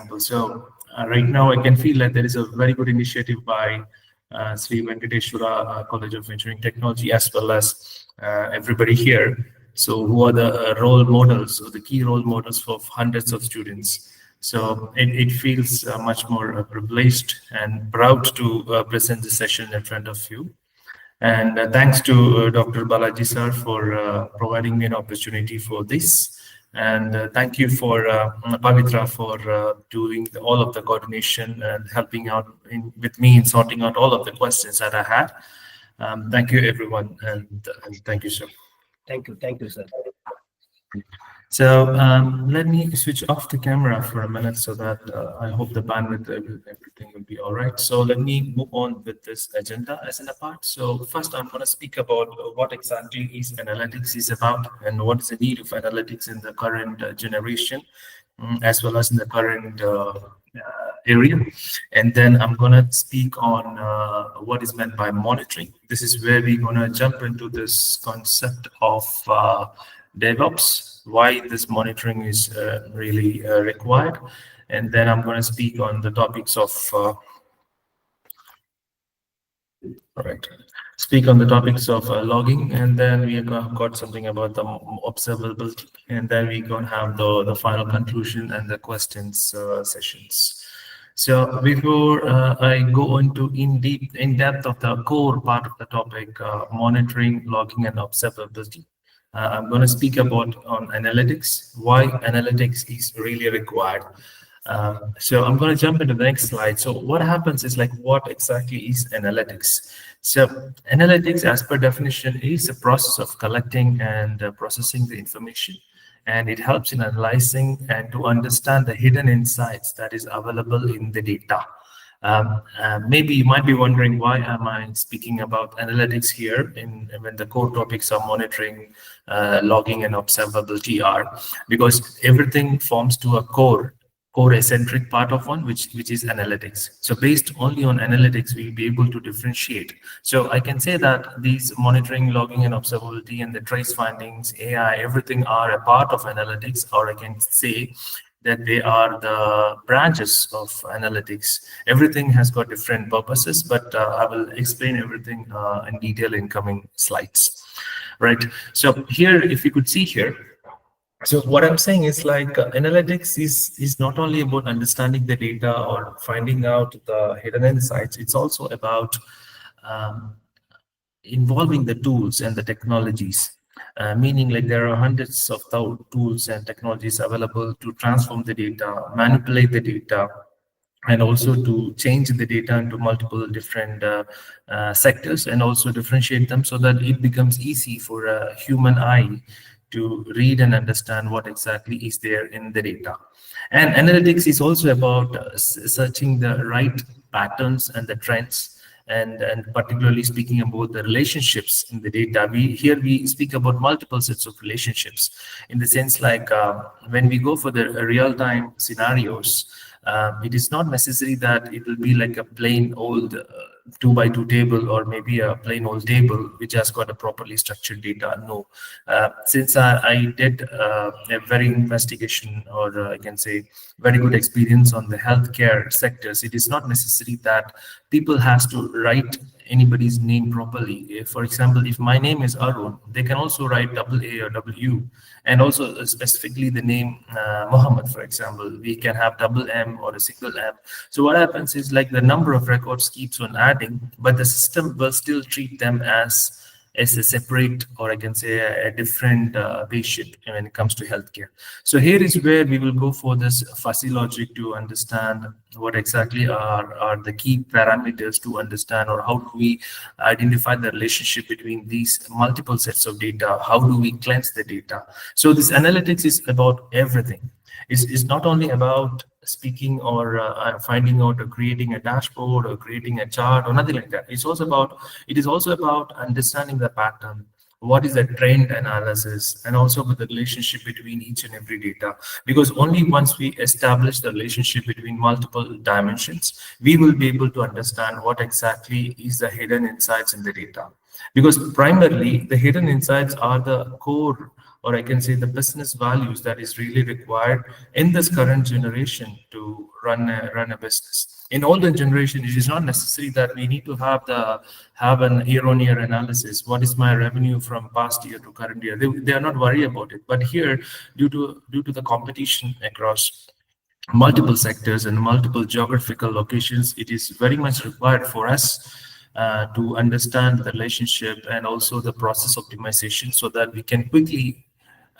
example. So right now I can feel that there is a very good initiative by Sri Venkateshwaraa College of Engineering Technology, as well as everybody here. So who are the role models, or the key role models for hundreds of students. So it feels much more privileged and proud to present this session in front of you. And thanks to Dr. Balaji sir for providing me an opportunity for this. And thank you for Pavitra for doing all of the coordination and helping out with me in sorting out all of the questions that I had. Thank you, everyone, and thank you, sir. Thank you, sir. So let me switch off the camera for a minute so that I hope the bandwidth, everything will be all right. So let me move on with this agenda as in a part. So first, I'm going to speak about what exactly is analytics is about and what is the need of analytics in the current generation, as well as in the current area. And then I'm going to speak on what is meant by monitoring. This is where we're going to jump into this concept of DevOps, why this monitoring is really required. And then I'm going to speak on the topics of logging, and then we have got something about the observability, and then we're going to have the final conclusion and the questions sessions. So before I go into in depth of the core part of the topic, monitoring, logging, and observability, I'm going to speak about on analytics, why analytics is really required. So I'm going to jump into the next slide. So what happens is, like, what exactly is analytics? So analytics, as per definition, is a process of collecting and processing the information, and it helps in analyzing and to understand the hidden insights that is available in the data. Maybe you might be wondering, why am I speaking about analytics here when the core topics are monitoring, logging, and observability are? Because everything forms to a core-centric part of one, which is analytics. So based only on analytics, we'll be able to differentiate. So I can say that these monitoring, logging, and observability and the trace findings, AI, everything are a part of analytics, or I can say that they are the branches of analytics. Everything has got different purposes, but I will explain everything in detail in coming slides. Right. So here, if you could see here, so what I'm saying is, like, analytics is not only about understanding the data or finding out the hidden insights. It's also about involving the tools and the technologies. Meaning, like, there are hundreds of tools and technologies available to transform the data, manipulate the data, and also to change the data into multiple different sectors, and also differentiate them so that it becomes easy for a human eye to read and understand what exactly is there in the data. And analytics is also about searching the right patterns and the trends, and particularly speaking about the relationships in the data. We speak about multiple sets of relationships, in the sense, like, when we go for the real-time scenarios, it is not necessary that it will be like a plain old 2x2 table, or maybe a plain old table which has got a properly structured data. No, since I did a very investigation, or I can say very good experience on the healthcare sectors, it is not necessary that people has to write anybody's name properly. For example, if my name is Arun, they can also write AA or W, and also specifically the name Muhammad, for example, we can have double M or a single M. So what happens is, like, the number of records keeps on adding, but the system will still treat them as a separate, or I can say a different patient when it comes to healthcare. So here is where we will go for this fuzzy logic to understand what exactly are the key parameters to understand, or how do we identify the relationship between these multiple sets of data, how do we cleanse the data. So this analytics is about everything. It's not only about speaking or finding out or creating a dashboard or creating a chart or nothing like that. It is also about understanding the pattern, what is the trend analysis, and also with the relationship between each and every data. Because only once we establish the relationship between multiple dimensions, we will be able to understand what exactly is the hidden insights in the data. Because primarily the hidden insights are the core or I can say the business values that is really required in this current generation to run a business. In older generation, it is not necessary that we need to have an year-on-year analysis. What is my revenue from past year to current year? They are not worried about it. But here, due to the competition across multiple sectors and multiple geographical locations, it is very much required for us to understand the relationship and also the process optimization so that we can quickly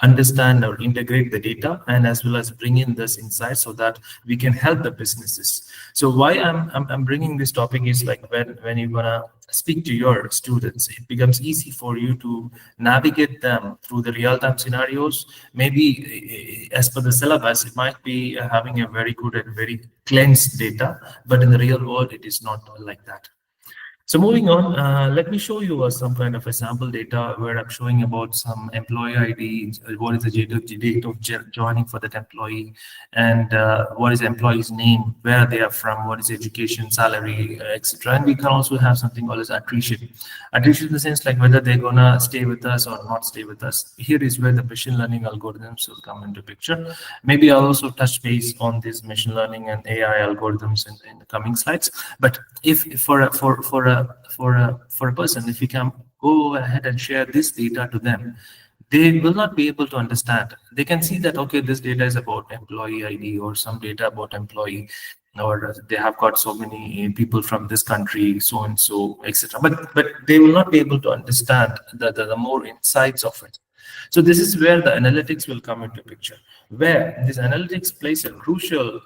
understand or integrate the data and as well as bring in this insight so that we can help the businesses. So why I'm bringing this topic is like when you're gonna speak to your students, it becomes easy for you to navigate them through the real-time scenarios. Maybe as per the syllabus, it might be having a very good and very cleansed data, but in the real world, it is not like that. So moving on, let me show you some kind of a sample data where I'm showing about some employee ID, what is the date of joining for that employee, and what is the employee's name, where they are from, what is education, salary, etc. And we can also have something called as attrition. Attrition in the sense like whether they're gonna stay with us or not stay with us. Here is where the machine learning algorithms will come into picture. Maybe I'll also touch base on this machine learning and AI algorithms in the coming slides. But if for a person, if you can go ahead and share this data to them, they will not be able to understand. They can see that, okay, this data is about employee ID or some data about employee, or they have got so many people from this country, so and so, etc. But they will not be able to understand the more insights of it. So this is where the analytics will come into picture, where this analytics plays a crucial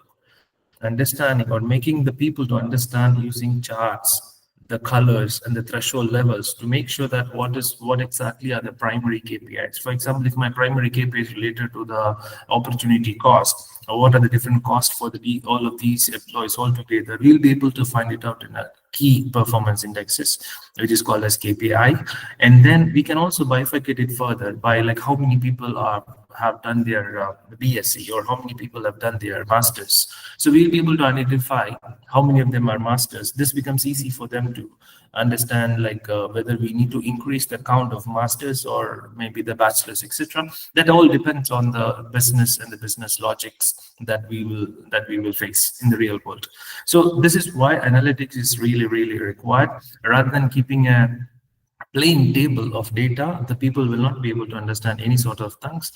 understanding or making the people to understand using charts, the colors and the threshold levels to make sure that what exactly are the primary KPIs. For example, if my primary KPI is related to the opportunity cost, or what are the different costs for all of these employees all together, we'll be able to find it out in a key performance indexes, which is called as KPI. And then we can also bifurcate it further by like how many people have done their BSc or how many people have done their masters. So we'll be able to identify how many of them are masters. This becomes easy for them to understand like whether we need to increase the count of masters or maybe the bachelors, etc. That all depends on the business and the business logics that we will face in the real world. So this is why analytics is really required. Rather than keeping a plain table of data, the people will not be able to understand any sort of things.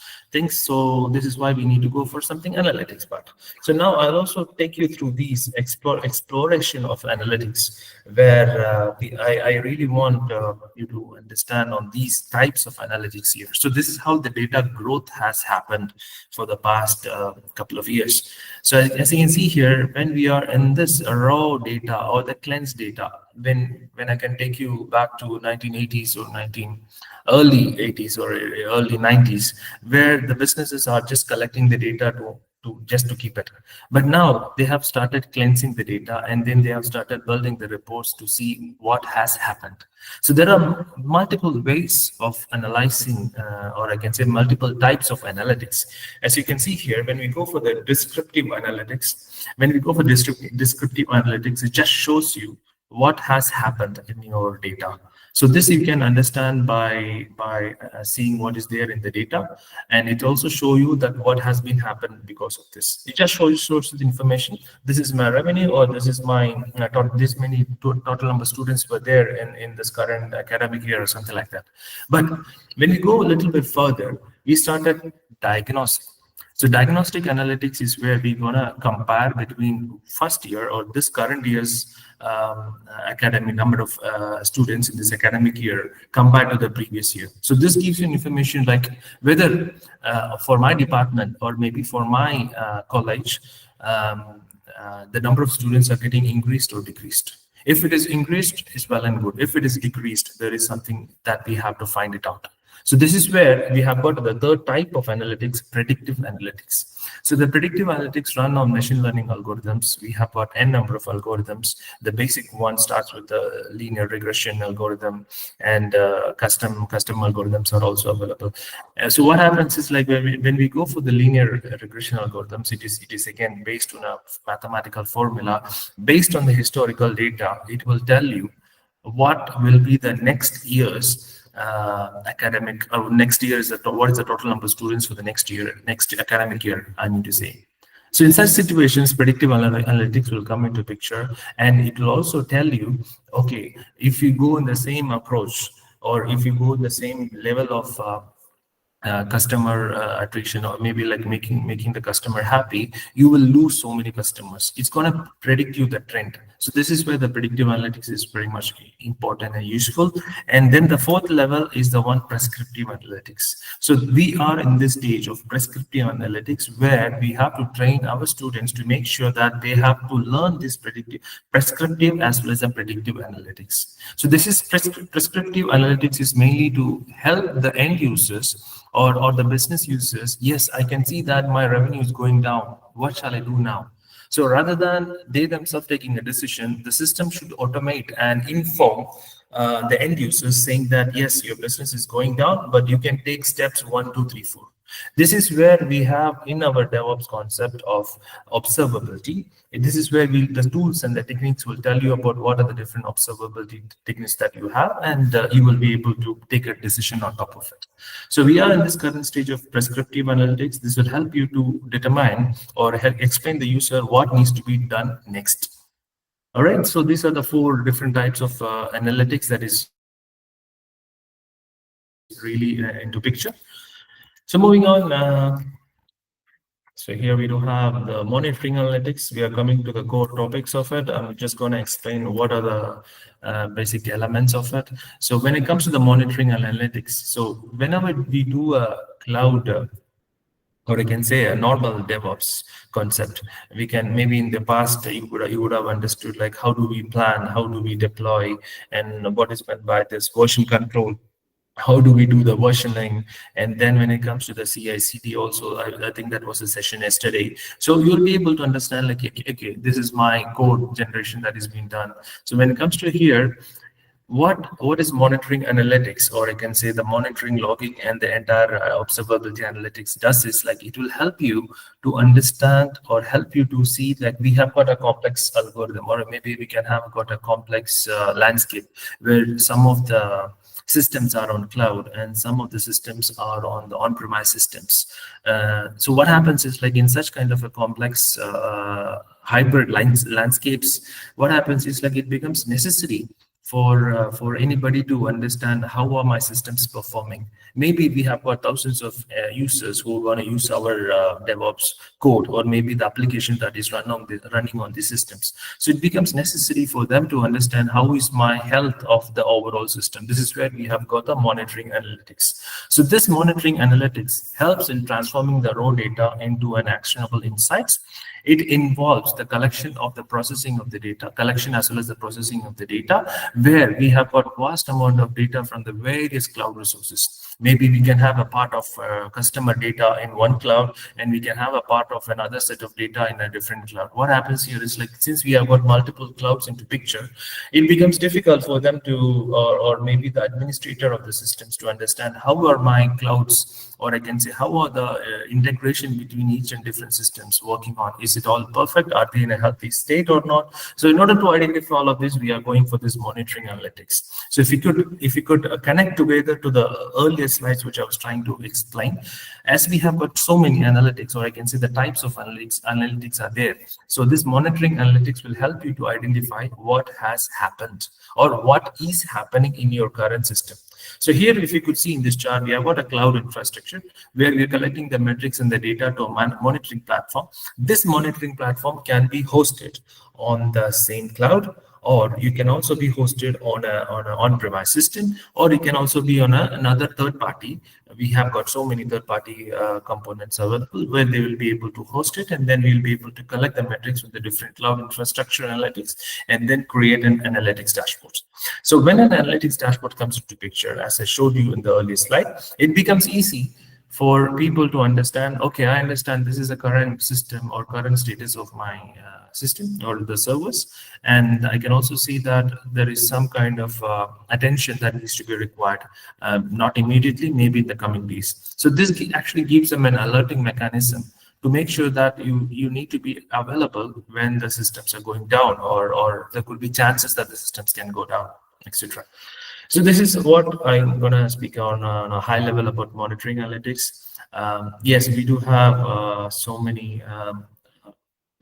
So this is why we need to go for something analytics part. So now I'll also take you through these exploration of analytics, where I really want you to understand on these types of analytics here. So this is how the data growth has happened for the past couple of years. So as you can see here, when we are in this raw data or the cleansed data, when I can take you back to 1980s or early 80s or early 90s, where the businesses are just collecting the data just to keep it. But now they have started cleansing the data, and then they have started building the reports to see what has happened. So there are multiple ways of analyzing, or I can say multiple types of analytics. As you can see here, when we go for the descriptive analytics, it just shows you what has happened in your data. So this you can understand by seeing what is there in the data, and it also show you that what has been happened because of this. It just shows the information. This is my revenue, or this is my this many total number of students were there in this current academic year or something like that. But when we go a little bit further, we started diagnosing. So diagnostic analytics is where we're gonna compare between first year or this current year's academic number of students in this academic year compared to the previous year. So this gives you information like whether for my department or maybe for my college, the number of students are getting increased or decreased. If it is increased, it's well and good. If it is decreased, there is something that we have to find it out. So this is where we have got the third type of analytics, predictive analytics. So the predictive analytics run on machine learning algorithms. We have got n number of algorithms. The basic one starts with the linear regression algorithm, and custom algorithms are also available. So what happens is like when we go for the linear regression algorithms, it is again based on a mathematical formula. Based on the historical data, it will tell you what will be the next year's academic, next year is what is the total number of students for the next academic year, I mean to say. So in such situations, predictive analytics will come into picture, and it will also tell you, okay, if you go in the same approach, or if you go in the same level of customer attrition, or maybe like making the customer happy, you will lose so many customers. It's going to predict you the trend. So this is where the predictive analytics is very much important and useful. And then the fourth level is the one, prescriptive analytics. So we are in this stage of prescriptive analytics, where we have to train our students to make sure that they have to learn this prescriptive as well as the predictive analytics. So this is prescriptive analytics is mainly to help the end users or the business users. Yes, I can see that my revenue is going down. What shall I do now? So rather than they themselves taking a decision, the system should automate and inform the end users, saying that, yes, your business is going down, but you can take steps 1, 2, 3, 4. This is where we have in our DevOps concept of observability. This is where the tools and the techniques will tell you about what are the different observability techniques that you have, and you will be able to take a decision on top of it. So we are in this current stage of prescriptive analytics. This will help you to determine or help explain the user what needs to be done next. All right, so these are the 4 different types of analytics that is really into picture. So moving on, so here we do have the monitoring analytics. We are coming to the core topics of it. I'm just going to explain what are the basic elements of it. So when it comes to the monitoring analytics, so whenever we do a cloud, or I can say a normal DevOps concept, we can, maybe in the past you would have understood, like, how do we plan, how do we deploy, and what is meant by this version control. How do we do the versioning? And then when it comes to the CI/CD also, I think that was a session yesterday. So you'll be able to understand, like, okay, this is my code generation that is being done. So when it comes to here, what is monitoring analytics, or I can say the monitoring, logging, and the entire observability analytics does is, like, it will help you to understand or help you to see, like, we have got a complex algorithm, or maybe we can have got a complex landscape where some of the systems are on cloud and some of the systems are on the on-premise systems. So what happens is, like, in such kind of a complex hybrid landscapes, what happens is, like, it becomes necessary for anybody to understand how are my systems performing. Maybe we have got thousands of users who want to use our DevOps code, or maybe the application that is running on the systems. So it becomes necessary for them to understand how is my health of the overall system. This is where we have got the monitoring analytics. So this monitoring analytics helps in transforming the raw data into an actionable insights. It involves the collection of the processing of the data, collection as well as the processing of the data, where we have got vast amount of data from the various cloud resources. Maybe we can have a part of customer data in one cloud, and we can have a part of another set of data in a different cloud. What happens here is, like, since we have got multiple clouds into picture, it becomes difficult for them to, or maybe the administrator of the systems, to understand how are my clouds, or I can say how are the integration between each and different systems working on. Is it all perfect? Are they in a healthy state or not? So in order to identify all of this, we are going for this monitoring analytics. So if you could connect together to the earlier slides which I was trying to explain, as we have got so many analytics, or I can say the types of analytics are there. So this monitoring analytics will help you to identify what has happened or what is happening in your current system. So here, if you could see in this chart, we have got a cloud infrastructure where we are collecting the metrics and the data to a monitoring platform. This monitoring platform can be hosted on the same cloud, or you can also be hosted on an on-premise system, or you can also be on another third party. We have got so many third-party components available where they will be able to host it, and then we'll be able to collect the metrics with the different cloud infrastructure analytics, and then create an analytics dashboard. So when an analytics dashboard comes into picture, as I showed you in the earlier slide, it becomes easy for people to understand, okay, I understand this is a current system or current status of my system or the servers, and I can also see that there is some kind of attention that needs to be required, not immediately, maybe in the coming days. So this actually gives them an alerting mechanism to make sure that you need to be available when the systems are going down, or there could be chances that the systems can go down, etc. So this is what I'm going to speak on a high level about monitoring analytics. Yes, we do have so many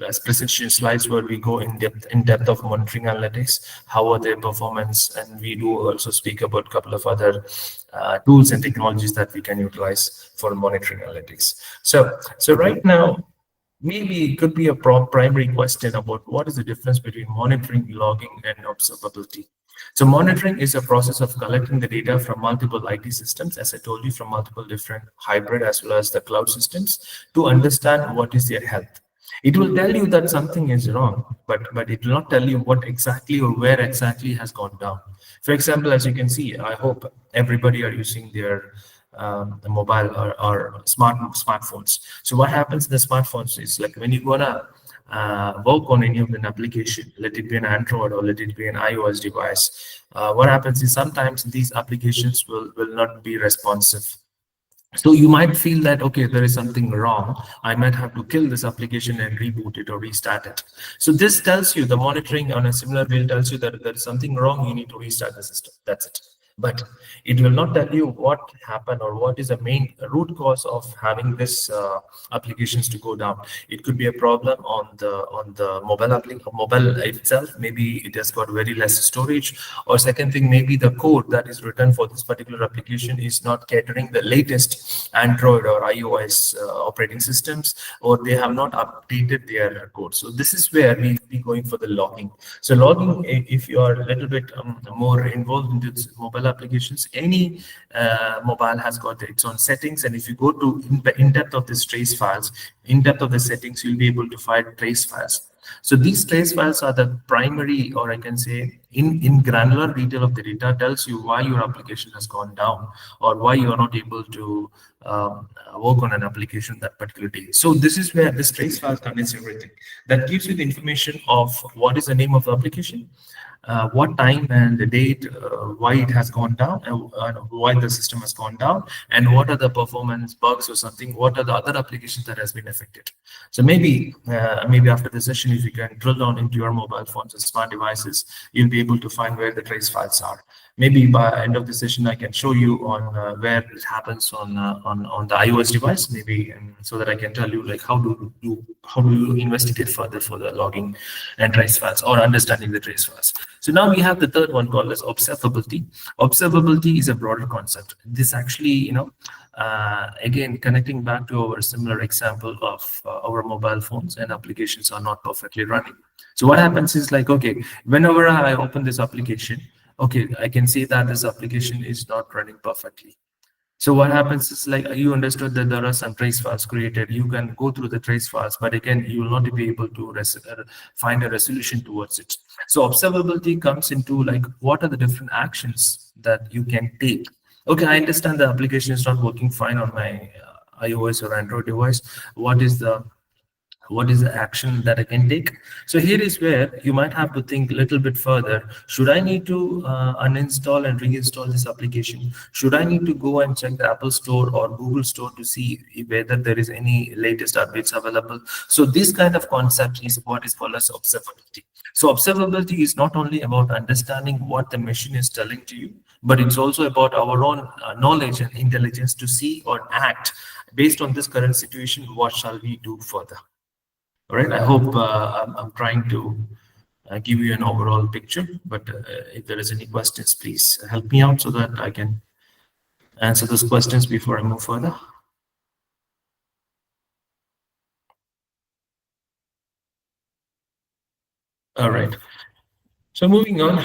as presentation slides where we go in depth of monitoring analytics, how are their performance, and we do also speak about a couple of other tools and technologies that we can utilize for monitoring analytics. So right now, maybe it could be a primary question about what is the difference between monitoring, logging, and observability. So monitoring is a process of collecting the data from multiple IT systems, as I told you, from multiple different hybrid as well as the cloud systems, to understand what is their health. It will tell you that something is wrong, but it will not tell you what exactly or where exactly has gone down. For example, as you can see, I hope everybody are using their mobile or smartphones. So what happens in the smartphones is like when you're gonna work on any of an application, let it be an Android or let it be an iOS device, what happens is sometimes these applications will not be responsive. So you might feel that, okay, there is something wrong. I might have to kill this application and reboot it or restart it. So this tells you, the monitoring on a similar way tells you that there is something wrong, you need to restart the system. That's it. But it will not tell you what happened or what is the main root cause of having this applications to go down. It could be a problem on the mobile itself. Maybe it has got very less storage, or second thing, maybe the code that is written for this particular application is not catering the latest Android or iOS operating systems, or they have not updated their code. So this is where we be going for the logging. So logging, if you are a little bit more involved in this mobile applications, any mobile has got its own settings, and if you go to in depth of this trace files, in depth of the settings, you'll be able to find trace files. So these trace files are the primary, or I can say in granular detail of the data, tells you why your application has gone down or why you are not able to work on an application that particular day. So this is where this trace file contains everything. That gives you the information of what is the name of the application, what time and the date, why it has gone down, and why the system has gone down, and what are the performance bugs or something, what are the other applications that has been affected. So maybe after the session, if you can drill down into your mobile phones and smart devices, you'll be able to find where the trace files are. Maybe by end of the session, I can show you on where it happens on the iOS device, maybe, so that I can tell you like how do you investigate further for the logging and trace files or understanding the trace files. So now we have the third one called as observability. Observability is a broader concept. This actually, again, connecting back to our similar example of our mobile phones and applications are not perfectly running. So what happens is like, okay, whenever I open this application, okay, I can see that this application is not running perfectly. So what happens is like you understood that there are some trace files created. You can go through the trace files, but again, you will not be able to find a resolution towards it. So observability comes into like, what are the different actions that you can take? Okay, I understand the application is not working fine on my iOS or Android device. What is the action that I can take? So here is where you might have to think a little bit further. Should I need to uninstall and reinstall this application? Should I need to go and check the Apple Store or Google Store to see whether there is any latest updates available? So this kind of concept is what is called as observability. So observability is not only about understanding what the machine is telling to you, but it's also about our own knowledge and intelligence to see or act based on this current situation. What shall we do further? All right, I hope I'm trying to give you an overall picture, but if there is any questions, please help me out so that I can answer those questions before I move further. All right, so moving on.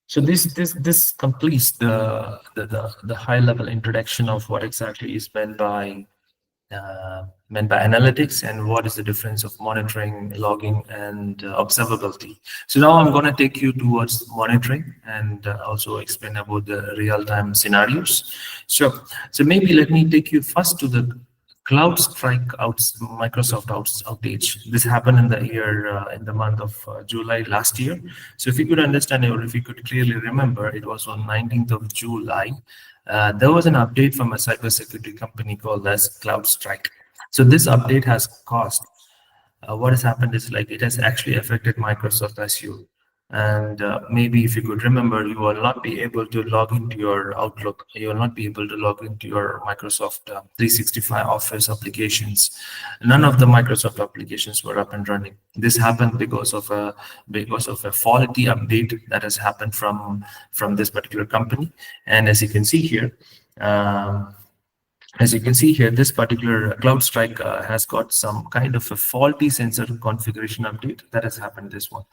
So this completes the high level introduction of what exactly is meant by analytics and what is the difference of monitoring, logging, and observability. So now I'm going to take you towards monitoring and also explain about the real-time scenarios. So maybe let me take you first to the Microsoft outage. This happened in the month of July last year. So if you could understand, or if you could clearly remember, it was on 19th of July. There was an update from a cybersecurity company called as CloudStrike. So this update has caused what has happened is like it has actually affected Microsoft Azure. And maybe if you could remember, you will not be able to log into your Outlook. You will not be able to log into your Microsoft 365 Office applications. None of the Microsoft applications were up and running. This happened because of a faulty update that has happened from this particular company. And as you can see here, this particular CloudStrike has got some kind of a faulty sensor configuration update that has happened this one.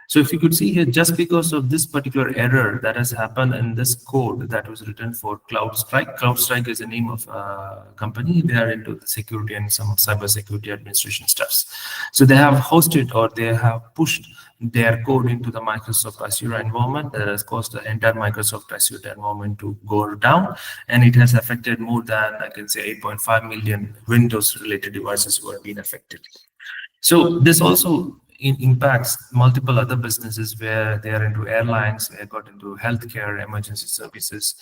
So if you could see here, just because of this particular error that has happened in this code that was written for CloudStrike. CloudStrike is the name of a company. They are into the security and some cyber security administration stuffs. So they have hosted, or they have pushed their code into the Microsoft Azure environment. That has caused the entire Microsoft Azure environment to go down, and it has affected more than, I can say, 8.5 million Windows related devices who have been affected. So this also impacts multiple other businesses where they are into airlines, they got into healthcare, emergency services,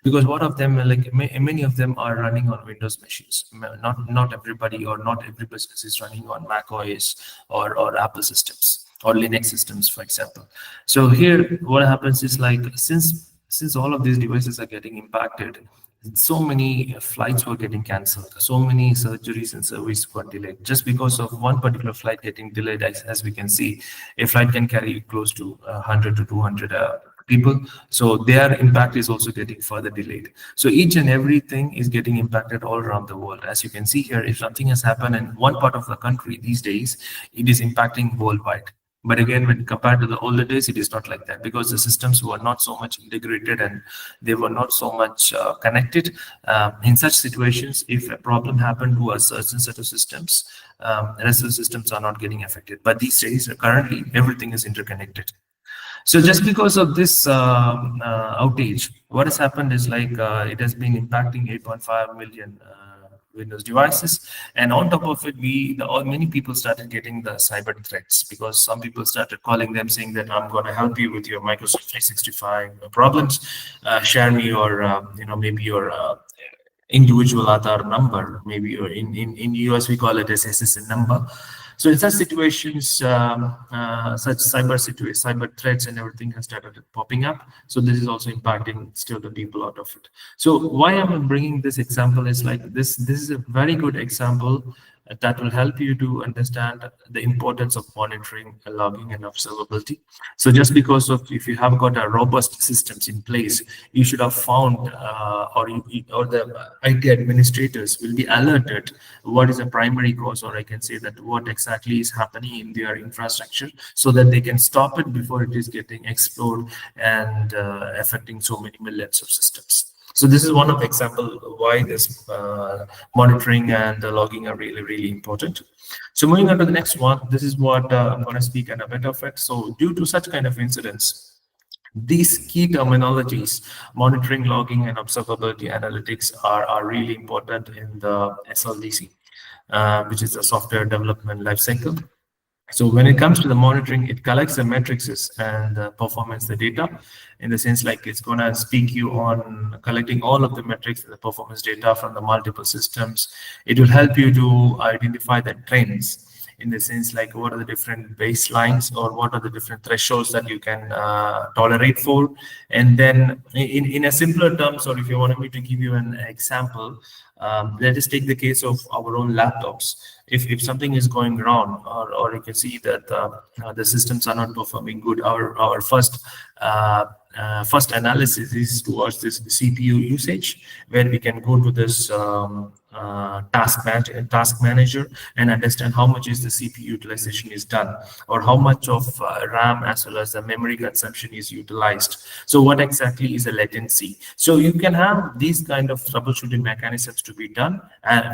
because one of them, like many of them, are running on Windows machines. Not everybody, or not every business is running on Mac OS or Apple systems or Linux systems, for example. So here, what happens is like since all of these devices are getting impacted, so many flights were getting cancelled, so many surgeries and service got delayed just because of one particular flight getting delayed. As we can see, a flight can carry close to 100 to 200 people, so their impact is also getting further delayed. So each and everything is getting impacted all around the world. As you can see here, if something has happened in one part of the country these days, it is impacting worldwide. But again, when compared to the older days, it is not like that, because the systems were not so much integrated and they were not so much connected. In such situations, if a problem happened to a certain set of systems, the rest of the systems are not getting affected. But these days, currently, everything is interconnected. So just because of this outage, what has happened is like it has been impacting 8.5 million Windows devices, and on top of it, many people started getting the cyber threats, because some people started calling them saying that I'm going to help you with your Microsoft 365 problems. Share me your, maybe your individual Aadhaar number, maybe, or in US we call it as SSN number. So in such situations, such cyber threats and everything has started popping up. So this is also impacting still the people out of it. So why I'm bringing this example is like this is a very good example that will help you to understand the importance of monitoring, logging, and observability. So just because of, if you have got a robust systems in place, you should have found, or the IT administrators will be alerted what is a primary cause, or I can say that what exactly is happening in their infrastructure, so that they can stop it before it is getting explored and affecting so many millions of systems. So this is one of the examples why this monitoring and logging are really, really important. So moving on to the next one, this is what I'm going to speak on a bit of it. So due to such kind of incidents, these key terminologies, monitoring, logging, and observability analytics, are really important in the SLDC, which is the software development lifecycle. So when it comes to the monitoring, it collects the metrics and the performance, the data, in the sense like it's going to speak you on collecting all of the metrics and the performance data from the multiple systems. It will help you to identify the trends, in the sense like what are the different baselines, or what are the different thresholds that you can tolerate for. And then in a simpler terms, or if you wanted me to give you an example, let us take the case of our own laptops. If something is going wrong, or you can see that the systems are not performing good, our first analysis is towards this CPU usage, where we can go to this task manager and understand how much is the CPU utilization is done, or how much of RAM as well as the memory consumption is utilized. So what exactly is the latency? So you can have these kind of troubleshooting mechanisms to be done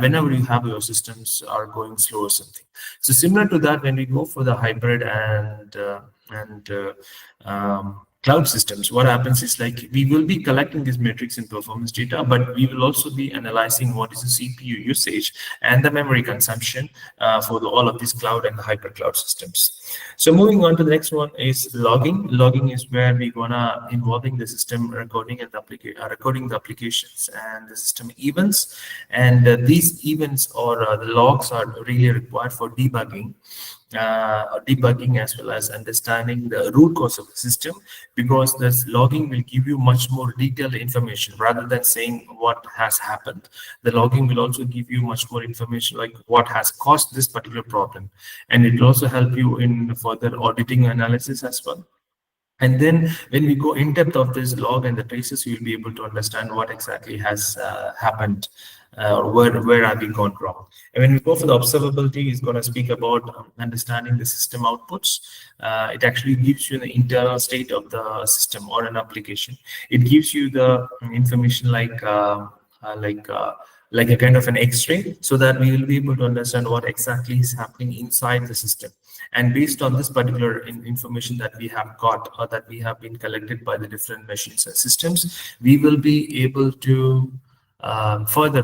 whenever you have your systems are going slow or something. So similar to that, when we go for the hybrid and cloud systems, what happens is like we will be collecting these metrics and performance data, but we will also be analyzing what is the CPU usage and the memory consumption for all of these cloud and the hyper cloud systems. So moving on to the next one is logging. Logging is where we're gonna involving the system recording and recording the applications and the system events. And these events or the logs are really required for debugging. Debugging as well as understanding the root cause of the system, because this logging will give you much more detailed information rather than saying what has happened. The logging will also give you much more information like what has caused this particular problem, and it will also help you in further auditing analysis as well. And then when we go in depth of this log and the traces, you'll be able to understand what exactly has happened, where have we gone wrong. And when we go for the observability, it's going to speak about understanding the system outputs. It actually gives you the internal state of the system or an application. It gives you the information like a kind of an X-ray, so that we will be able to understand what exactly is happening inside the system. And based on this particular information that we have got or that we have been collected by the different machines and systems, we will be able to further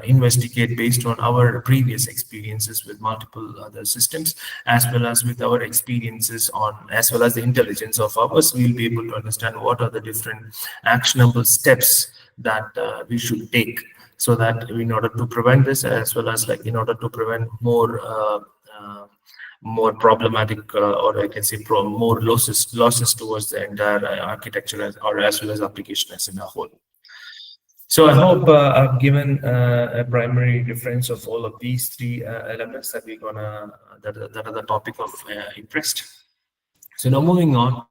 investigate based on our previous experiences with multiple other systems, as well as with our experiences on, as well as the intelligence of ours. We'll be able to understand what are the different actionable steps that we should take, so that in order to prevent this, as well as like in order to prevent more problematic or I can say more losses towards the entire architecture as well as application as in a whole. So I hope I've given a primary difference of all of these three elements that we're gonna that are the topic of interest. So now moving on,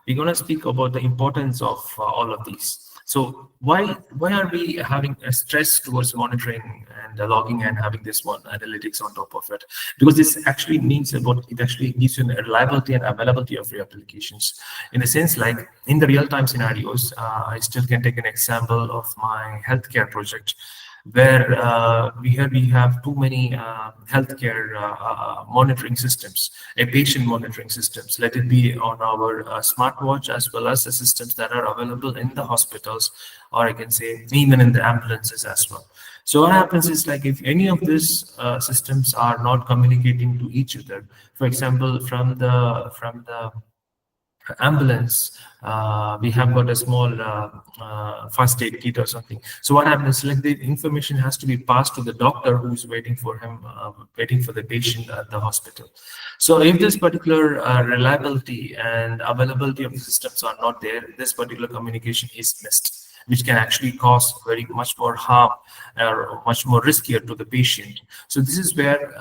we're gonna speak about the importance of all of these. So why are we having a stress towards monitoring and logging and having this one analytics on top of it? Because this actually means about, it actually gives you a reliability and availability of your applications. In a sense, like in the real-time scenarios, I still can take an example of my healthcare project, where we have too many healthcare monitoring systems, patient monitoring systems. Let it be on our smartwatch, as well as the systems that are available in the hospitals, or I can say even in the ambulances as well. So what happens is, like, if any of these systems are not communicating to each other, for example, from the ambulance, we have got a small first aid kit or something. So what happens, like, the information has to be passed to the doctor who's waiting for him, waiting for the patient at the hospital. So if this particular reliability and availability of the systems are not there, this particular communication is missed, which can actually cause very much more harm or much more riskier to the patient. So this is where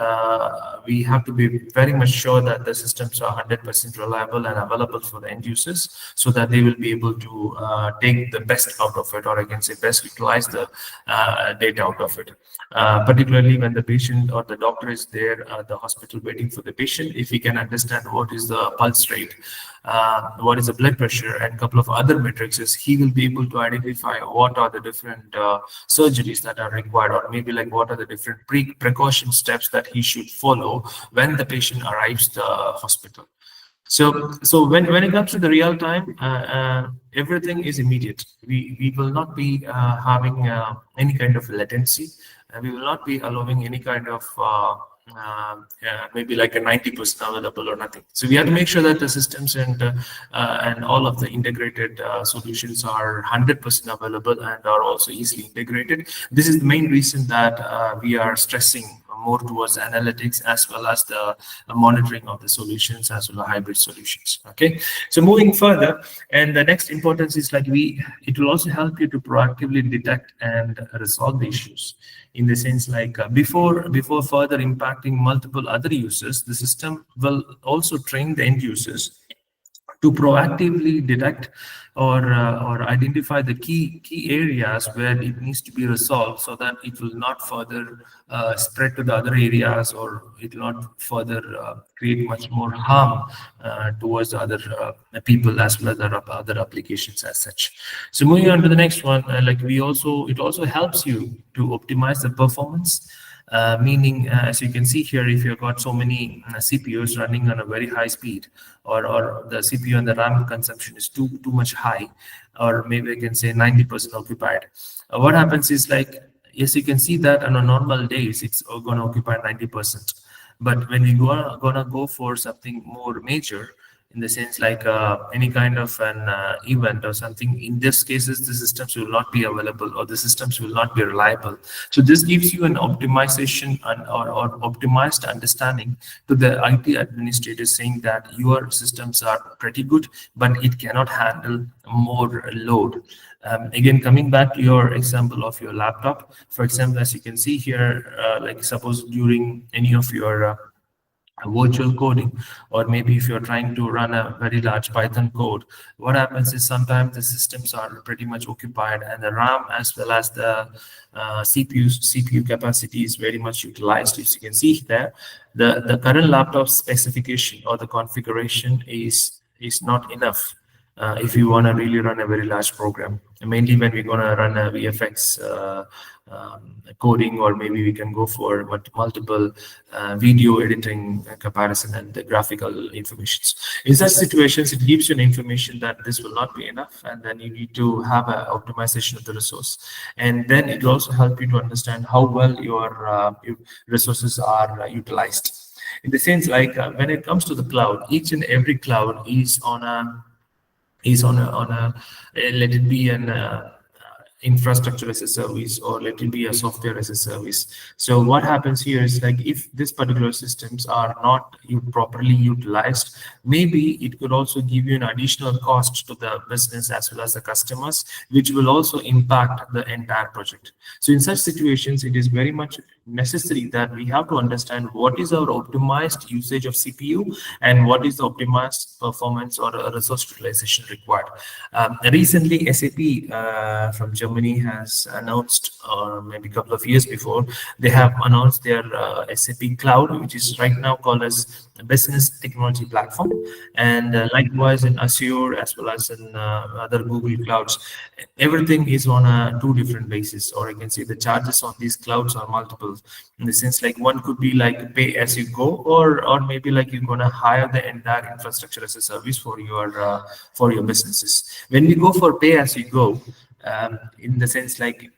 we have to be very much sure that the systems are 100% reliable and available for the end users, so that they will be able to take the best out of it, or I can say best utilize the data out of it. Particularly when the patient or the doctor is there at the hospital waiting for the patient, if he can understand what is the pulse rate, what is the blood pressure, and a couple of other metrics, he will be able to identify what are the different surgeries that are required, or maybe like what are the different precaution steps that he should follow when the patient arrives the hospital. So when it comes to the real time, everything is immediate. We will not be having any kind of latency. We will not be allowing any kind of maybe like a 90% available or nothing. So we have to make sure that the systems and all of the integrated solutions are 100% available and are also easily integrated. This is the main reason that we are stressing more towards analytics, as well as the monitoring of the solutions, as well as hybrid solutions. Okay, so moving further, and the next importance is like it will also help you to proactively detect and resolve the issues. In the sense, like before further impacting multiple other users, the system will also train the end users to proactively detect or identify the key areas where it needs to be resolved, so that it will not further spread to the other areas, or it will not further create much more harm towards other people, as well as other applications as such. So moving on to the next one, like it also helps you to optimize the performance meaning as you can see here, if you've got so many CPUs running on a very high speed, or the CPU and the RAM consumption is too much high, or maybe I can say 90% occupied, what happens is like, yes, you can see that on a normal days it's going to occupy 90%. But when we gonna go for something more major, in the sense like any kind of an event or something, in this cases the systems will not be available, or the systems will not be reliable. So this gives you an optimization or optimized understanding to the IT administrators, saying that your systems are pretty good, but it cannot handle more load. Again, coming back to your example of your laptop, for example, as you can see here, like suppose during any of your virtual coding, or maybe if you're trying to run a very large Python code, what happens is sometimes the systems are pretty much occupied, and the RAM as well as the CPU capacity is very much utilized. As you can see there, the current laptop specification or the configuration is not enough if you want to really run a very large program. Mainly when we're going to run a VFX coding, or maybe we can go for multiple video editing comparison and the graphical informations. In such situations, it gives you an information that this will not be enough, and then you need to have an optimization of the resource. And then it will also help you to understand how well your resources are utilized. In the sense like when it comes to the cloud, each and every cloud is on a let it be an infrastructure as a service, or let it be a software as a service. So what happens here is like, if these particular systems are not properly utilized, maybe it could also give you an additional cost to the business as well as the customers, which will also impact the entire project. So in such situations, it is very much necessary that we have to understand what is our optimized usage of CPU and what is the optimized performance or resource utilization required. Recently, SAP from Germany has announced, or maybe a couple of years before, they have announced their SAP Cloud, which is right now called as a business technology platform. And likewise in Azure as well as in other Google clouds, everything is on two different bases, or I can say the charges on these clouds are multiple. In the sense like, one could be like pay as you go, or maybe like you're going to hire the entire infrastructure as a service for your businesses. When we go for pay as you go, in the sense like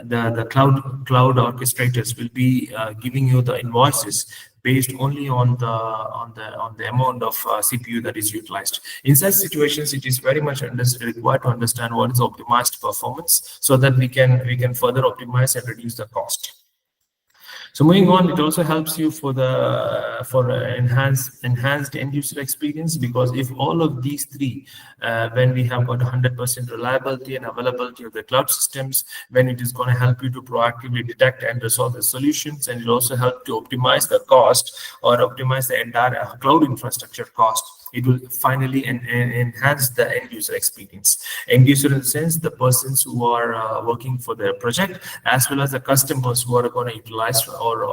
the cloud orchestrators will be giving you the invoices based only on the amount of CPU that is utilized. In such situations, it is very much required to understand what is optimized performance, so that we can further optimize and reduce the cost. So moving on, it also helps you for enhanced end user experience, because if all of these three, when we have got 100% reliability and availability of the cloud systems, when it is going to help you to proactively detect and resolve the solutions, and it will also help to optimize the cost or optimize the entire cloud infrastructure cost. It will finally enhance the end user experience. End user in the sense, the persons who are working for their project, as well as the customers who are going to utilize or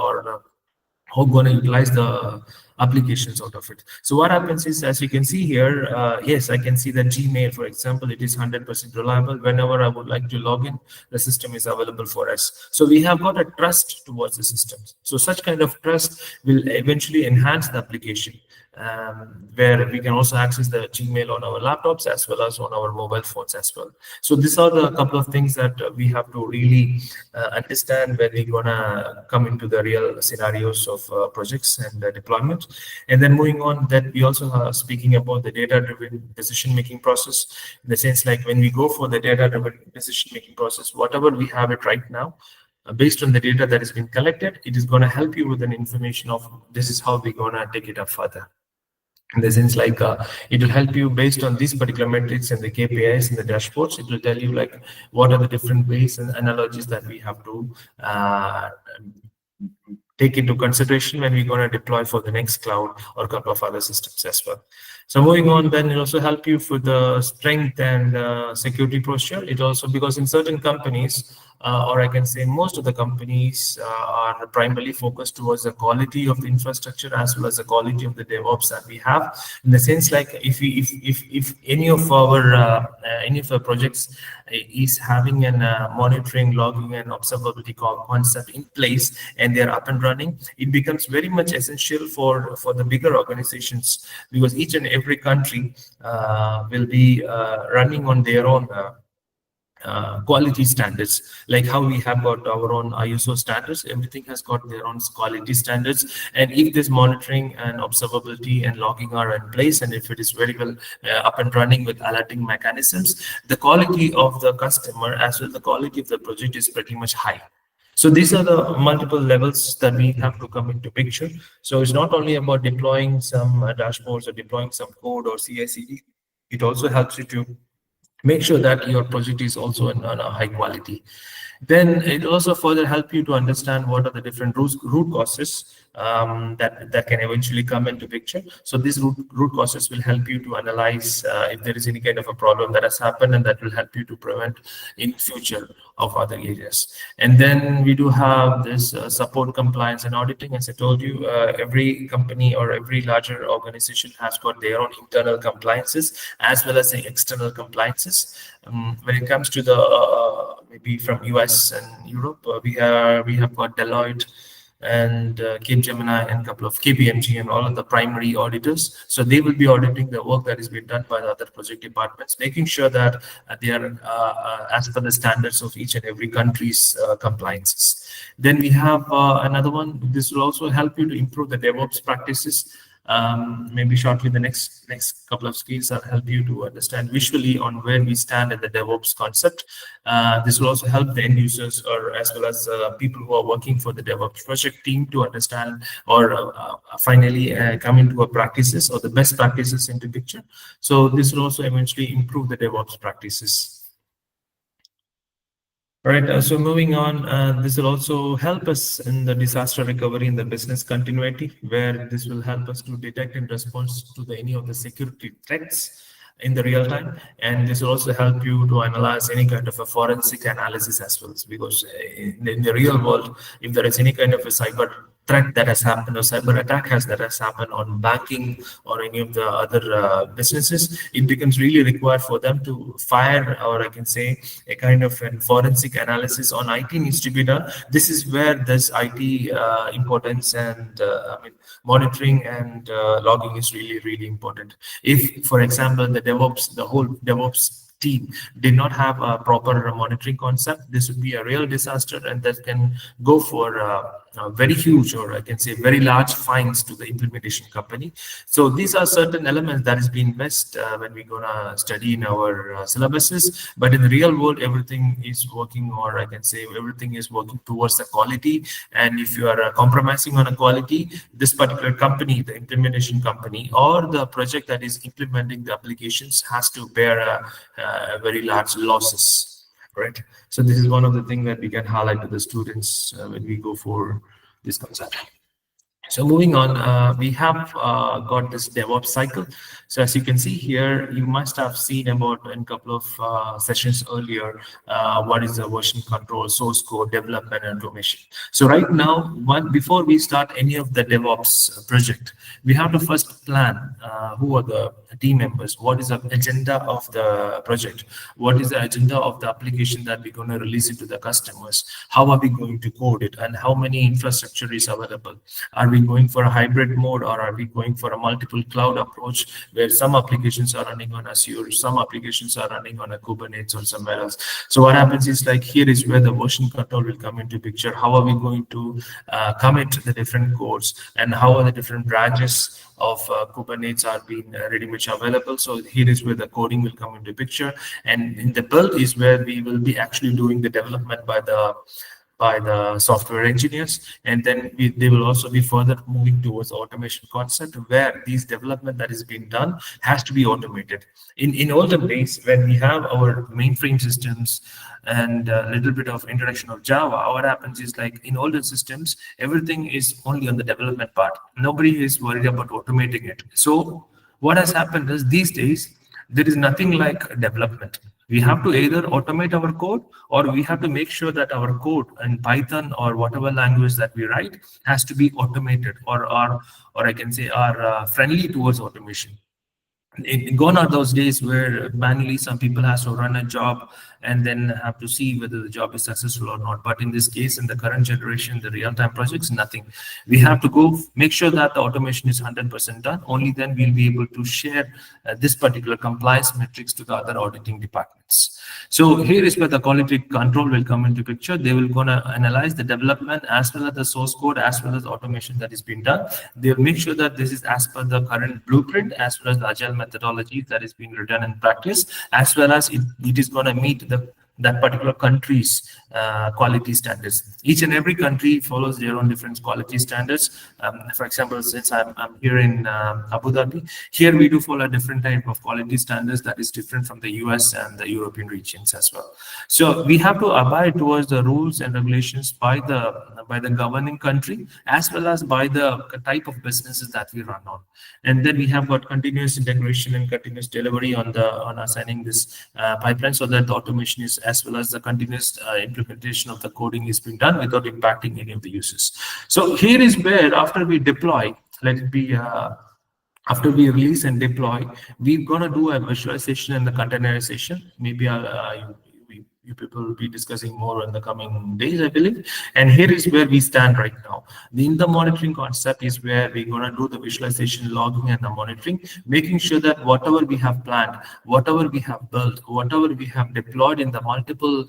who are going to utilize the applications out of it. So what happens is, as you can see here, yes, I can see that Gmail, for example, it is 100% reliable. Whenever I would like to log in, the system is available for us. So we have got a trust towards the systems. So such kind of trust will eventually enhance the application, where we can also access the Gmail on our laptops as well as on our mobile phones as well. So these are the couple of things that we have to really understand when we're gonna come into the real scenarios of projects and deployment. And then moving on, that we also are speaking about the data-driven decision-making process, in the sense like when we go for the data-driven decision-making process, whatever we have it right now, based on the data that has been collected, it is going to help you with an information of this is how we're going to take it up further. In the sense like it will help you based on these particular metrics and the KPIs and the dashboards. It will tell you like what are the different ways and analogies that we have to take into consideration when we're going to deploy for the next cloud or a couple of other systems as well. So moving on, then it also help you for the strength and security posture. It also, because in certain companies, or I can say most of the companies are primarily focused towards the quality of the infrastructure as well as the quality of the DevOps that we have. In the sense, like if any of our projects is having an monitoring, logging, and observability concept in place, and they are up and running, it becomes very much essential for the bigger organizations, because each and every country will be running on their own quality standards. Like how we have got our own ISO standards, everything has got their own quality standards. And if this monitoring and observability and logging are in place, and if it is very well up and running with alerting mechanisms, the quality of the customer as well the quality of the project is pretty much high. So these are the multiple levels that we have to come into picture. So it's not only about deploying some dashboards or deploying some code or CI/CD. It also helps you to make sure that your project is also on a high quality. Then it also further help you to understand what are the different root causes that can eventually come into picture. So these root causes will help you to analyze if there is any kind of a problem that has happened, and that will help you to prevent in future of other areas. And then we do have this support, compliance, and auditing. As I told you, every company or every larger organization has got their own internal compliances as well as the external compliances. When it comes to the maybe from US and Europe, we have got Deloitte and Capgemini and a couple of KPMG and all of the primary auditors. So they will be auditing the work that is being done by the other project departments, making sure that they are as per the standards of each and every country's compliances. Then we have another one. This will also help you to improve the DevOps practices. Maybe shortly the next couple of screens will help you to understand visually on where we stand in the DevOps concept. This will also help the end users, or as well as people who are working for the DevOps project team, to understand or finally come into our practices or the best practices into picture. So this will also eventually improve the DevOps practices. All right, so moving on, this will also help us in the disaster recovery and the business continuity, where this will help us to detect and respond to any of the security threats in the real time. And this will also help you to analyze any kind of a forensic analysis as well, because in the real world, if there is any kind of a cyber threat that has happened or cyber attack that has happened on banking or any of the other businesses, it becomes really required for them to fire, or I can say a kind of a forensic analysis on IT needs to be done. This is where this IT importance and monitoring and logging is really important. If, for example, the whole DevOps team did not have a proper monitoring concept, this would be a real disaster, and that can go for very huge, or I can say very large fines to the implementation company. So these are certain elements that has been missed when we're gonna study in our syllabuses. But in the real world, everything is working, or I can say everything is working towards the quality. And if you are compromising on a quality, this particular company, the implementation company, or the project that is implementing the applications has to bear very large losses. Right. So this is one of the things that we can highlight to the students when we go for this concept. So moving on, we have got this DevOps cycle. So as you can see here, you must have seen about in a couple of sessions earlier, what is the version control, source code, development, and automation. So right now, before we start any of the DevOps project, we have to first plan who are the team members, what is the agenda of the project, what is the agenda of the application that we're going to release it to the customers, how are we going to code it, and how many infrastructure is available. Are we going for a hybrid mode, or are we going for a multiple cloud approach where some applications are running on Azure, some applications are running on a Kubernetes or somewhere else? So what happens is, like, here is where the version control will come into picture. How are we going to commit the different codes, and how are the different branches of Kubernetes are being pretty much available? So here is where the coding will come into picture, and in the build is where we will be actually doing the development by the software engineers. And then they will also be further moving towards automation concept, where these development that is being done has to be automated. In olden days, when we have our mainframe systems and a little bit of introduction of Java, what happens is, like, in older systems, everything is only on the development part. Nobody is worried about automating it. So what has happened is, these days, There is nothing like development. We have to either automate our code, or we have to make sure that our code in Python or whatever language that we write has to be automated, or I can say are friendly towards automation. Gone are those days where manually some people has to run a job and then have to see whether the job is successful or not. But in this case, in the current generation, the real-time projects, nothing. We have to go make sure that the automation is 100% done. Only then we'll be able to share this particular compliance metrics to the other auditing departments. So here is where the quality control will come into picture. They will gonna analyze the development as well as the source code, as well as the automation that is being done. They'll make sure that this is as per the current blueprint, as well as the agile methodology that is being written in practice, as well as it is going to meet that particular country's quality standards. Each and every country follows their own different quality standards. For example, since I'm here in Abu Dhabi, here we do follow a different type of quality standards that is different from the US and the European regions as well. So we have to abide towards the rules and regulations by the governing country, as well as by the type of businesses that we run on. And then we have got continuous integration and continuous delivery on assigning this pipeline, so that the automation is, as well as the continuous implementation of the coding is being done without impacting any of the users. So here is where, after we deploy, let it be after we release and deploy, we're going to do a visualization and the containerization. Maybe you people will be discussing more in the coming days, I believe. And here is where we stand right now. In the monitoring concept is where we're going to do the visualization, logging, and the monitoring, making sure that whatever we have planned, whatever we have built, whatever we have deployed in the multiple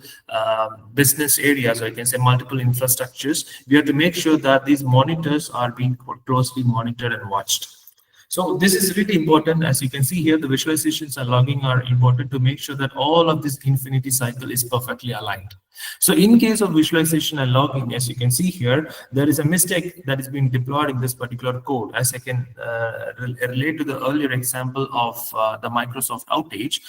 business areas, or I can say multiple infrastructures, we have to make sure that these monitors are being closely monitored and watched. So this is really important. As you can see here, the visualizations and logging are important to make sure that all of this infinity cycle is perfectly aligned. So in case of visualization and logging, as you can see here, there is a mistake that is being deployed in this particular code. As I can relate to the earlier example of the Microsoft outage,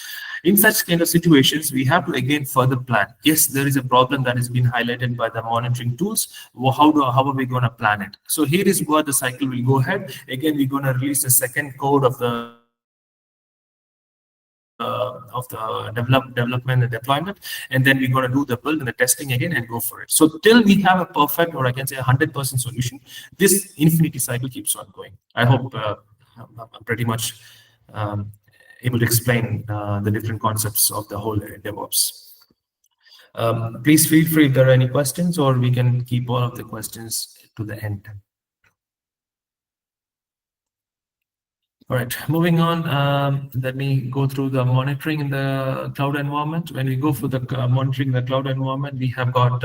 in such kind of situations, we have to again further plan. Yes, there is a problem that has been highlighted by the monitoring tools. How are we going to plan it? So here is where the cycle will go ahead. Again, we're going to release the second code of the development and deployment, and then we're going to do the build and the testing again and go for it. So till we have a perfect, or I can say 100% solution, this infinity cycle keeps on going. I hope I'm pretty much able to explain the different concepts of the whole DevOps. Please feel free if there are any questions, or we can keep all of the questions to the end. All right, moving on, let me go through the monitoring in the cloud environment. When we go for the monitoring in the cloud environment, we have got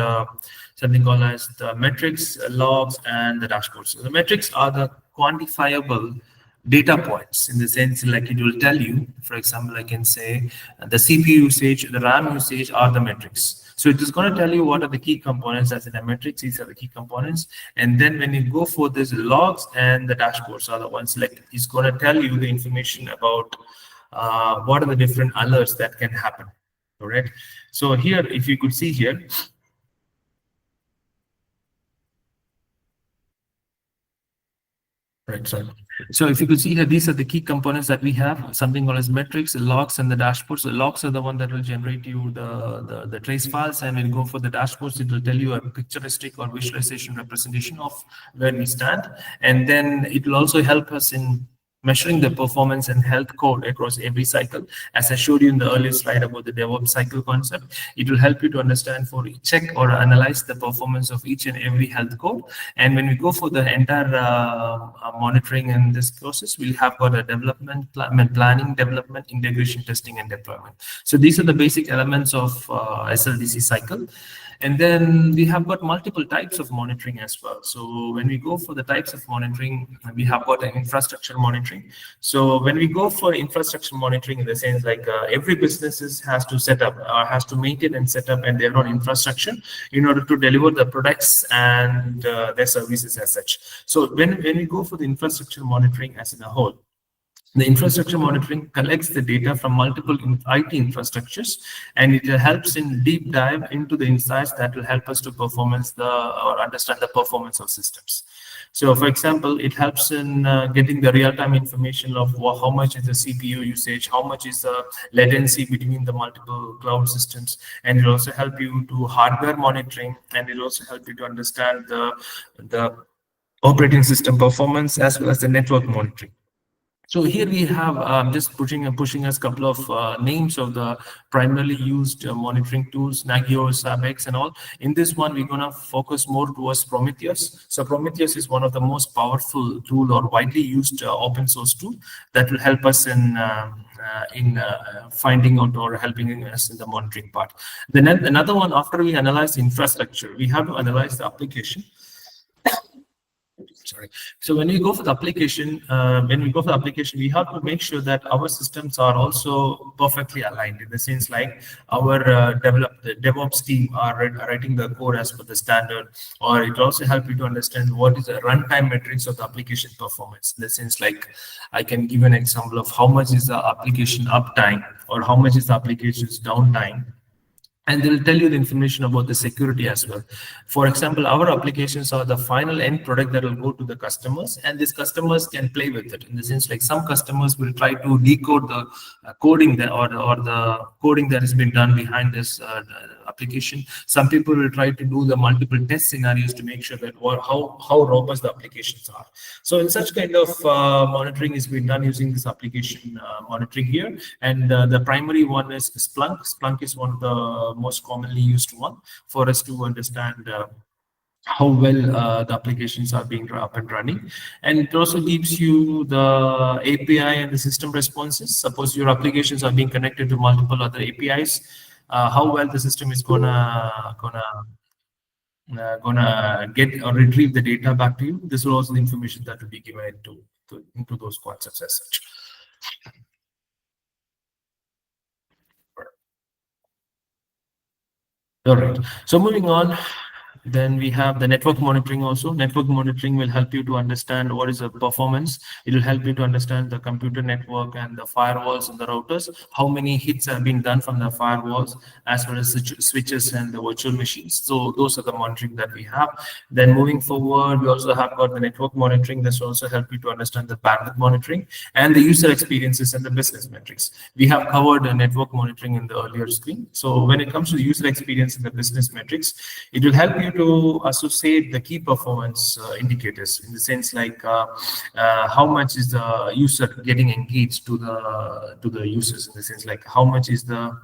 something called as the metrics, logs, and the dashboards. So the metrics are the quantifiable data points, in the sense like it will tell you, for example, I can say the CPU usage, the RAM usage are the metrics. So it is going to tell you what are the key components, as in the metrics, these are the key components. And then when you go for this, logs and the dashboards are the ones like it's going to tell you the information about what are the different alerts that can happen. All right. So here, if you could see here, right, sorry. So if you could see here, these are the key components that we have, something called as metrics, the logs, and the dashboards. The logs are the one that will generate you the trace files, and when you go for the dashboards, it will tell you a picturistic or visualization representation of where we stand. And then it will also help us in measuring the performance and health code across every cycle. As I showed you in the earlier slide about the DevOps cycle concept, it will help you to understand, for check or analyze the performance of each and every health code. And when we go for the entire monitoring in this process, we'll have got a development, planning, development, integration, testing, and deployment. So these are the basic elements of SLDC cycle. And then we have got multiple types of monitoring as well. So when we go for the types of monitoring, we have got an infrastructure monitoring. So when we go for infrastructure monitoring, in the sense like every business has to set up, has to maintain and set up and their own infrastructure in order to deliver the products and their services as such. So when we go for the infrastructure monitoring as in a whole, The infrastructure monitoring collects the data from multiple IT infrastructures, and it helps in deep dive into the insights that will help us to or understand the performance of systems. So, for example, it helps in getting the real-time information of how much is the CPU usage, how much is the latency between the multiple cloud systems, and it will also help you to hardware monitoring, and it will also help you to understand the operating system performance as well as the network monitoring. So here we have just pushing us a couple of names of the primarily used monitoring tools, Nagios, Sabex, and all. In this one, we're going to focus more towards Prometheus. So Prometheus is one of the most powerful tool or widely used open source tool that will help us in finding out or helping us in the monitoring part. Then another one, after we analyze the infrastructure, we have to analyze the application. Sorry. So when we go for the application, we have to make sure that our systems are also perfectly aligned, in the sense like our DevOps team are writing the code as per the standard, or it also helps you to understand what is the runtime metrics of the application performance. In the sense like, I can give an example of how much is the application uptime or how much is the application's downtime. And they will tell you the information about the security as well. For example, our applications are the final end product that will go to the customers, and these customers can play with it. In the sense like, some customers will try to decode the coding that or the coding that has been done behind this application. Some people will try to do the multiple test scenarios to make sure that how robust the applications are. So in such kind of monitoring is being done using this application monitoring here. And the primary one is Splunk. Splunk is one of the most commonly used one for us to understand how well the applications are being up and running. And it also gives you the API and the system responses. Suppose your applications are being connected to multiple other APIs, how well the system is gonna get or retrieve the data back to you. This will also the information that will be given into those concepts as such. All right. So moving on, then we have the network monitoring also. Network monitoring will help you to understand what is the performance. It will help you to understand the computer network and the firewalls and the routers, how many hits have been done from the firewalls, as well as the switches and the virtual machines. So those are the monitoring that we have. Then moving forward, we also have got the network monitoring. This will also help you to understand the bandwidth monitoring and the user experiences and the business metrics. We have covered the network monitoring in the earlier screen. So when it comes to the user experience and the business metrics, it will help you to associate the key performance indicators, in the sense like how much is the user getting engaged to the users, in the sense like how much is the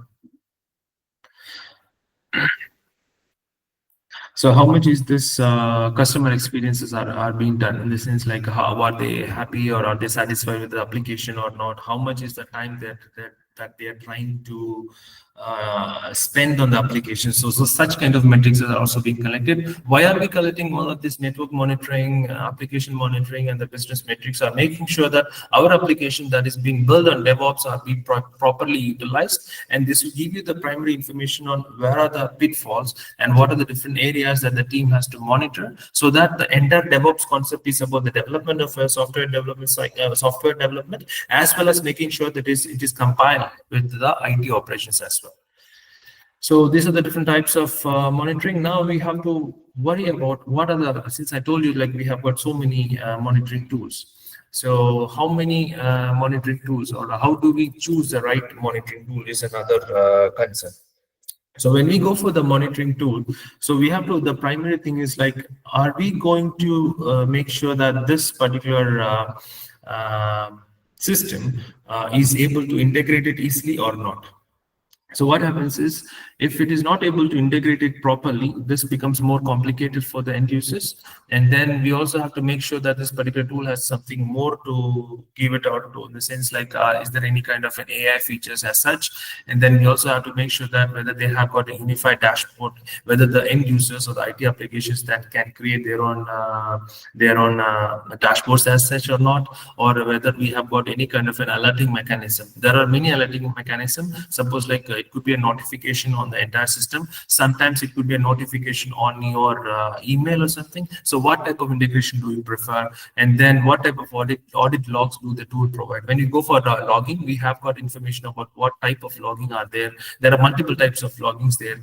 how much is this customer experiences are being done, in the sense like how are they happy or are they satisfied with the application or not? How much is the time that they are trying to spend on the application? So such kind of metrics are also being collected. Why are we collecting all of this network monitoring, application monitoring, and the business metrics? Are making sure that our application that is being built on DevOps are being properly utilized, and this will give you the primary information on where are the pitfalls and what are the different areas that the team has to monitor, so that the entire DevOps concept is about the development of a software development, as well as making sure that it is compiled with the IT operations as well. So these are the different types of monitoring. Now we have to worry about what are the, since I told you like we have got so many monitoring tools. So how many monitoring tools, or how do we choose the right monitoring tool, is another concern. So when we go for the monitoring tool, so we have to, the primary thing is like, are we going to make sure that this particular system is able to integrate it easily or not? So what happens is, if it is not able to integrate it properly, this becomes more complicated for the end users. And then we also have to make sure that this particular tool has something more to give it out to, in the sense like, is there any kind of an AI features as such? And then we also have to make sure that whether they have got a unified dashboard, whether the end users or the IT applications that can create their own dashboards as such or not, or whether we have got any kind of an alerting mechanism. There are many alerting mechanisms. Suppose like it could be a notification on the entire system. Sometimes it could be a notification on your email or something. So what type of integration do you prefer? And then what type of audit logs do the tool provide? When you go for logging, we have got information about what type of logging are there. There are multiple types of loggings there,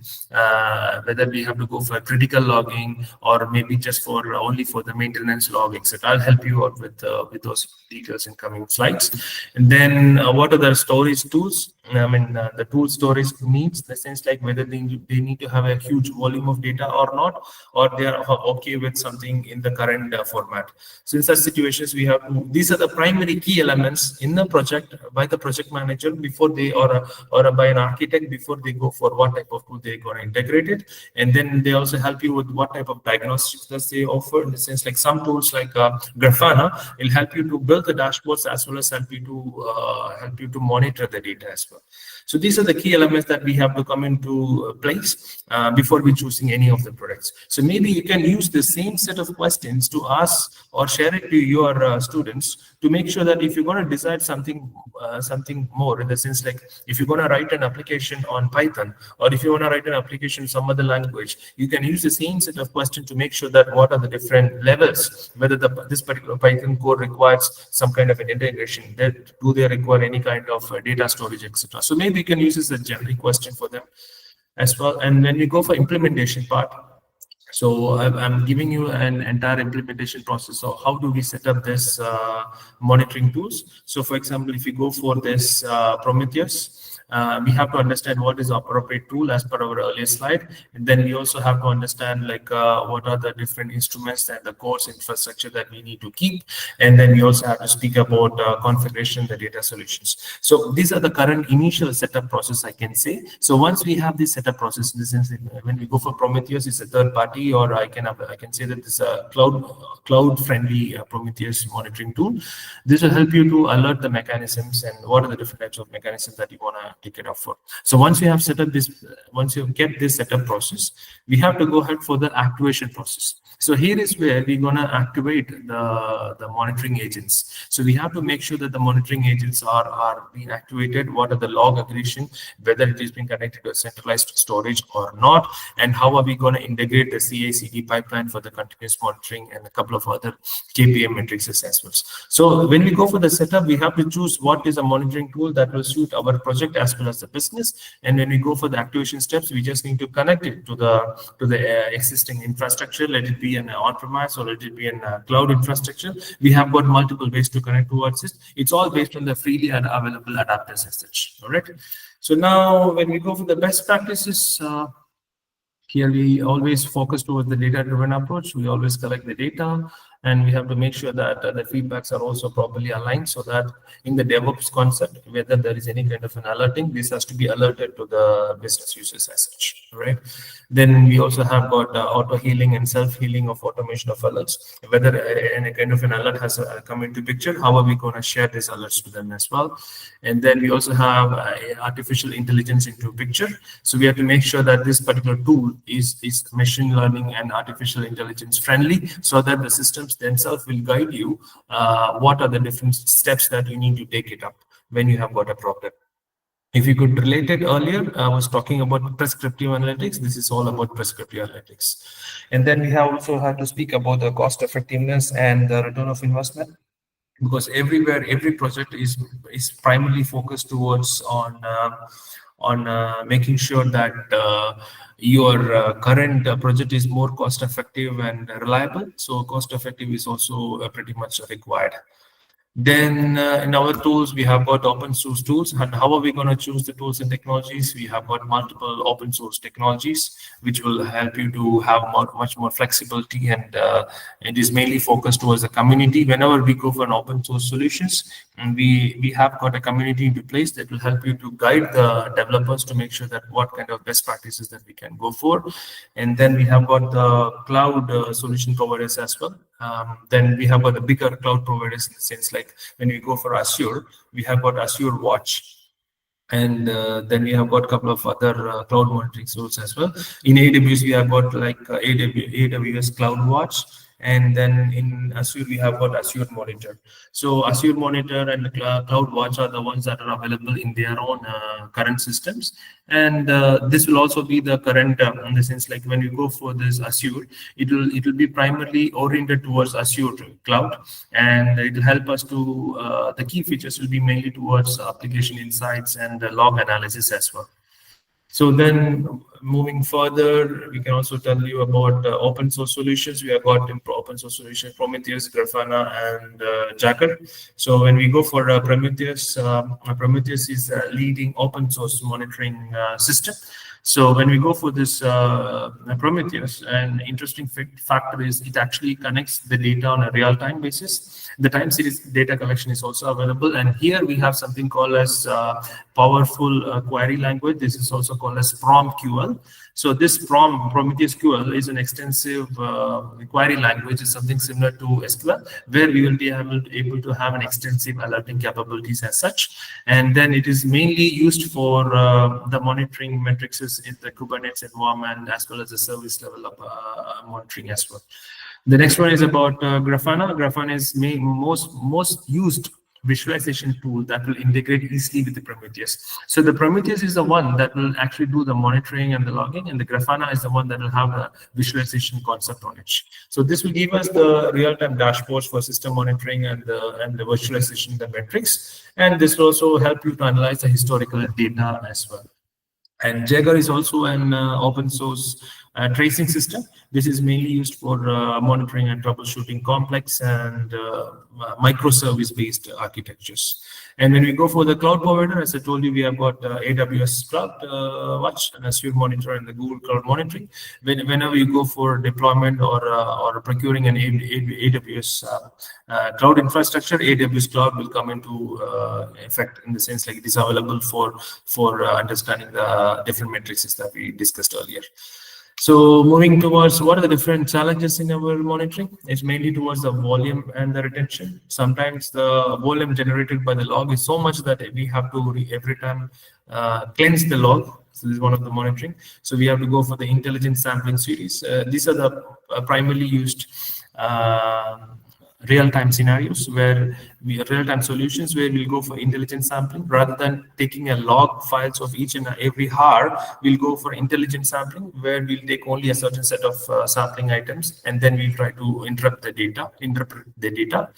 whether we have to go for critical logging or maybe just for only for the maintenance log, etc. I'll help you out with those details in coming slides. And then what are the storage tools? The tool storage needs, the sense like whether they need to have a huge volume of data or not, or they are okay with something in the current format. So in such situations, we have to, these are the primary key elements in the project by the project manager before they, or by an architect before they go for what type of tool they're going to integrate it. And then they also help you with what type of diagnostics that they offer, in the sense like some tools like Grafana will help you to build the dashboards as well as help you to monitor the data as well. So these are the key elements that we have to come into place before we choosing any of the products. So maybe you can use the same set of questions to ask or share it to your students to make sure that if you're going to decide something more, in the sense like if you're going to write an application on Python, or if you want to write an application in some other language, you can use the same set of questions to make sure that what are the different levels, whether this particular Python code requires some kind of an integration, that do they require any kind of data storage, etc. So maybe you can use this as a generic question for them as well. And when we go for implementation part, so I'm giving you an entire implementation process. So how do we set up this monitoring tools? So for example, if you go for this Prometheus, we have to understand what is the appropriate tool as per our earlier slide. And then we also have to understand what are the different instruments and the core infrastructure that we need to keep. And then we also have to speak about configuration, the data solutions. So these are the current initial setup process, I can say. So once we have this setup process, in the sense that when we go for Prometheus, it's a third party, or I can say that it's a cloud-friendly Prometheus monitoring tool. This will help you to alert the mechanisms and what are the different types of mechanisms that you want to take it off for. So once you have set up this, once you've kept this setup process, we have to go ahead for the activation process. So here is where we're going to activate the monitoring agents. So we have to make sure that the monitoring agents are being activated. What are the log aggregation, whether it is being connected to a centralized storage or not, and how are we going to integrate the CI/CD pipeline for the continuous monitoring and a couple of other KPM metrics as well. So when we go for the setup, we have to choose what is a monitoring tool that will suit our project as well as the business. And when we go for the activation steps, we just need to connect it to the existing infrastructure. Let it be an on-premise or let it be an cloud infrastructure. We have got multiple ways to connect towards it. It's all based on the freely available adapters as such. All right. So now when we go for the best practices, here we always focus towards the data-driven approach. We always collect the data, and we have to make sure that the feedbacks are also properly aligned, so that in the DevOps concept, whether there is any kind of an alerting, this has to be alerted to the business users as such, right? Then we also have got auto-healing and self-healing of automation of alerts. Whether any kind of an alert has come into picture, how are we going to share these alerts to them as well? And then we also have artificial intelligence into picture. So we have to make sure that this particular tool is machine learning and artificial intelligence friendly, so that the systems themselves will guide you what are the different steps that you need to take it up when you have got a problem. If you could relate it earlier, I was talking about prescriptive analytics. This is all about prescriptive analytics. And then we also have to speak about the cost effectiveness and the return of investment, because everywhere, every project is primarily focused towards on making sure that your current project is more cost effective and reliable. So cost effective is also pretty much required. Then in our tools, we have got open source tools. And how are we going to choose the tools and technologies? We have got multiple open source technologies, which will help you to have much more flexibility, and it is mainly focused towards the community. Whenever we go for an open source solutions, and we have got a community into place that will help you to guide the developers to make sure that what kind of best practices that we can go for. And then we have got the cloud solution providers as well. Then we have got the bigger cloud providers, in the sense like when we go for Azure, we have got Azure Watch. And then we have got a couple of other cloud monitoring tools as well. In AWS, we have got like AWS Cloud Watch. And then in Azure, we have got Azure Monitor. So Azure Monitor and CloudWatch are the ones that are available in their own current systems. And this will also be the current, in the sense like when you go for this Azure, it will be primarily oriented towards Azure Cloud, and it will help us to, the key features will be mainly towards application insights and log analysis as well. So then moving further, we can also tell you about open source solutions. We have got in open source solutions Prometheus, Grafana, and Jacker. So when we go for Prometheus, Prometheus is a leading open source monitoring system. So when we go for this Prometheus, an interesting factor is it actually connects the data on a real-time basis. The time series data collection is also available, and here we have something called as powerful query language. This is also called as PromQL. So this Prometheus QL is an extensive query language. It's something similar to SQL, where we will be able to have an extensive alerting capabilities as such. And then it is mainly used for the monitoring metrics in the Kubernetes environment, as well as the service level of monitoring as well. The next one is about Grafana. Grafana is most used visualization tool that will integrate easily with the Prometheus. So the Prometheus is the one that will actually do the monitoring and the logging, and the Grafana is the one that will have the visualization concept on it. So this will give us the real-time dashboards for system monitoring and the visualization, the metrics, and this will also help you to analyze the historical data as well. And Jaeger is also an open source tracing system. This is mainly used for monitoring and troubleshooting complex and microservice-based architectures. And when we go for the cloud provider, as I told you, we have got AWS Cloud Watch and Azure Monitor and the Google Cloud Monitoring. Whenever you go for deployment or procuring an AWS cloud infrastructure, AWS Cloud will come into effect, in the sense like it is available for understanding the different metrics that we discussed earlier. So moving towards what are the different challenges in our monitoring, it's mainly towards the volume and the retention. Sometimes the volume generated by the log is so much that we have to every time cleanse the log. So this is one of the monitoring. So we have to go for the intelligent sampling series. These are the primarily used real-time scenarios where real-time solutions where we'll go for intelligent sampling rather than taking a log files of each and every hour. We'll go for intelligent sampling where we'll take only a certain set of sampling items, and then we'll try to interpret the data.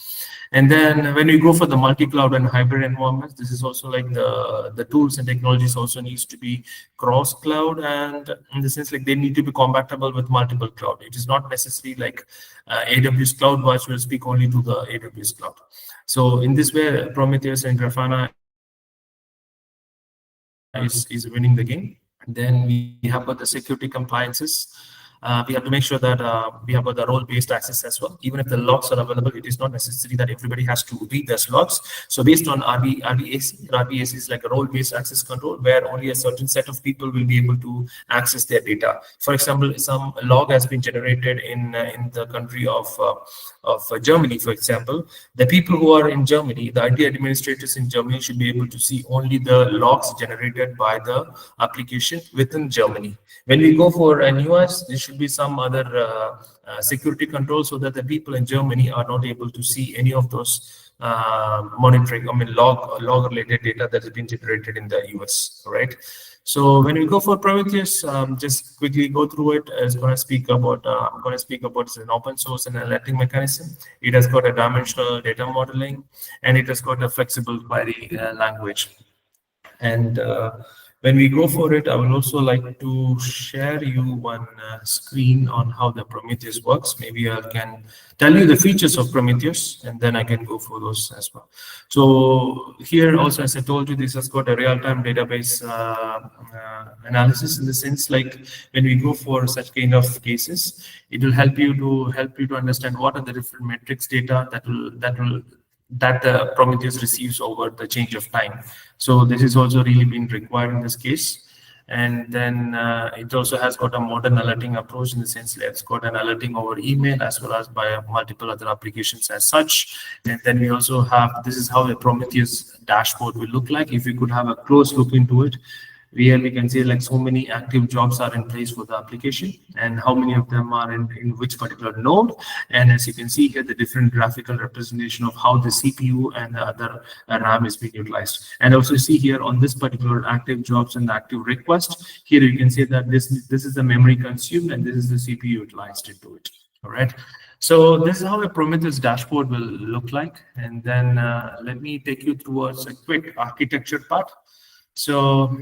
And then when we go for the multi-cloud and hybrid environments, this is also like the tools and technologies also needs to be cross-cloud, and in the sense like they need to be compatible with multiple cloud. It is not necessary like AWS CloudWatch will speak only to the AWS cloud. So in this way, Prometheus and Grafana is winning the game. Then we have got the security compliances. We have to make sure that we have got the role-based access as well. Even if the logs are available, it is not necessary that everybody has to read those logs. So based on RBAC is like a role-based access control where only a certain set of people will be able to access their data. For example, some log has been generated in the country of Germany, for example. The people who are in Germany, the IT administrators in Germany should be able to see only the logs generated by the application within Germany. When we go for an US, there should be some other security control so that the people in Germany are not able to see any of those monitoring, log related data that has been generated in the US, right? So when we go for Prometheus, just quickly go through it. I'm going to speak about it's an open source and alerting mechanism. It has got a dimensional data modeling, and it has got a flexible query language. And when we go for it, I would also like to share you one screen on how the Prometheus works. Maybe I can tell you the features of Prometheus, and then I can go for those as well. So here also, as I told you, this has got a real-time database analysis, in the sense like when we go for such kind of cases, it will help you to understand what are the different metrics data that the Prometheus receives over the change of time. So this is also really been required in this case. And then it also has got a modern alerting approach, in the sense that it's got an alerting over email as well as by multiple other applications as such. And then we also have, this is how a Prometheus dashboard will look like. If you could have a close look into it, where we can see like so many active jobs are in place for the application and how many of them are in which particular node. And as you can see here, the different graphical representation of how the CPU and the other RAM is being utilized. And also see here on this particular active jobs and the active request, here you can see that this is the memory consumed and this is the CPU utilized into it. All right. So this is how a Prometheus dashboard will look like. And then let me take you towards a quick architecture part. So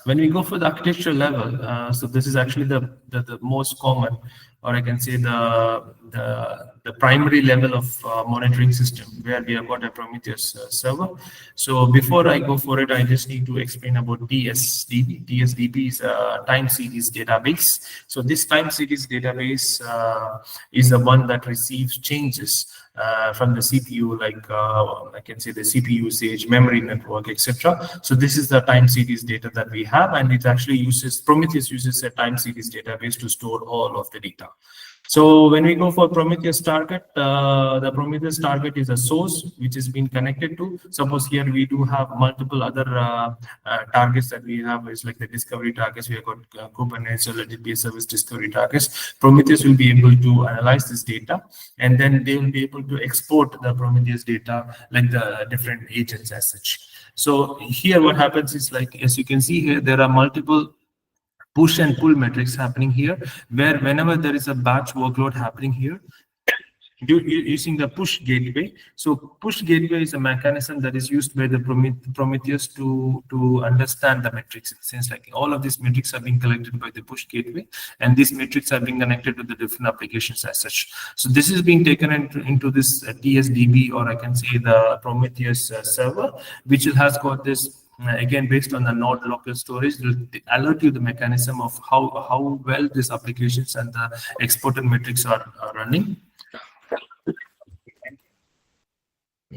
when we go for the architecture level, so this is actually the most common, or I can say the primary level of monitoring system where we have got a Prometheus server. So before I go for it, I just need to explain about TSDB. TSDB is a time series database. So this time series database is the one that receives changes from the CPU, like I can say the CPU usage, memory network, etc. So this is the time series data that we have, and it actually uses, Prometheus uses a time series database to store all of the data. So when we go for Prometheus target, the Prometheus target is a source which is being connected to. Suppose here we do have multiple other targets that we have, is like the discovery targets. We have got Kubernetes, so let it be a service discovery targets. Prometheus will be able to analyze this data, and then they will be able to export the Prometheus data like the different agents as such. So here what happens is, like, as you can see here, there are multiple push and pull metrics happening here, where whenever there is a batch workload happening here, using the push gateway. So push gateway is a mechanism that is used by the Prometheus to understand the metrics. Since like all of these metrics are being collected by the push gateway, and these metrics are being connected to the different applications as such. So this is being taken into this TSDB, or I can say the Prometheus server, which has got this. Again, based on the node local storage, will alert you the mechanism of how well these applications and the exported metrics are running.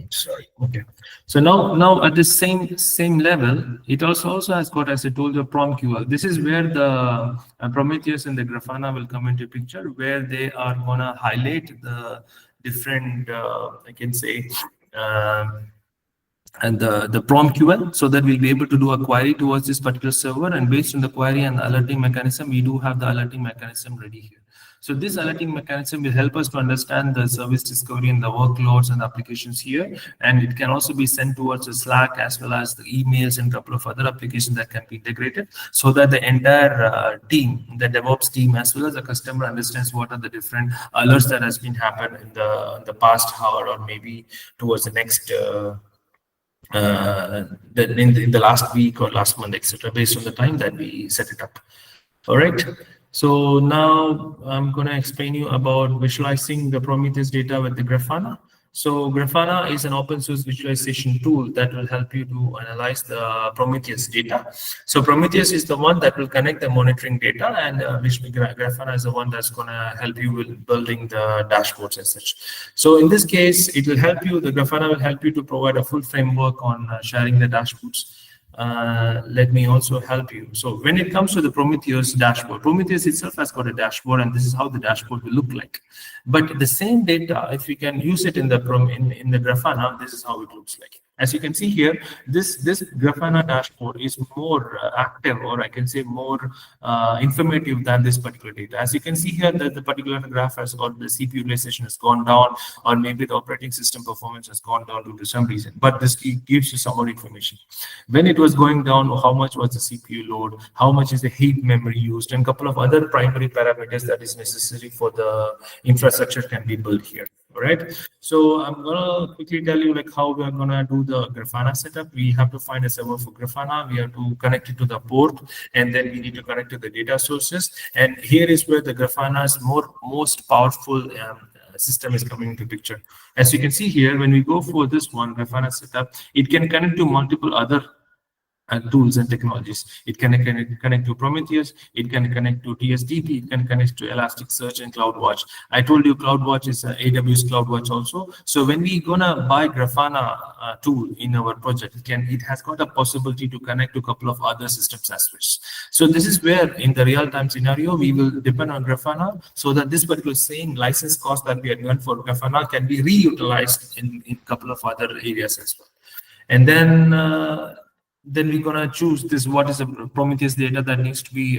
Sorry. Okay. So now at the same level, it also has got, as I told you, PromQL. This is where the Prometheus and the Grafana will come into picture, where they are gonna highlight the different, I can say. And the PromQL, so that we'll be able to do a query towards this particular server, and based on the query and the alerting mechanism, we do have the alerting mechanism ready here. So this alerting mechanism will help us to understand the service discovery and the workloads and the applications here, and it can also be sent towards the Slack as well as the emails and a couple of other applications that can be integrated, so that the entire team, the DevOps team as well as the customer, understands what are the different alerts that has been happened in the past hour, or maybe towards the next in the last week or last month, etc., based on the time that we set it up. All right. So now I'm going to explain you about visualizing the Prometheus data with the Grafana. So Grafana is an open source visualization tool that will help you to analyze the Prometheus data. So Prometheus is the one that will connect the monitoring data, and Grafana is the one that's going to help you with building the dashboards as such. So in this case, it will help you, the Grafana will help you to provide a full framework on sharing the dashboards. Let me also help you. So when it comes to the Prometheus dashboard, Prometheus itself has got a dashboard, and this is how the dashboard will look like. But the same data, if we can use it in the Grafana, this is how it looks like. As you can see here, this Grafana dashboard is more active, or I can say more informative than this particular data. As you can see here, that the particular graph has got the CPU utilization has gone down, or maybe the operating system performance has gone down due to some reason. But this gives you some more information. When it was going down, how much was the CPU load, how much is the heap memory used, and a couple of other primary parameters that is necessary for the infrastructure can be built here. All right. So I'm gonna quickly tell you like how we are gonna do the Grafana setup. We have to find a server for Grafana. We have to connect it to the port, and then we need to connect to the data sources. And here is where the Grafana's most powerful system is coming into picture. As you can see here, when we go for this one Grafana setup, it can connect to multiple other tools and technologies. It can connect to Prometheus, it can connect to TSDB, it can connect to Elasticsearch and CloudWatch. I told you CloudWatch is AWS CloudWatch also. So when we gonna buy Grafana tool in our project, it has got a possibility to connect to a couple of other systems as well. So this is where in the real-time scenario, we will depend on Grafana, so that this particular same license cost that we had done for Grafana can be reutilized in a couple of other areas as well. And then then we're gonna choose this, what is the Prometheus data that needs to be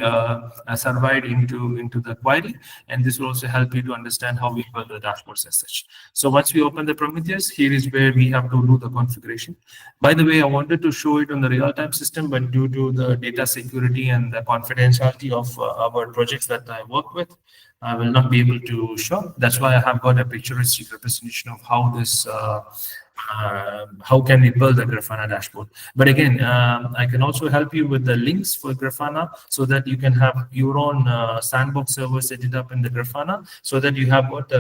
surveyed into the query, and this will also help you to understand how we build the dashboards as such. So once we open the Prometheus, here is where we have to do the configuration. By the way, I wanted to show it on the real-time system, but due to the data security and the confidentiality of our projects that I work with, I will not be able to show. That's why I have got a picturesque representation of how this how can we build a Grafana dashboard. But again, I can also help you with the links for Grafana so that you can have your own sandbox server set it up in the Grafana, so that you have got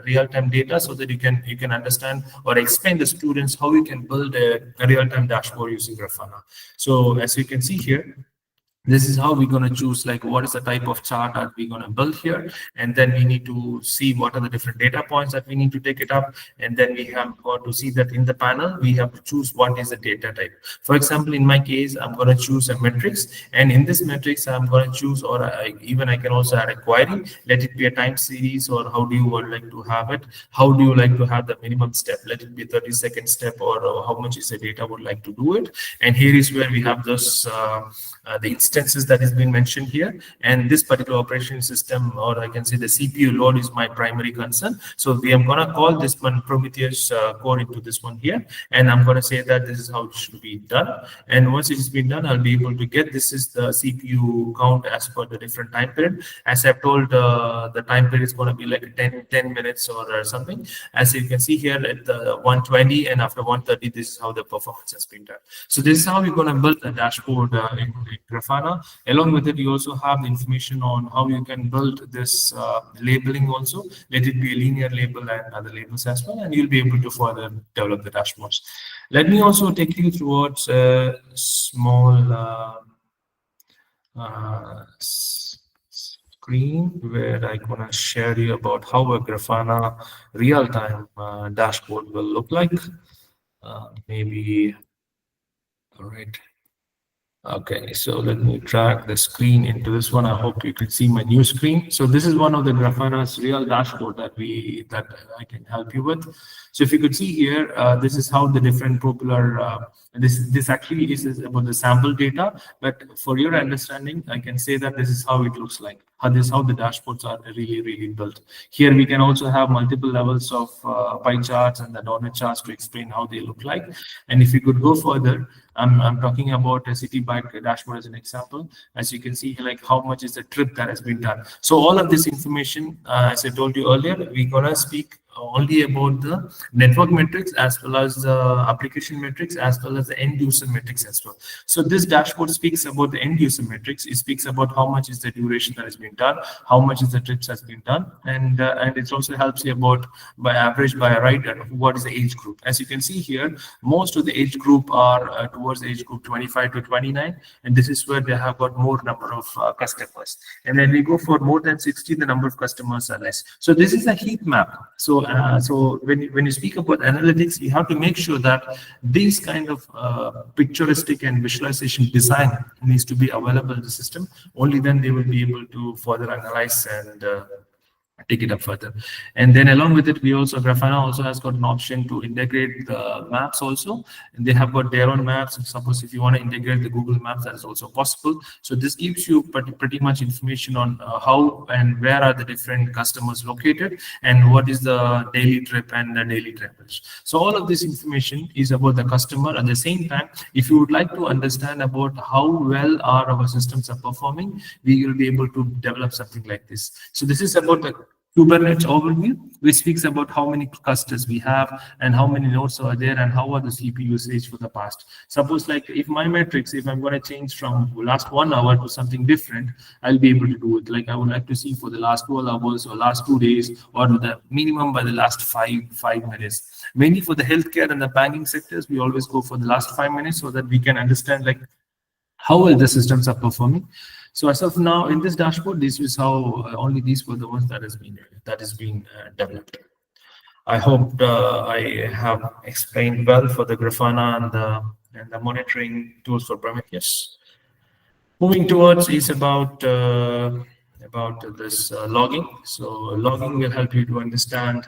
real-time data, so that you can understand or explain the students how you can build a real-time dashboard using Grafana. So as you can see here, this is how we're going to choose, like, what is the type of chart that we're going to build here, and then we need to see what are the different data points that we need to take it up, and then we have got to see that in the panel we have to choose what is the data type. For example, in my case, I'm going to choose a matrix, and in this matrix I'm going to choose, or I can also add a query. Let it be a time series, or how do you would like to have it? How do you like to have the minimum step? Let it be 30-second step, or how much is the data would like to do it. And here is where we have this the instances that is being mentioned here, and this particular operation system, or I can say the CPU load, is my primary concern. So we are going to call this one Prometheus core into this one here, and I'm going to say that this is how it should be done. And once it has been done, I'll be able to get, this is the CPU count as per the different time period. As I've told, the time period is going to be like 10 minutes or something. As you can see here at the 120, and after 130, this is how the performance has been done. So this is how we're going to build the dashboard in Grafana. Along with it, you also have the information on how you can build this labeling also. Let it be a linear label and other labels as well, and you'll be able to further develop the dashboards. Let me also take you towards a small screen where I'm going to share you about how a Grafana real-time dashboard will look like. Maybe, all right. Okay, so let me drag the screen into this one. I hope you can see my new screen. So this is one of the Grafana's real dashboard that I can help you with. So if you could see here, this is how the different popular, this actually is about the sample data, but for your understanding, I can say that this is how it looks like. This is how the dashboards are really built. Here we can also have multiple levels of pie charts and the donut charts to explain how they look like. And if you could go further, I'm talking about a city bike dashboard as an example. As you can see, like how much is the trip that has been done. So all of this information, as I told you earlier, we're gonna speak only about the network metrics, as well as the application metrics, as well as the end user metrics as well. So this dashboard speaks about the end user metrics. It speaks about how much is the duration that has been done, how much is the trips has been done, and it also helps you about by average, by right, what is the age group. As you can see here, most of the age group are towards the age group 25 to 29, and this is where they have got more number of customers. And when we go for more than 60, the number of customers are less. So this is a heat map. So when you speak about analytics, you have to make sure that these kind of picturesque and visualization design needs to be available in the system. Only then they will be able to further analyze and take it up further. And then along with it, we also, Grafana also has got an option to integrate the maps also, and they have got their own maps. Suppose if you want to integrate the Google Maps, that is also possible. So this gives you pretty much information on how and where are the different customers located, and what is the daily trip and the daily travelers. So all of this information is about the customer. At the same time, if you would like to understand about how well our systems are performing, we will be able to develop something like this. So this is about the Kubernetes overview, which speaks about how many clusters we have and how many nodes are there and how are the CPU usage for the past. Suppose like if my metrics, if I'm going to change from last 1 hour to something different, I'll be able to do it. Like I would like to see for the last 12 hours or last 2 days, or the minimum by the last five minutes. Mainly for the healthcare and the banking sectors, we always go for the last 5 minutes so that we can understand like how well the systems are performing. So as of now, in this dashboard, this is how only these were the ones that has been developed. I hope I have explained well for the Grafana and the monitoring tools for Prometheus. Moving towards is about this logging. So logging will help you to understand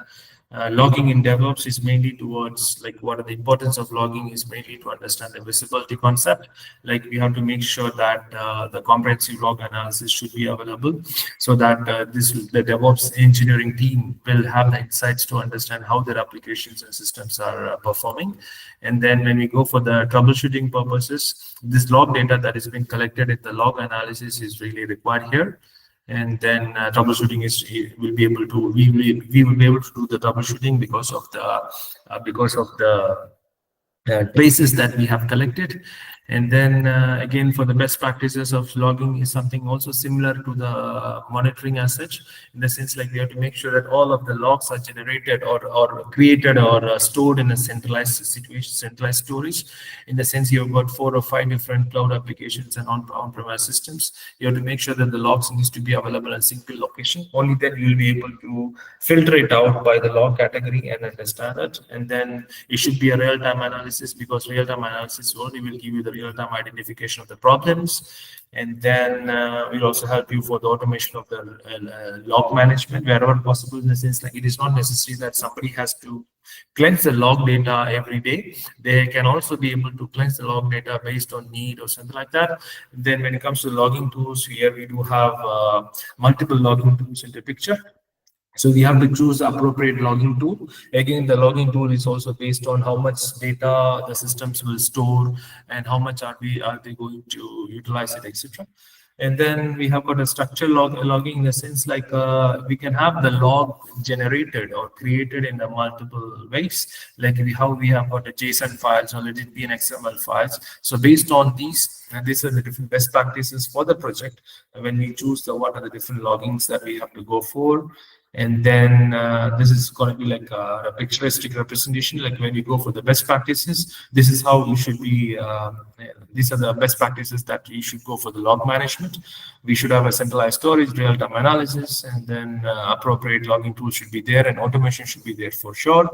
Logging in DevOps is mainly towards like what are the importance of logging is mainly to understand the visibility concept. Like we have to make sure that the comprehensive log analysis should be available so that the DevOps engineering team will have the insights to understand how their applications and systems are performing. And then when we go for the troubleshooting purposes, this log data that has been collected in the log analysis is really required here. And then troubleshooting is we will be able to do the troubleshooting because of the traces that we have collected. And then again, for the best practices of logging is something also similar to the monitoring as such, in the sense like we have to make sure that all of the logs are generated or created or stored in a centralized situation, centralized storage. In the sense you've got 4 or 5 different cloud applications and on-premise systems, you have to make sure that the logs needs to be available in a single location. Only then you'll be able to filter it out by the log category and understand it. And then it should be a real-time analysis, because real-time analysis only will give you the real-time identification of the problems. And then we'll also help you for the automation of the log management wherever possible, in the sense like it is not necessary that somebody has to cleanse the log data every day. They can also be able to cleanse the log data based on need or something like that. Then when it comes to logging tools, here we do have multiple logging tools in the picture. So we have to choose appropriate logging tool. Again, the logging tool is also based on how much data the systems will store and how much are they going to utilize it, etc. And then we have got a structured logging, in the sense like we can have the log generated or created in the multiple ways, like how we have got a JSON files or let it be an XML files. So based on these, and these are the different best practices for the project when we choose what are the different loggings that we have to go for. And then this is going to be like a picturesque representation, like when you go for the best practices, this is how you should be, these are the best practices that you should go for the log management. We should have a centralized storage, real-time analysis, and then appropriate logging tools should be there, and automation should be there for sure.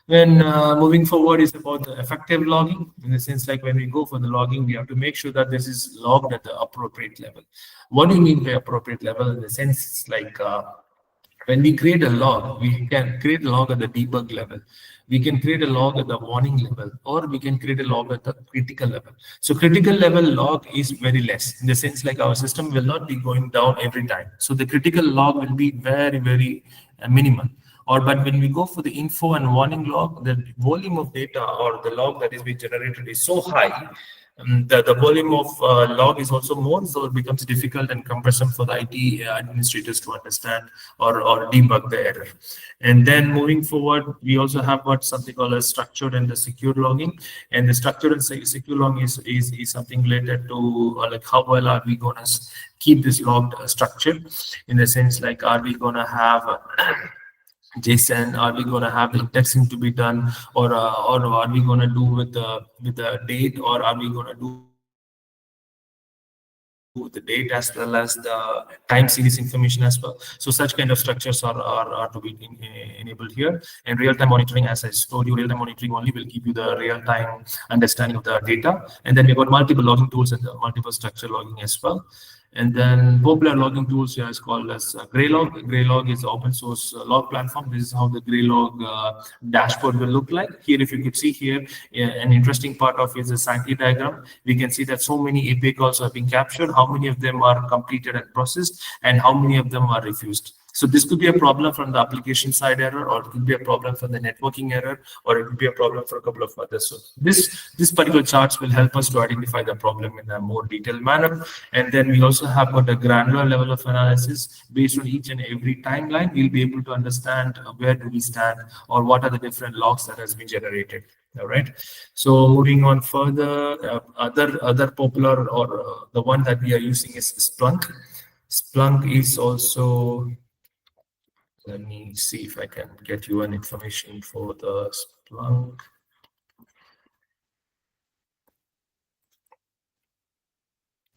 Then moving forward is about the effective logging, in the sense like when we go for the logging, we have to make sure that this is logged at the appropriate level. What do you mean by appropriate level? In the sense like when we create a log, we can create a log at the debug level. We can create a log at the warning level, or we can create a log at the critical level. So critical level log is very less, in the sense like our system will not be going down every time. So the critical log will be very, very minimal. But when we go for the info and warning log, the volume of data or the log that is being generated is so high. The volume of log is also more, so it becomes difficult and cumbersome for the IT administrators to understand or debug the error. And then moving forward, we also have got something called a structured and the secure logging. And the structured and secure logging is something related to like how well are we going to keep this log structured, in the sense like are we going to have JSON, are we going to have the indexing to be done, or are we going to do with the date, or are we going to do the date as well as the time series information as well? So such kind of structures are to be enabled here. And real-time monitoring, as I told you, real-time monitoring only will give you the real-time understanding of the data. And then we've got multiple logging tools and multiple structure logging as well. And then popular logging tools here is called as Greylog. Greylog is open source log platform. This is how the Greylog dashboard will look like. Here, if you could see here, an interesting part of it is a Sankey diagram. We can see that so many API calls are being captured, how many of them are completed and processed, and how many of them are refused. So this could be a problem from the application side error, or it could be a problem from the networking error, or it could be a problem for a couple of others. So this particular charts will help us to identify the problem in a more detailed manner. And then we also have got a granular level of analysis based on each and every timeline. We'll be able to understand where do we stand, or what are the different logs that has been generated. All right. So moving on further, other popular or the one that we are using is Splunk. Splunk is also, let me see if I can get you an information for the Splunk.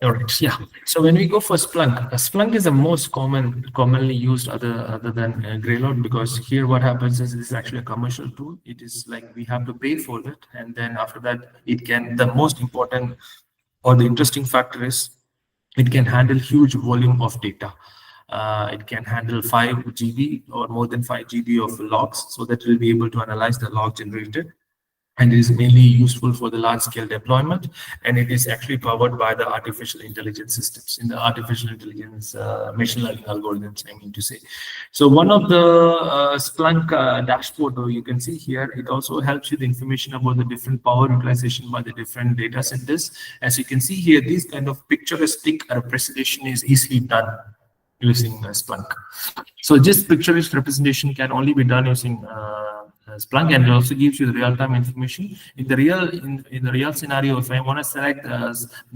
All right, yeah. So when we go for Splunk, Splunk is the most commonly used other than Greylog, because here what happens is this is actually a commercial tool. It is like we have to pay for it, and then after that, it can. The most important or the interesting factor is it can handle huge volume of data. It can handle 5 GB or more than 5 GB of logs, so that will be able to analyze the log generated. And it is mainly useful for the large-scale deployment, and it is actually powered by the artificial intelligence systems in the artificial intelligence machine learning algorithms, I mean to say. So one of the Splunk dashboard, you can see here, it also helps you the information about the different power utilization by the different data centers. As you can see here, this kind of picturesque representation is easily done using Splunk. So this picturesque representation can only be done using Splunk, and it also gives you the real-time information. In the real scenario, if I want to select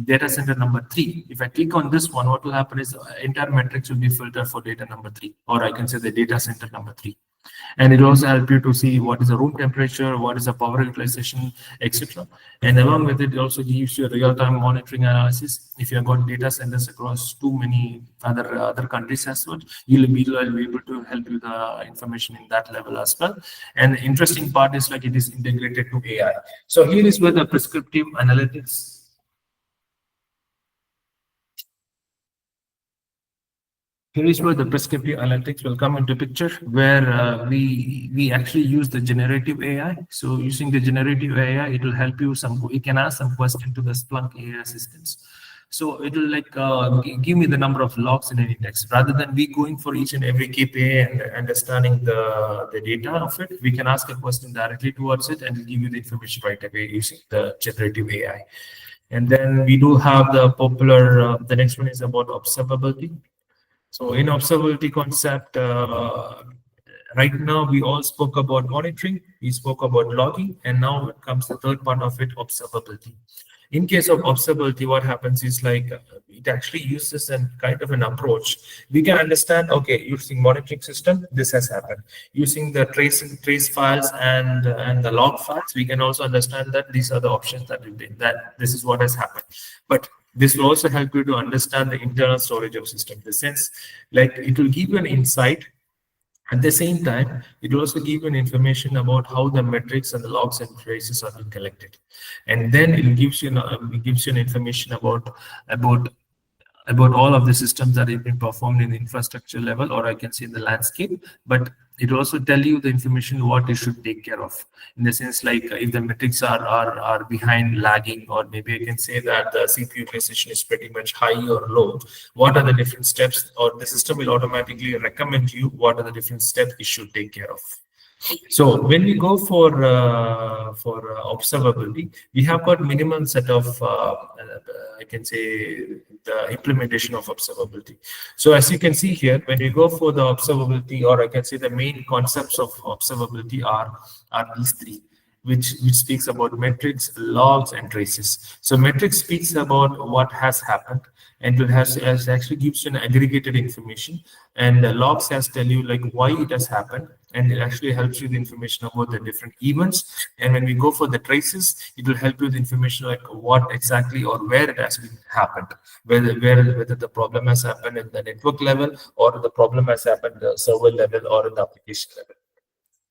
data center number 3, if I click on this one, what will happen is entire metrics will be filtered for data number 3, or I can say the data center number 3. And it will also help you to see what is the room temperature, what is the power utilization, etc. And along with it, it also gives you a real-time monitoring analysis. If you have got data centers across too many other countries as well, you'll be able to help you the information in that level as well. And the interesting part is like it is integrated to AI. So here is where the prescriptive analytics. Here is where the prescriptive analytics will come into picture, where we actually use the generative AI. So using the generative AI, it will help you you can ask some question to the Splunk AI assistants. So it will like give me the number of logs in an index. Rather than we going for each and every KPI and understanding the data of it, we can ask a question directly towards it and give you the information right away using the generative AI. And then we do have the popular, the next one is about observability. So in observability concept, right now we all spoke about monitoring, we spoke about logging, and now it comes the third part of it, observability. In case of observability, what happens is like it actually uses a kind of an approach. We can understand, okay, using monitoring system, this has happened. Using the trace files and the log files, we can also understand that these are the options that we did, that this is what has happened. But this will also help you to understand the internal storage of system. In the sense, like it will give you an insight. At the same time, it will also give you an information about how the metrics and the logs and traces are being collected. And then it gives you an information about all of the systems that have been performed in the infrastructure level, or I can say in the landscape, but it will also tell you the information what you should take care of, in the sense like if the metrics are behind, lagging, or maybe I can say that the CPU utilization is pretty much high or low, what are the different steps, or the system will automatically recommend you what are the different steps you should take care of. So when we go for observability, we have got minimum set of I can say the implementation of observability. So as you can see here, when we go for the observability, or I can say the main concepts of observability are these three, which speaks about metrics, logs, and traces. So metrics speaks about what has happened, and it has actually gives you an aggregated information, and the logs has tell you like why it has happened, and it actually helps you the information about the different events. And when we go for the traces, it will help you with information like what exactly or where it has been happened, whether the problem has happened at the network level, or the problem has happened at the server level, or in the application level.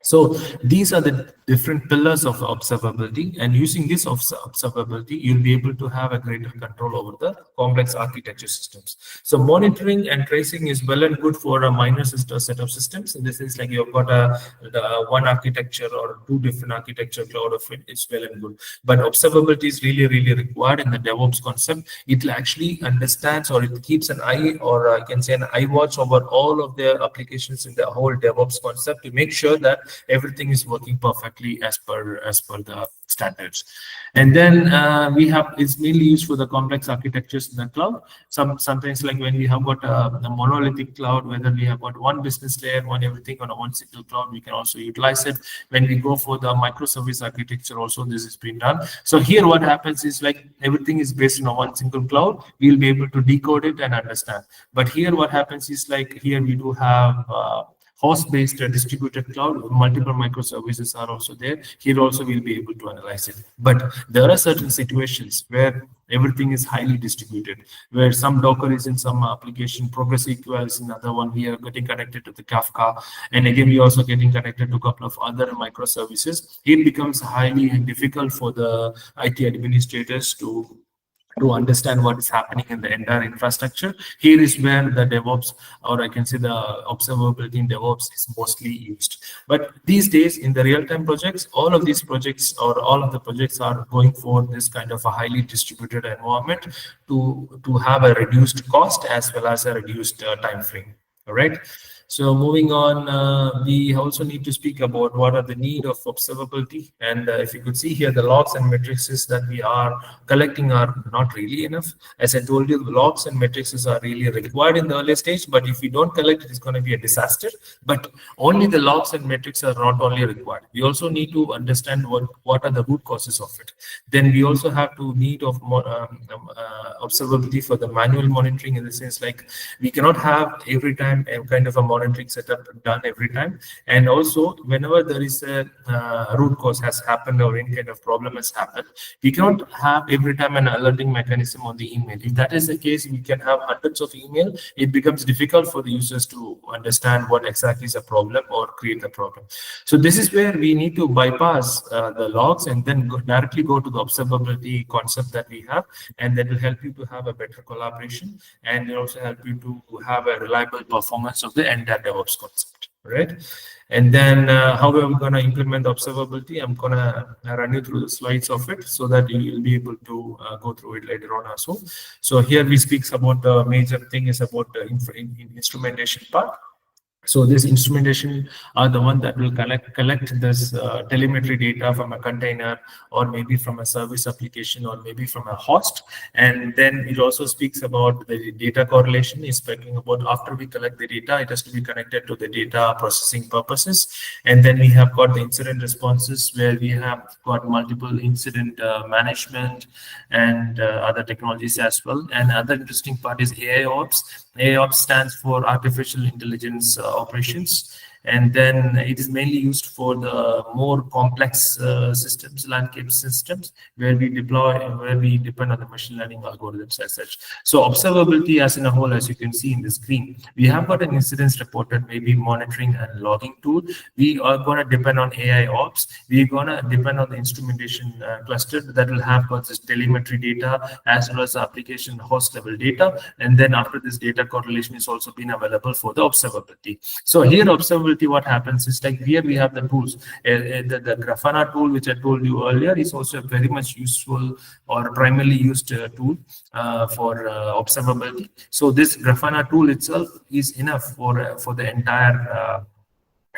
So these are the different pillars of observability, and using this observability, you'll be able to have a greater control over the complex architecture systems. So monitoring and tracing is well and good for a minor set of systems. In the sense like you've got one architecture or two different architecture cloud of it, it's well and good. But observability is really, really required in the DevOps concept. It actually understands, or it keeps an eye, or I can say an eye watch over all of the applications in the whole DevOps concept to make sure that everything is working perfectly as per the standards. And then it's mainly used for the complex architectures in the cloud. Sometimes like when we have got a monolithic cloud, whether we have got one business layer, one everything on a one single cloud, we can also utilize it. When we go for the microservice architecture, also this is being done. So here what happens is like everything is based on a one single cloud. We'll be able to decode it and understand. But here what happens is like here we do have host-based distributed cloud, multiple microservices are also there. Here also we'll be able to analyze it. But there are certain situations where everything is highly distributed, where some Docker is in some application, Progress SQL is in another one. We are getting connected to the Kafka, and again we are also getting connected to a couple of other microservices. It becomes highly difficult for the IT administrators to to understand what is happening in the entire infrastructure. Here is where the DevOps, or I can say the observability in DevOps, is mostly used. But these days in the real-time projects, all of these projects or all of the projects are going for this kind of a highly distributed environment to have a reduced cost as well as a reduced time frame. All right. So moving on, we also need to speak about what are the need of observability. And if you could see here, the logs and matrices that we are collecting are not really enough. As I told you, the logs and matrices are really required in the early stage, but if we don't collect it, it's going to be a disaster. But only the logs and metrics are not only required. We also need to understand what are the root causes of it. Then we also have to need of observability for the manual monitoring, in the sense like we cannot have every time a kind of a monitoring setup done every time. And also whenever there is a root cause has happened or any kind of problem has happened, we cannot have every time an alerting mechanism on the email. If that is the case, we can have hundreds of email. It becomes difficult for the users to understand what exactly is a problem or create the problem. So this is where we need to bypass the logs and then directly go to the observability concept that we have, and that will help you to have a better collaboration, and it also help you to have a reliable performance of the entire DevOps concept, right? And then how are we going to implement observability? I'm going to run you through the slides of it so that you will be able to go through it later on also. So here we speak about the major thing is about the instrumentation part. So this instrumentation are the one that will collect this telemetry data from a container, or maybe from a service application, or maybe from a host. And then it also speaks about the data correlation. Is speaking about after we collect the data, it has to be connected to the data processing purposes. And then we have got the incident responses, where we have got multiple incident management and other technologies as well. And other interesting part is AIOps. AIOps stands for artificial intelligence operations, and then it is mainly used for the more complex systems, landscape systems, where we depend on the machine learning algorithms as such. So observability as in a whole, as you can see in the screen, we have got an incidents reported, maybe monitoring and logging tool. We are going to depend on AI ops. We're going to depend on the instrumentation cluster that will have got this telemetry data as well as the application host level data. And then after this, data correlation is also been available for the observability. So here observability, what happens is like here we have the tools. The Grafana tool, which I told you earlier, is also a very much useful or primarily used tool for observability. So this Grafana tool itself is enough for the entire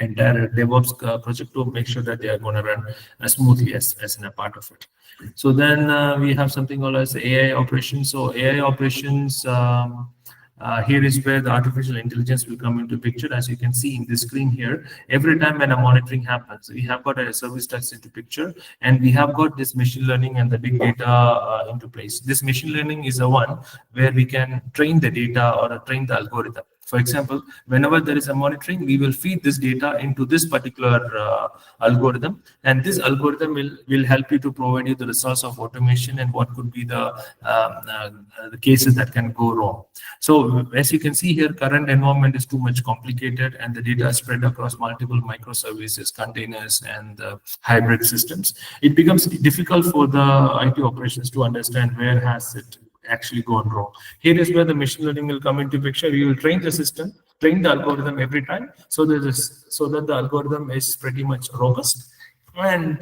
DevOps project to make sure that they are going to run smoothly as in a part of it. So then we have something called as AI operations. So AI operations. Here is where the artificial intelligence will come into picture. As you can see in the screen here, every time when a monitoring happens, we have got a service tax into picture, and we have got this machine learning and the big data into place. This machine learning is the one where we can train the data or train the algorithm. For example, whenever there is a monitoring, we will feed this data into this particular algorithm, and this algorithm will help you to provide you the results of automation and what could be the cases that can go wrong. So as you can see here, current environment is too much complicated, and the data is spread across multiple microservices, containers, and hybrid systems. It becomes difficult for the IT operations to understand where has it actually gone wrong. Here is where the machine learning will come into picture. We will train the system, train the algorithm every time, so that the algorithm is pretty much robust, and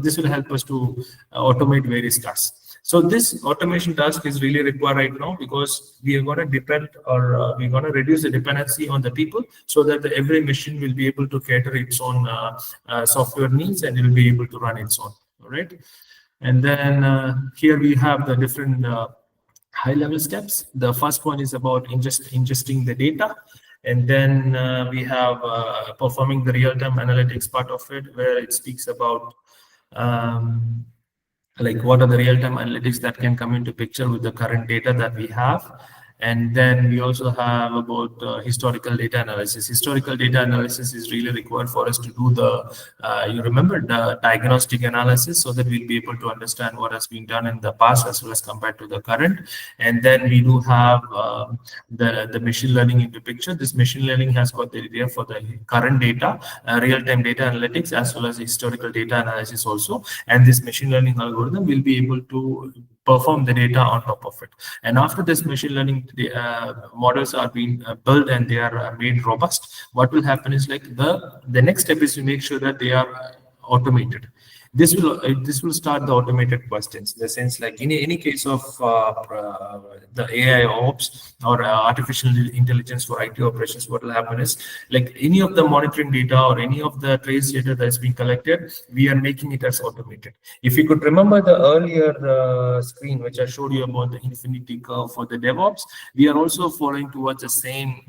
this will help us to automate various tasks. So this automation task is really required right now, because we are going to depend, or we're going to reduce the dependency on the people, so that every machine will be able to cater its own software needs, and it will be able to run its own. All right. And then here we have the different high-level steps. The first one is about ingesting the data, and then we have performing the real-time analytics part of it, where it speaks about like what are the real-time analytics that can come into picture with the current data that we have. And then we also have about historical data analysis. Historical data analysis is really required for us to do the, you remember, the diagnostic analysis, so that we'll be able to understand what has been done in the past as well as compared to the current. And then we do have the machine learning into picture. This machine learning has got the idea for the current data, real-time data analytics, as well as historical data analysis also. And this machine learning algorithm will be able to perform the data on top of it. And after this machine learning models are being built and they are made robust, what will happen is like the next step is to make sure that they are automated. This will start the automated questions, in the sense like in any case of the AI ops or artificial intelligence for IT operations. What will happen is like any of the monitoring data or any of the trace data that's been collected, we are making it as automated. If you could remember the earlier screen which I showed you about the infinity curve for the DevOps, we are also following towards the same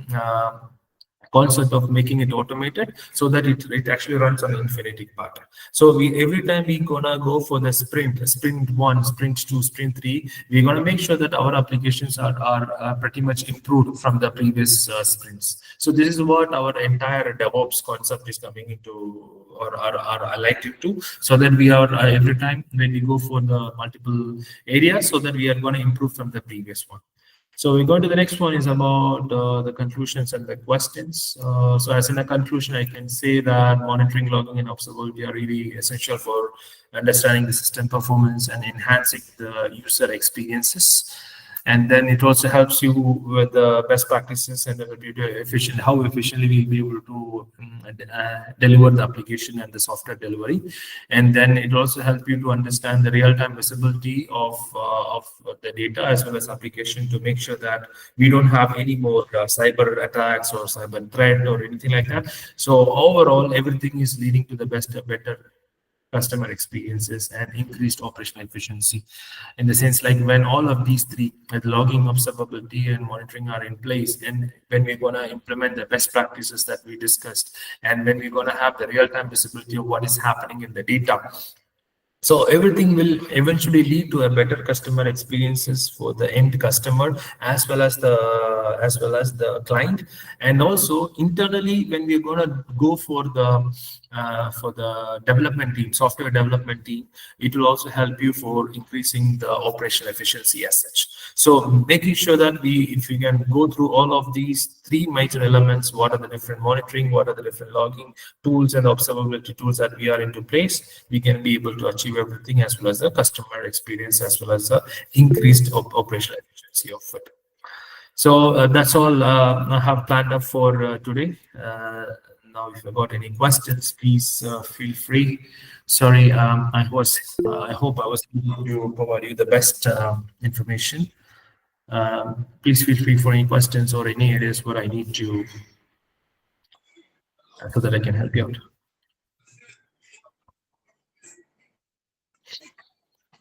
concept of making it automated, so that it actually runs on infinity pattern. So every time we gonna go for the sprint 1, sprint 2, sprint 3, we're gonna make sure that our applications are pretty much improved from the previous sprints. So this is what our entire DevOps concept is coming into, or are aligned to, so that we are every time when we go for the multiple areas, so that we are going to improve from the previous one. So we go to the next one is about the conclusions and the questions. So as in a conclusion, I can say that monitoring, logging, and observability are really essential for understanding the system performance and enhancing the user experiences. And then it also helps you with the best practices and how efficiently we'll be able to deliver the application and the software delivery. And then it also helps you to understand the real-time visibility of the data as well as application, to make sure that we don't have any more cyber attacks or cyber threat or anything like that. So overall, everything is leading to the better customer experiences and increased operational efficiency, in the sense like when all of these three, logging, observability, and monitoring are in place, and when we're going to implement the best practices that we discussed, and when we're going to have the real-time visibility of what is happening in the data, so everything will eventually lead to a better customer experiences for the end customer as well as the client. And also internally, when we're going to go for the development team, software development team, it will also help you for increasing the operational efficiency as such. So making sure that if we can go through all of these three major elements, what are the different monitoring, what are the different logging tools and observability tools that we are into place, we can be able to achieve everything, as well as the customer experience, as well as the increased operational efficiency of it. So that's all I have planned up for today. Now, if you've got any questions, please feel free. Sorry, I hope I was able to provide you the best information. Please feel free for any questions or any areas where I need to, so that I can help you out.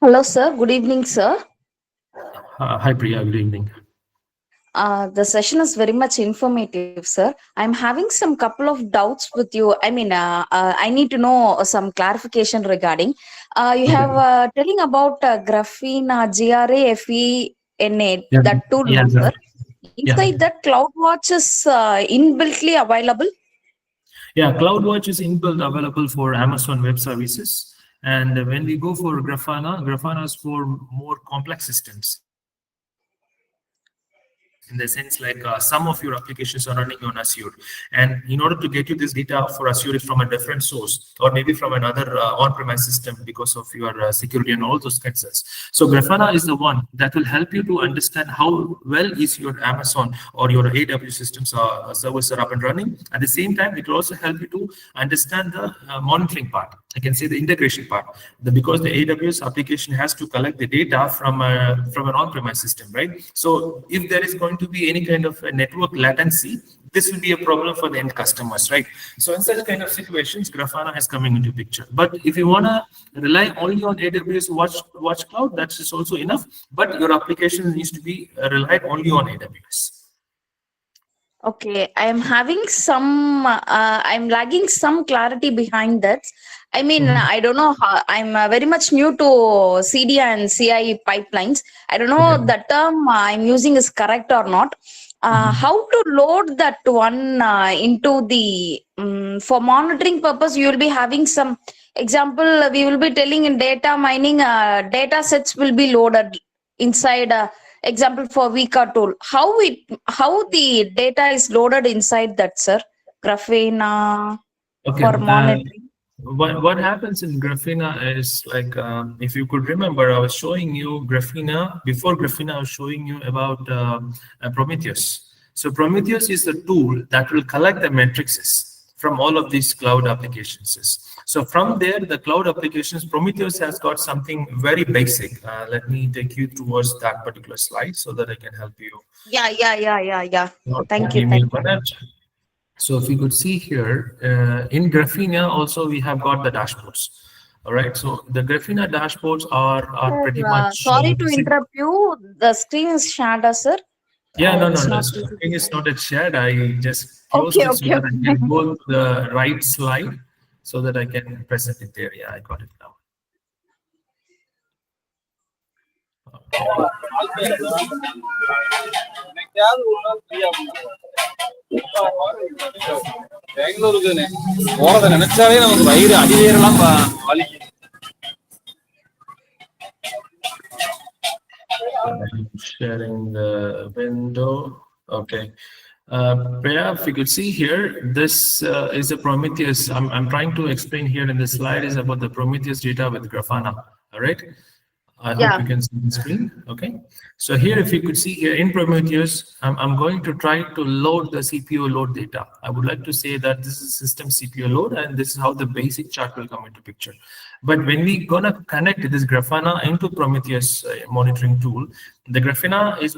Hello, sir. Good evening, sir. Hi, Priya. Good evening. The session is very much informative, sir. I'm having some couple of doubts with you. I mean, I need to know some clarification regarding. You have telling about Graphene, GRAFENA, that tool, sir. Inside that, CloudWatch is inbuiltly available? Yeah, CloudWatch is inbuilt available for Amazon Web Services. And when we go for Grafana is for more complex systems. In the sense like some of your applications are running on Azure, and in order to get you this data for Azure is from a different source, or maybe from another on-premise system, because of your security and all those concerns. So Grafana is the one that will help you to understand how well is your Amazon or your AWS systems servers are up and running. At the same time, it will also help you to understand the monitoring part. I can say the integration part, because the AWS application has to collect the data from an on-premise system, right? So if there is going to be any kind of a network latency, this will be a problem for the end customers, right? So in such kind of situations, Grafana is coming into picture. But if you want to rely only on AWS Watch Cloud, that is also enough. But your application needs to be relied only on AWS. Okay, I am having some, I'm lagging some clarity behind that. I mean, I don't know how, I'm very much new to CD and CI pipelines. I don't know the term I'm using is correct or not. How to load that one into the, for monitoring purpose, you will be having some example, we will be telling in data mining, data sets will be loaded inside example for Vika tool. How the data is loaded inside that, sir? Graphene for monitoring. what happens in Grafana is like, if you could remember, I was showing you Grafana. Before Grafana, I was showing you about Prometheus. So Prometheus is the tool that will collect the matrices from all of these cloud applications. So from there, the cloud applications, Prometheus has got something very basic. Let me take you towards that particular slide so that I can help you. Yeah. Thank you. Give me a minute. So if you could see here, in Grafana also we have got the dashboards. All right, so the Grafana dashboards are Sir, pretty much sorry to interrupt you. The screen is shared, sir. yeah, no, It's the not screen visible. is not at shared. I just closed Okay, it so okay, that I okay. can go to the right slide so that I can present it there. Yeah, I got it now. பெங்களூருக்கு போறதை நினைச்சாலே நமக்கு வயிறு அடிவேரெல்லாம் வலிக்கு. I'm sharing the window. Okay. Priya, if you could see here, this is a Prometheus. I'm trying to explain here in the slide is about the Prometheus data with Grafana. All right. I hope you Yeah. can see the screen. Okay. So here, if you could see here in Prometheus, I'm going to try to load the CPU load data. I would like to say that this is system CPU load, and this is how the basic chart will come into picture. But when we gonna connect this Grafana into Prometheus monitoring tool, the Grafana is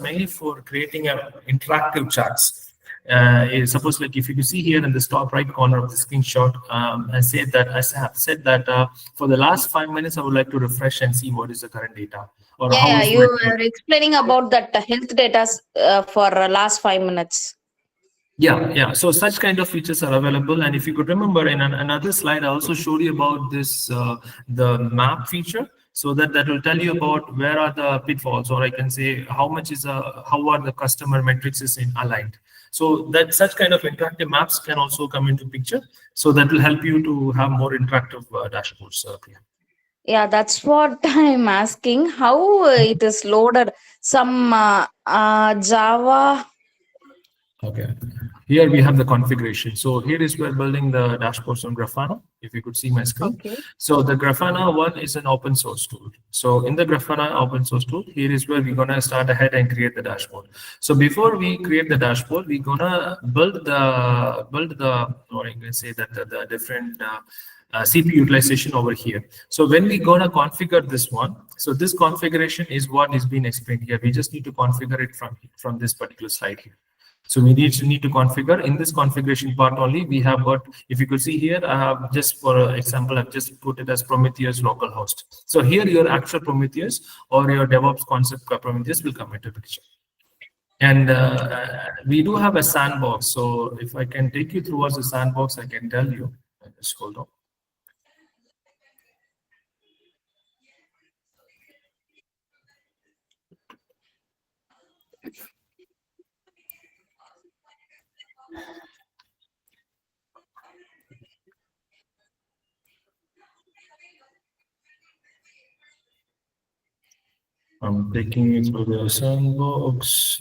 mainly for creating interactive charts. Suppose like if you can see here in the top right corner of the screenshot, I have said that for the last 5 minutes, I would like to refresh and see what is the current data or how Yeah. is You my. were explaining about that health data for last 5 minutes. Yeah. So such kind of features are available. And if you could remember in another slide, I also showed you about this, the map feature. So that will tell you about where are the pitfalls, or I can say how are the customer metrics is aligned. So that such kind of interactive maps can also come into picture. So that will help you to have more interactive dashboards. Priya. Yeah, that's what I'm asking. How it is loaded? Some Java. Okay. Here we have the configuration. So here is we're building the dashboards on Grafana. If you could see my screen. Okay. So the Grafana one is an open source tool. So in the Grafana open source tool, here is where we're gonna start ahead and create the dashboard. So before we create the dashboard, we're gonna build the or you can say that the different CPU utilization over here. So when we gonna configure this one, so this configuration is what is being explained here. We just need to configure it from this particular slide here. So we need to configure in this configuration part only. We have got, if you could see here, I have just for example, I've just put it as Prometheus localhost. So here your actual Prometheus or your DevOps concept Prometheus will come into picture. And we do have a sandbox. So if I can take you towards the sandbox, I can tell you. Just hold on. I'm taking it to the sandbox.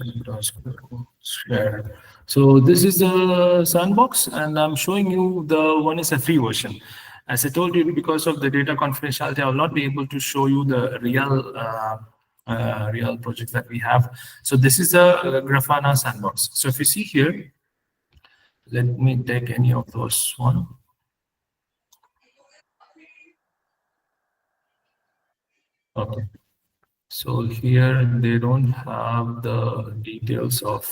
Share. So this is the sandbox, and I'm showing you the one is a free version. As I told you, because of the data confidentiality, I will not be able to show you the real projects that we have. So this is a Grafana sandbox. So if you see here, let me take any of those one. Okay. So here they don't have the details of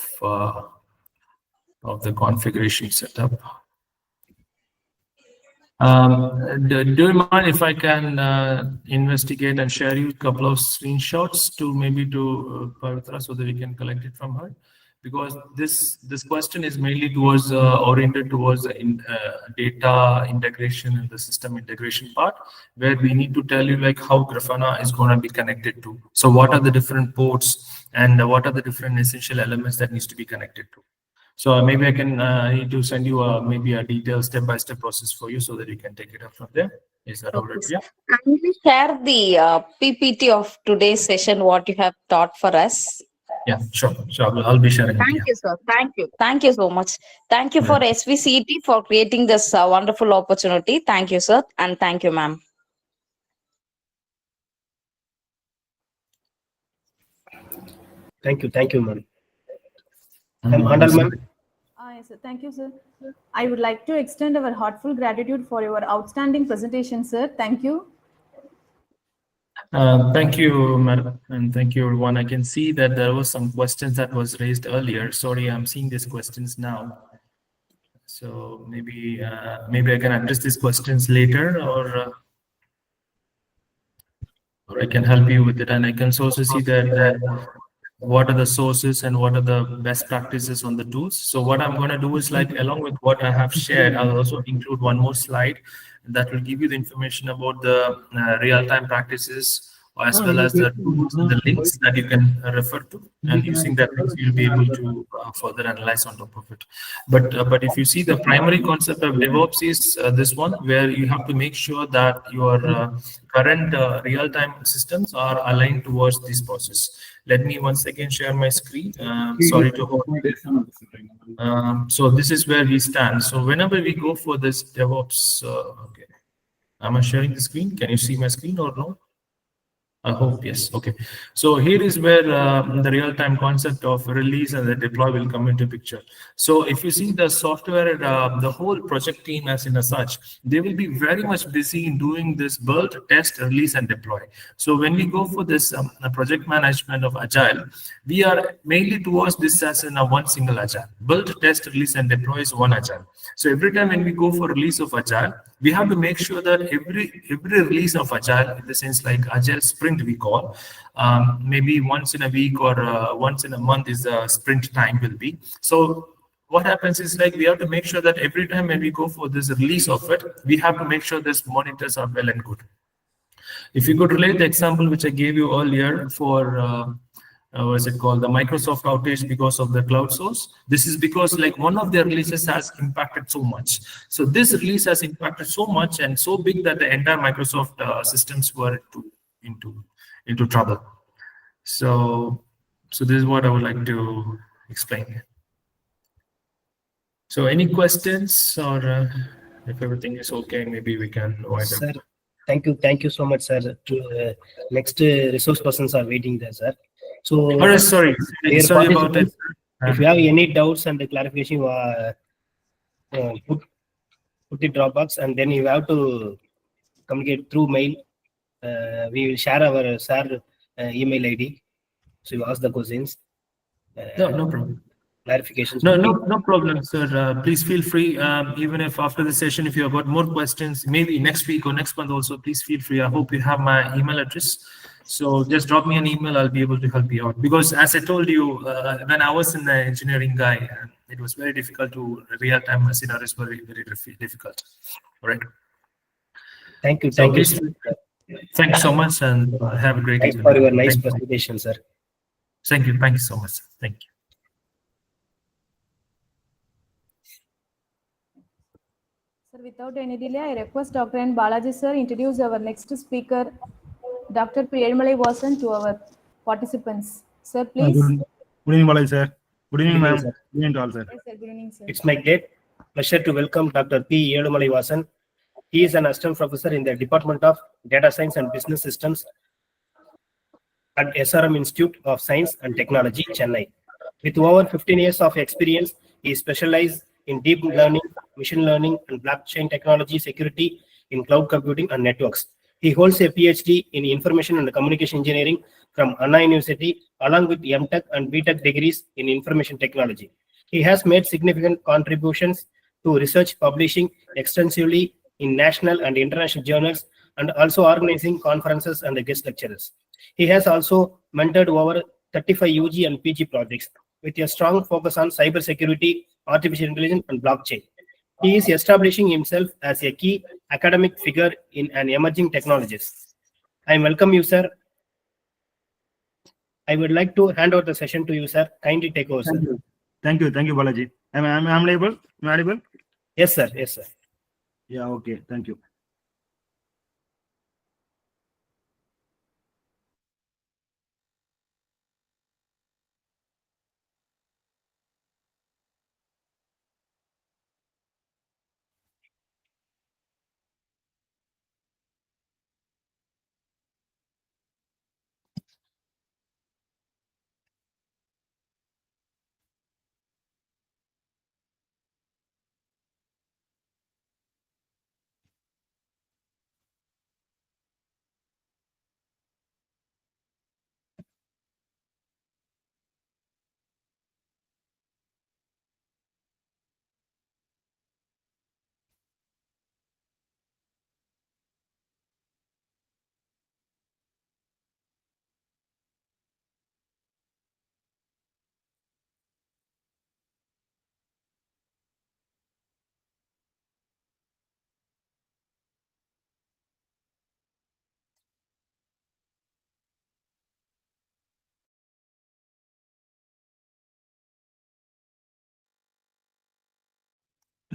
the configuration setup. Do you mind if I can investigate and share you a couple of screenshots to maybe to Pavitra so that we can collect it from her? Because this question is mainly towards oriented towards the data integration and the system integration part, where we need to tell you like how Grafana is going to be connected to. So what are the different ports and what are the different essential elements that needs to be connected to? So maybe I can need to send you maybe a detailed step-by-step process for you so that you can take it up from there. Is that all right? Okay. Yeah. Kindly share the PPT of today's session, what you have taught for us. Yeah, sure. I'll be sharing it. Thank Yeah. you, sir. Thank you. Thank you so much. Thank you Yeah. for SVCET for creating this wonderful opportunity. Thank you, sir. And thank you, ma'am. Thank you, ma'am. Mhm. Handal, ma'am. Yes, sir. Thank you, sir. I would like to extend our heartfelt gratitude for your outstanding presentation, sir. Thank you. Thank you, madam, and thank you, everyone. I can see that there was some questions that was raised earlier. Sorry, I'm seeing these questions now. So maybe maybe I can address these questions later, or I can help you with it. And I can also see that what are the sources and what are the best practices on the tools. So what I'm going to do is, like, along with what I have shared, I'll also include one more slide that will give you the information about the real-time practices, as well as the tools and the links that you can refer to. And using that links, you'll be able to further analyze on top of it. But if you see, the primary concept of DevOps is this one, where you have to make sure that your current real-time systems are aligned towards this process. Let me once again share my screen. Sorry to hold. So this is where we stand. So whenever we go for this DevOps, okay. Am I sharing the screen? Can you see my screen or no? I hope yes. Okay. So here is where the real-time concept of release and the deploy will come into picture. So if you see the software, the whole project team as in a such, they will be very much busy in doing this build, test, release, and deploy. So when we go for this project management of Agile, we are mainly towards this as in a one single Agile. Build, test, release, and deploy is one Agile. So every time when we go for release of Agile, we have to make sure that every release of Agile, in the sense like Agile sprint we call, maybe once in a week or once in a month is the sprint time will be. So what happens is, like, we have to make sure that every time when we go for this release of it, we have to make sure these monitors are well and good. If you could relate the example which I gave you earlier for what is it called, the Microsoft outage because of the cloud source. This is because, like, one of their releases has impacted so much. So this release has impacted so much and so big that the entire Microsoft systems were into trouble. So this is what I would like to explain. So any questions, or if everything is okay, maybe we can wind up. Sir, thank you so much, sir. Next resource persons are waiting there, sir. So, Sorry dear about it. participants, if you have any doubts and clarification, put it Dropbox, and then you have to communicate through mail. We will share our email ID. So you ask the questions. No problem. Clarifications. No problem, sir. Please feel free. Even if after the session, if you have got more questions, maybe next week or next month also, please feel free. I hope you have my email address. So just drop me an email. I'll be able to help you out. Because as I told you, when I was in the engineering guy, it was very difficult to real-time scenarios were very difficult. All right. Thank you. So Thank you. thanks so much, and have a great Thanks evening. for your nice Thank you. presentation, sir. Thank you. Thank you so much. Thank you. Sir, without any delay, I request Dr. N. Balaji, sir, introduce our next speaker, Dr. Puducherry Vasan, to our participants. Sir, please. Good evening, Balaji, sir. Good evening, ma'am. sir. Good evening to all, sir. Yes, sir. Good evening, sir. It's my great pleasure to welcome Dr. P. Edumalai Vasan. He is an assistant professor in the Department of Data Science and Business Systems at SRM Institute of Science and Technology, Chennai. With over 15 years of experience, he specializes in deep learning, machine learning, and blockchain technology security in cloud computing and networks. He holds a PhD in Information and Communication Engineering from Anna University, along with MTech and BTech degrees in Information Technology. He has made significant contributions to research publishing extensively in national and international journals, and also organizing conferences and guest lecturers. He has also mentored over 35 UG and PG projects with a strong focus on cybersecurity, artificial intelligence, and blockchain. He is establishing himself as a key academic figure in an emerging technologies. I welcome you, sir. I would like to hand over the session to you, sir. Kindly take over, sir. Thank you, Balaji. Am I able? Am I audible? Yes, sir. Yes, sir. Yeah, okay. Thank you.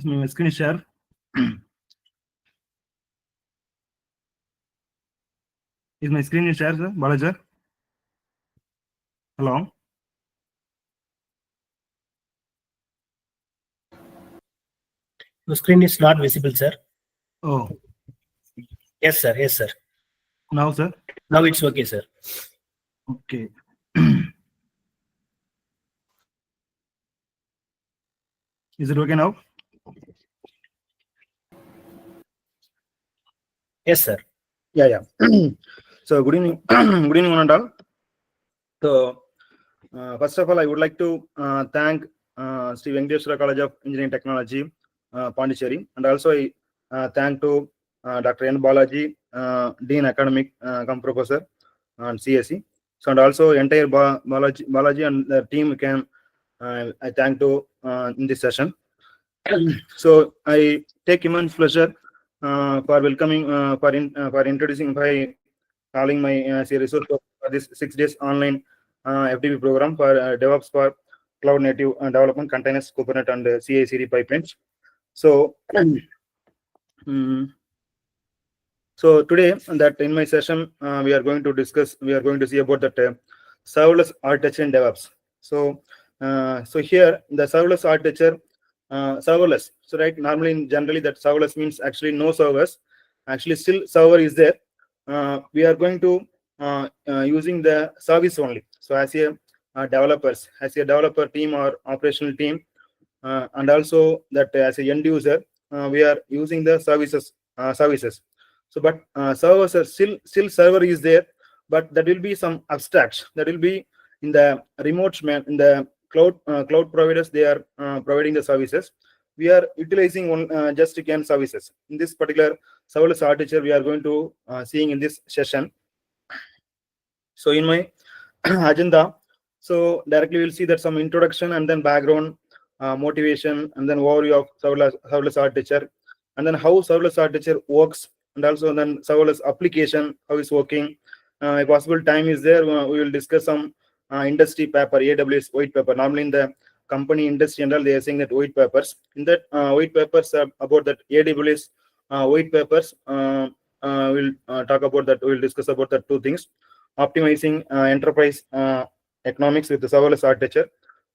my screen share. Is my screen share, sir? Balaji? Hello? The screen is not visible, sir. Oh, Yes, sir. Yes, sir. now, sir? Now it's okay, sir. Okay. Is it okay now? Yes, sir. Yeah. So, good evening. Good evening, one and all. So, first of all, I would like to thank Sri Venkateshwaraa College of Engineering Technology, Puducherry, and also I thank to Dr. N. Balaji, Dean Academic cum Professor on CSE. So, and also entire Balaji and the team can I thank to in this session. So, I take immense pleasure for welcoming for introducing by calling my as a resource for this 6 days online FDP program for DevOps for cloud native development, containers, Kubernetes, and CI/CD pipelines. So, so today that in my session we are going to see about that serverless architecture in DevOps. So, so here the serverless architecture, serverless. So right, normally generally that serverless means actually no servers. Actually, still server is there. We are going to using the service only. So as a developers, as a developer team or operational team, and also that as a end user, we are using the services. So, but servers are still server is there, but there will be some abstracts that will be in the remote in the cloud providers. They are providing the services. We are utilizing one just again services. In this particular serverless architecture, we are going to seeing in this session. So in my agenda, so directly we'll see that some introduction and then background, motivation, and then overview of serverless architecture, and then how serverless architecture works, and also then serverless application, how it's working. A possible time is there, we will discuss some industry paper, AWS white paper. Normally in the company industry and all, they are saying that white papers. In that white papers about that AWS white papers, we'll talk about that. We'll discuss about that two things: optimizing enterprise economics with the serverless architecture,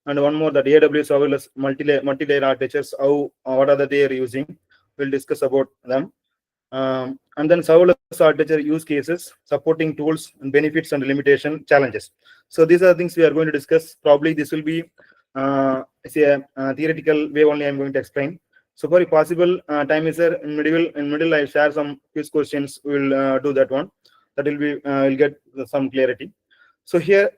and one more that AWS serverless multi-layer architectures. How what are they are using? We'll discuss about them. And then serverless architecture use cases, supporting tools and benefits and limitation challenges. So these are things we are going to discuss. Probably this will be say a theoretical way only. I'm going to explain. So for a possible time is there in middle I'll share some quiz questions. We'll do that one. That will be will get some clarity. So here,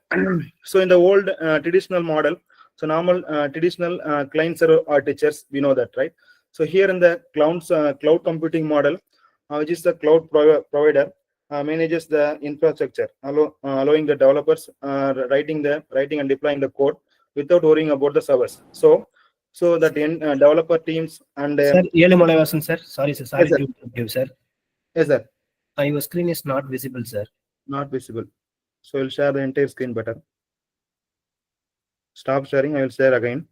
so in the old traditional model, so normal traditional client server architectures, we know that, right? So here in the cloud computing model, which is the cloud provider manages the infrastructure, allowing the developers writing and deploying the code without worrying about the servers. So that in developer teams and Sir, Yelumalai Vasan, sir. Sorry, sir. Sorry yes, sir. to interrupt you, sir. Yes, sir. Your screen is not visible, sir. Not visible. So I'll share the entire screen better. Stop sharing. I will share again.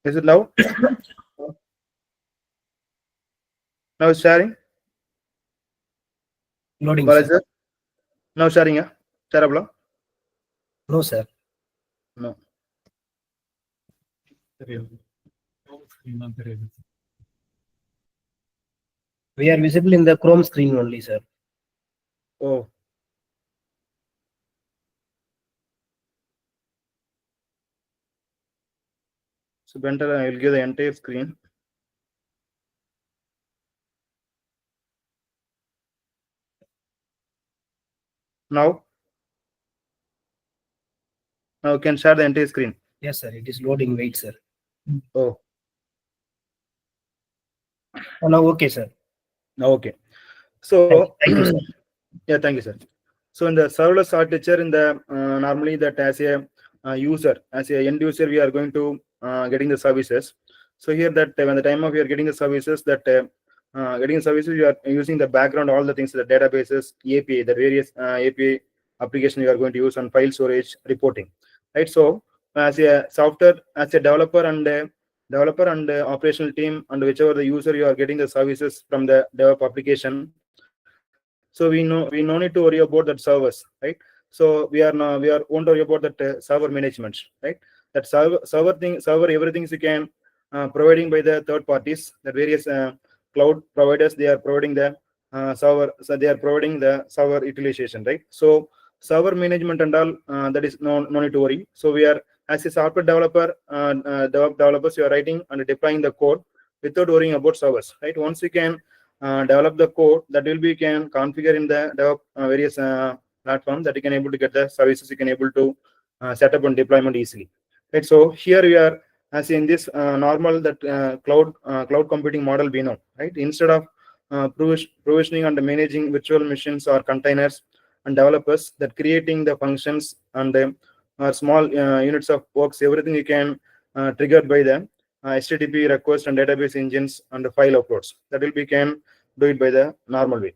Is it now? Now it's sharing. Loading, Balaji, sir. sir. Now sharing, yeah? Shareable? No, sir. No. We are visible in the Chrome screen only, sir. Oh. So better I will give the entire screen. Now Now you can share the entire screen. Yes, sir. It is loading. Wait, sir. Oh, Now, okay, sir. okay. So Thank you, sir. yeah, thank you, sir. So in the serverless architecture, in the normally that as a user, as a end user, we are going to getting the services. So here that when the time of you are getting the services, that getting the services, you are using the background, all the things, the databases, API, the various API application you are going to use on file storage, reporting, right? So as a software, as a developer and operational team, and whichever the user you are getting the services from the develop application. So we no need to worry about that servers, right? So we won't worry about that server management, right? That server everything you can providing by the third parties, the various cloud providers. They are providing the server, so they are providing the server utilization, right? So server management and all, that is no need to worry. So we are, as a software developer, developers, you are writing and deploying the code without worrying about servers, right? Once you can develop the code, that will be can configure in the develop various platforms, that you can able to get the services, you can able to set up and deployment easily, right? So here we are, as in this normal that cloud computing model we know, right? Instead of provisioning and managing virtual machines or containers, and developers that creating the functions and small units of works, everything you can triggered by the HTTP request and database engines and the file uploads, that will be can do it by the normal way.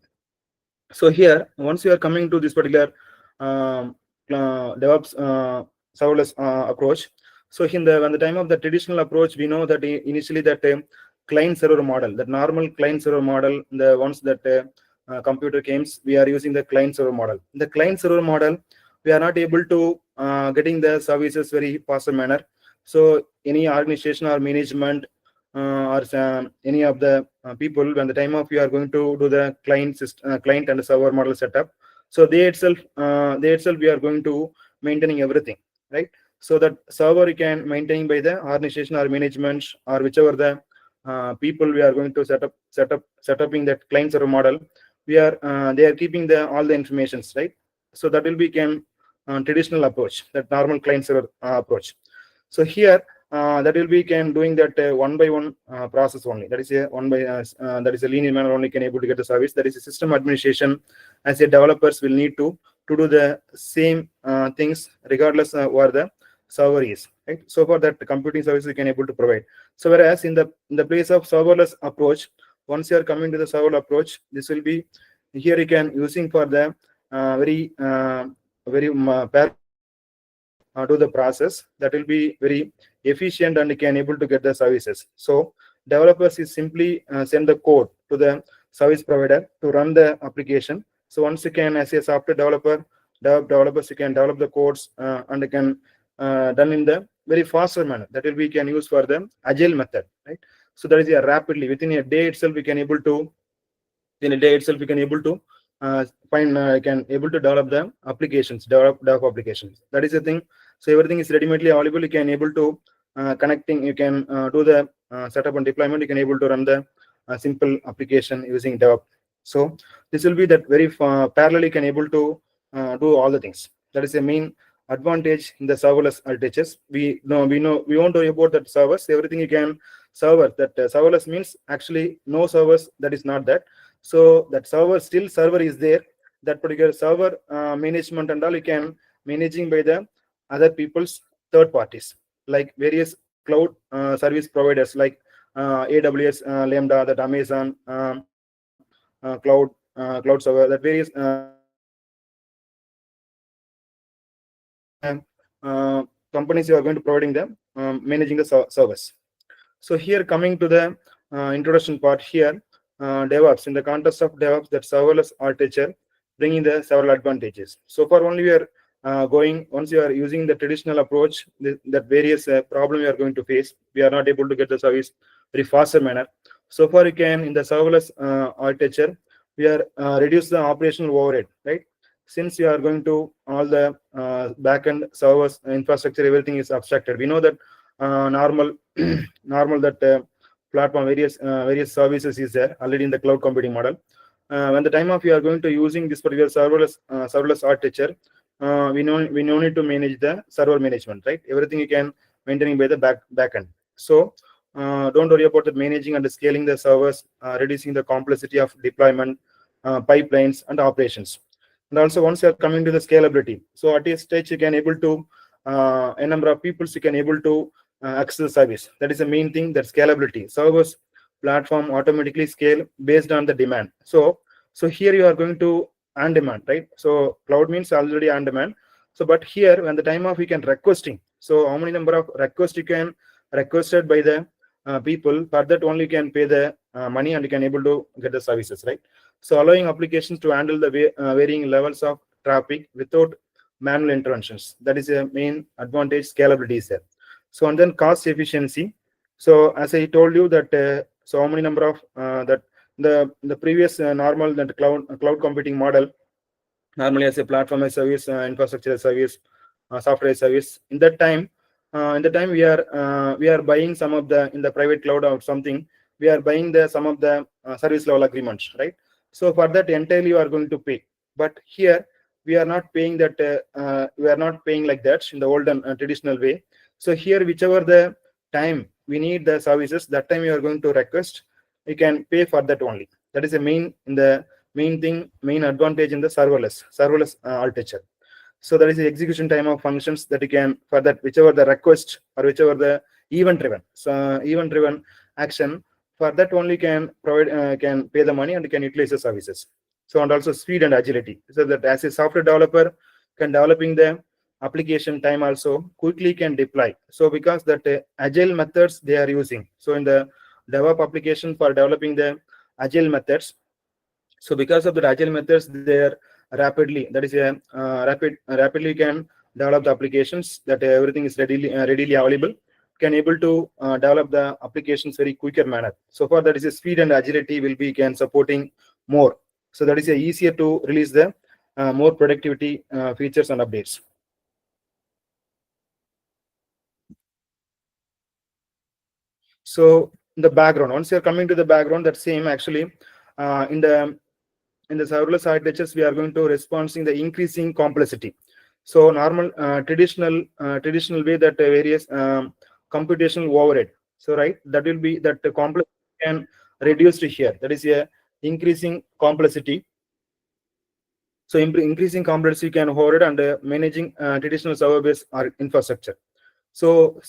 So here, once you are coming to this particular DevOps serverless approach, so in the when the time of the traditional approach, we know that initially that client server model, that normal client server model, the ones that computer games, we are using the client server model. The client server model, we are not able to getting the services very faster manner. So any organization or management or any of the people, when the time of you are going to do the client client and server model setup, so they itself we are going to maintaining everything, right? So that server you can maintain by the organization or management or whichever the people we are going to setuping that client server model, we are they are keeping the all the informations, right? So that will be can traditional approach, that normal client server approach. So here that will be can doing that one by one process only. That is a that is a linear manner only can able to get the service. That is a system administration, as a developers will need to do the same things regardless where the server is, right? So for that computing service you can able to provide. So whereas in the place of serverless approach, once you are coming to the server approach, this will be here you can using for the very do the process, that will be very efficient and can able to get the services. So developers is simply send the code to the service provider to run the application. So once you can, as a software developers, you can develop the codes and you can done in the very faster manner. That will be can use for the agile method, right? So that is a rapidly within a day itself we can able to can able to develop the applications, develop applications. That is the thing. So everything is ready-madely available. You can able to connecting. You can do the setup and deployment. You can able to run the simple application using DevOps. So this will be that very parallelly can able to do all the things. That is the main advantage in the serverless architectures. We won't worry about that servers. Everything you can server. That serverless means actually no servers. That is not that. So that server is there. That particular server management and all you can managing by the other people's third parties, like various cloud service providers like AWS, Lambda, that Amazon cloud server, that various companies you are going to providing them managing the service. So here coming to the introduction part here, DevOps, in the context of DevOps, that serverless architecture bringing the several advantages. So far only we are going, once you are using the traditional approach, that various problem you are going to face, we are not able to get the service very faster manner. So far you can, in the serverless architecture, we are reduce the operational overhead, right? Since you are going to all the backend servers infrastructure, everything is abstracted. We know that normal that platform various services is there already in the cloud computing model. When the time of you are going to using this particular serverless architecture, we no need to manage the server management, right? Everything you can maintaining by the backend. So don't worry about the managing and scaling the servers, reducing the complexity of deployment, pipelines and operations. And also once you are coming to the scalability, so at this stage you can able to a number of people you can able to access the service. That is the main thing, that scalability. Servers platform automatically scale based on the demand. So here you are going to on demand, right? So cloud means already on demand. So but here when the time of you can requesting, so how many number of requests you can requested by the people, for that only you can pay the money and you can able to get the services, right? So allowing applications to handle the varying levels of traffic without manual interventions. That is a main advantage. Scalability is there. So and then cost efficiency. So as I told you that so how many number of that the previous normal that cloud computing model normally as a platform as service, infrastructure as service, software as service. In that time we are buying some of the in the private cloud or something, we are buying the some of the service level agreements, right? So for that entirely you are going to pay. But here we are not paying that we are not paying like that in the olden traditional way. So here whichever the time we need the services, that time you are going to request, you can pay for that only. That is the main advantage in the serverless architecture. So that is the execution time of functions that you can, for that whichever the request or whichever the event driven action, for that only can provide can pay the money and can utilize the services. So and also speed and agility, so that as a software developer can developing the application time also quickly can deploy. So because that agile methods they are using, so in the DevOps application for developing the agile methods, so because of the agile methods they are rapidly, that is a rapidly can develop the applications, that everything is readily available, can able to develop the applications very quicker manner. So far that is a speed and agility will be can supporting more. So that is a easier to release the more productivity features and updates. So the background, once you're coming to the background, that same actually in the serverless architectures we are going to responding the increasing complexity. So normal traditional way that various computational overhead, so right, that will be that the complexity can reduce to here, that is a increasing complexity. So increasing complexity can overhead and managing traditional server based infrastructure. So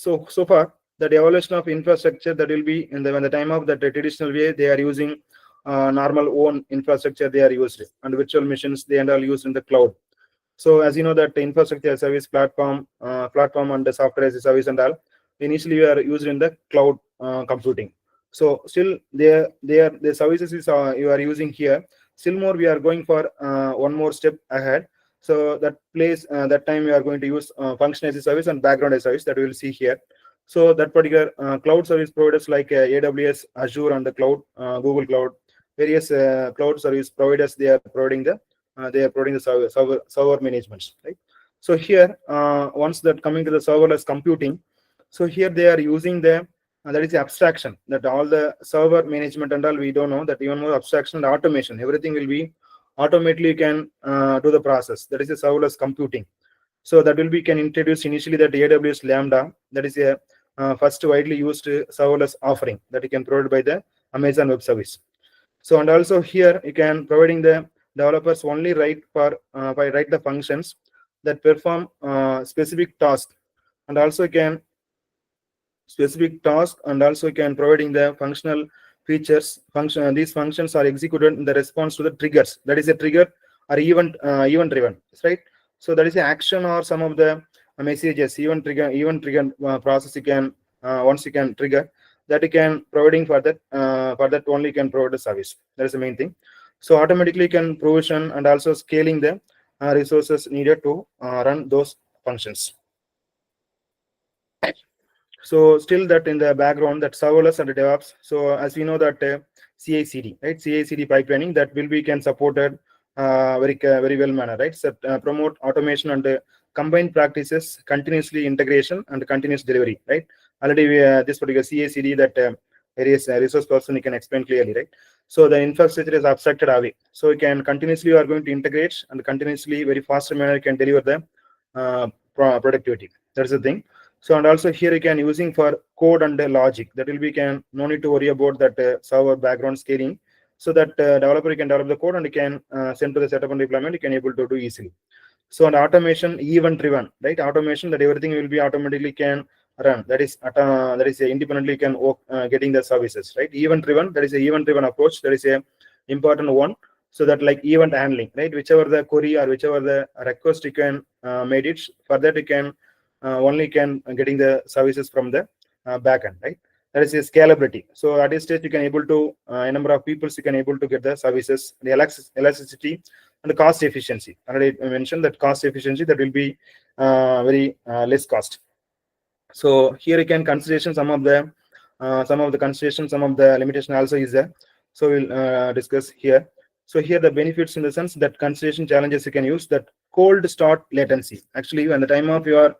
far that evolution of infrastructure that will be in the when the time of that traditional way they are using normal own infrastructure they are used, and virtual machines they are all used in the cloud. So as you know that the infrastructure as service platform and the software as a service and all initially we are used in the cloud computing. So still the services is you are using here. Still more we are going for one more step ahead. So that place that time we are going to use function as a service and background as a service that we will see here. So that particular cloud service providers like AWS, Azure, and the cloud, Google Cloud, various cloud service providers they are providing the server management, right? So here once that coming to the serverless computing, so here they are using the that is the abstraction, that all the server management and all we don't know, that even more abstraction and automation, everything will be automatically can do the process. That is a serverless computing. So that will be can introduce initially that AWS Lambda, that is a first widely used serverless offering that you can provide by the Amazon Web Service. So and also here you can providing the developers only write the functions that perform specific task, and also can providing the functional features. These functions are executed in the response to the triggers. That is a trigger or event driven, right? So that is an action or some of the messages, event trigger process you can once you can trigger that you can providing for that only can provide the service. That is the main thing. So automatically can provision and also scaling the resources needed to run those functions. So still that in the background that serverless and DevOps. So as we know that CI/CD, right? CI/CD pipelining that will be can supported very well manner, right? So promote automation and combined practices, continuously integration and continuous delivery, right? Already this particular CI/CD that various resource person, you can explain clearly, right? So the infrastructure is abstracted away. So you can continuously, you are going to integrate and continuously very faster manner you can deliver the productivity. That's the thing. So, and also here you can using for code and logic, that will be can no need to worry about that server background scaling. So that developer, you can develop the code and you can send to the setup and deployment, you can able to do easily. So an automation event driven, right? Automation that everything will be automatically can run. That is independently can getting the services, right? Event driven, that is a event driven approach. That is a important one. So that like event handling, right? Whichever the query or whichever the request you can made it, for that you can only can getting the services from the backend, right? That is a scalability. So at this stage you can able to a number of people you can able to get the services, the elasticity and the cost efficiency. Already I mentioned that cost efficiency, that will be very less cost. So here you can consideration some of the considerations, some of the limitation also is there. So we'll discuss here. So here the benefits in the sense that consideration challenges you can use, that cold start latency. Actually, when the time of your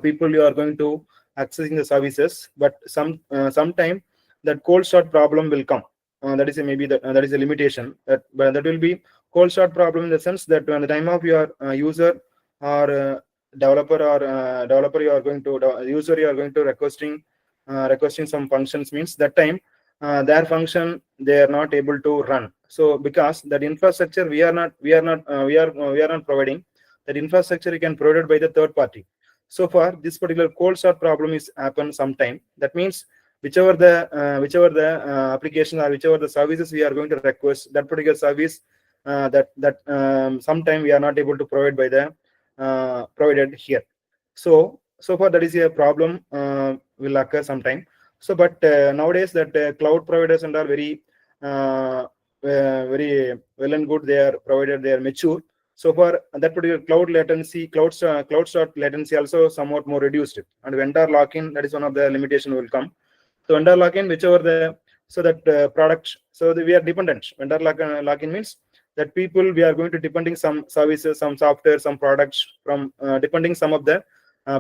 people you are going to accessing the services, but sometime that cold start problem will come. That is maybe that is a limitation. But that will be cold start problem in the sense that when the time of your user or developer you are going to user you are going to requesting some functions, means that time their function they are not able to run. So because that infrastructure we are not providing, that infrastructure you can provided by the third party. So far this particular cold start problem is happen sometime. That means whichever the application or whichever the services we are going to request, that particular service sometime we are not able to provide by the provided here. So far that is a problem will occur sometime. So but nowadays that cloud providers and are very very well and good, they are provided, they are mature. So far that particular cloud latency, cloud start latency also somewhat more reduced, and vendor lock-in, that is one of the limitation will come. So vendor lock-in, whichever the so that product, so we are dependent. Vendor lock-in means that people we are going to depending some services, some software, some products from depending some of the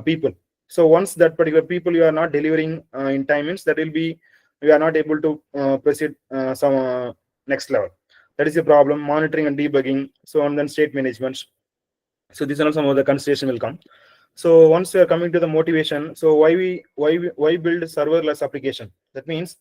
people. So once that particular people you are not delivering in time, means that will be we are not able to proceed some next level. That is a problem. Monitoring and debugging, so and then state management. So these are some of the consideration will come. So once we are coming to the motivation, so why build serverless application? That means,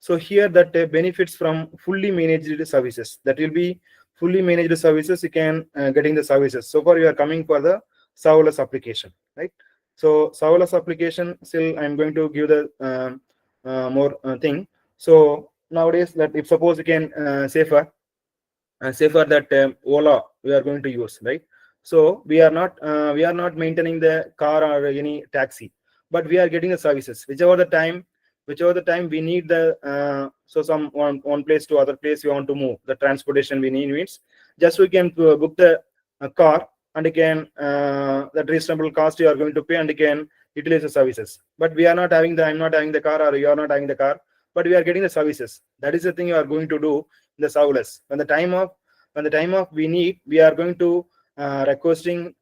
so here that benefits from fully managed services. That will be fully managed services. You can getting the services. So far you are coming for the serverless application, right? So serverless application, still I'm going to give the more thing. So nowadays that if suppose you can safer that Ola we are going to use, right? So we are not maintaining the car or any taxi, but we are getting the services whichever the time we need the so some one place to other place we want to move, the transportation we need, means just we can book the car and you can that reasonable cost you are going to pay and you can utilize the services. But we are not having the I'm not having the car, or you are not having the car, but we are getting the services. That is the thing you are going to do in the serverless. When the time of we need, we are going to requesting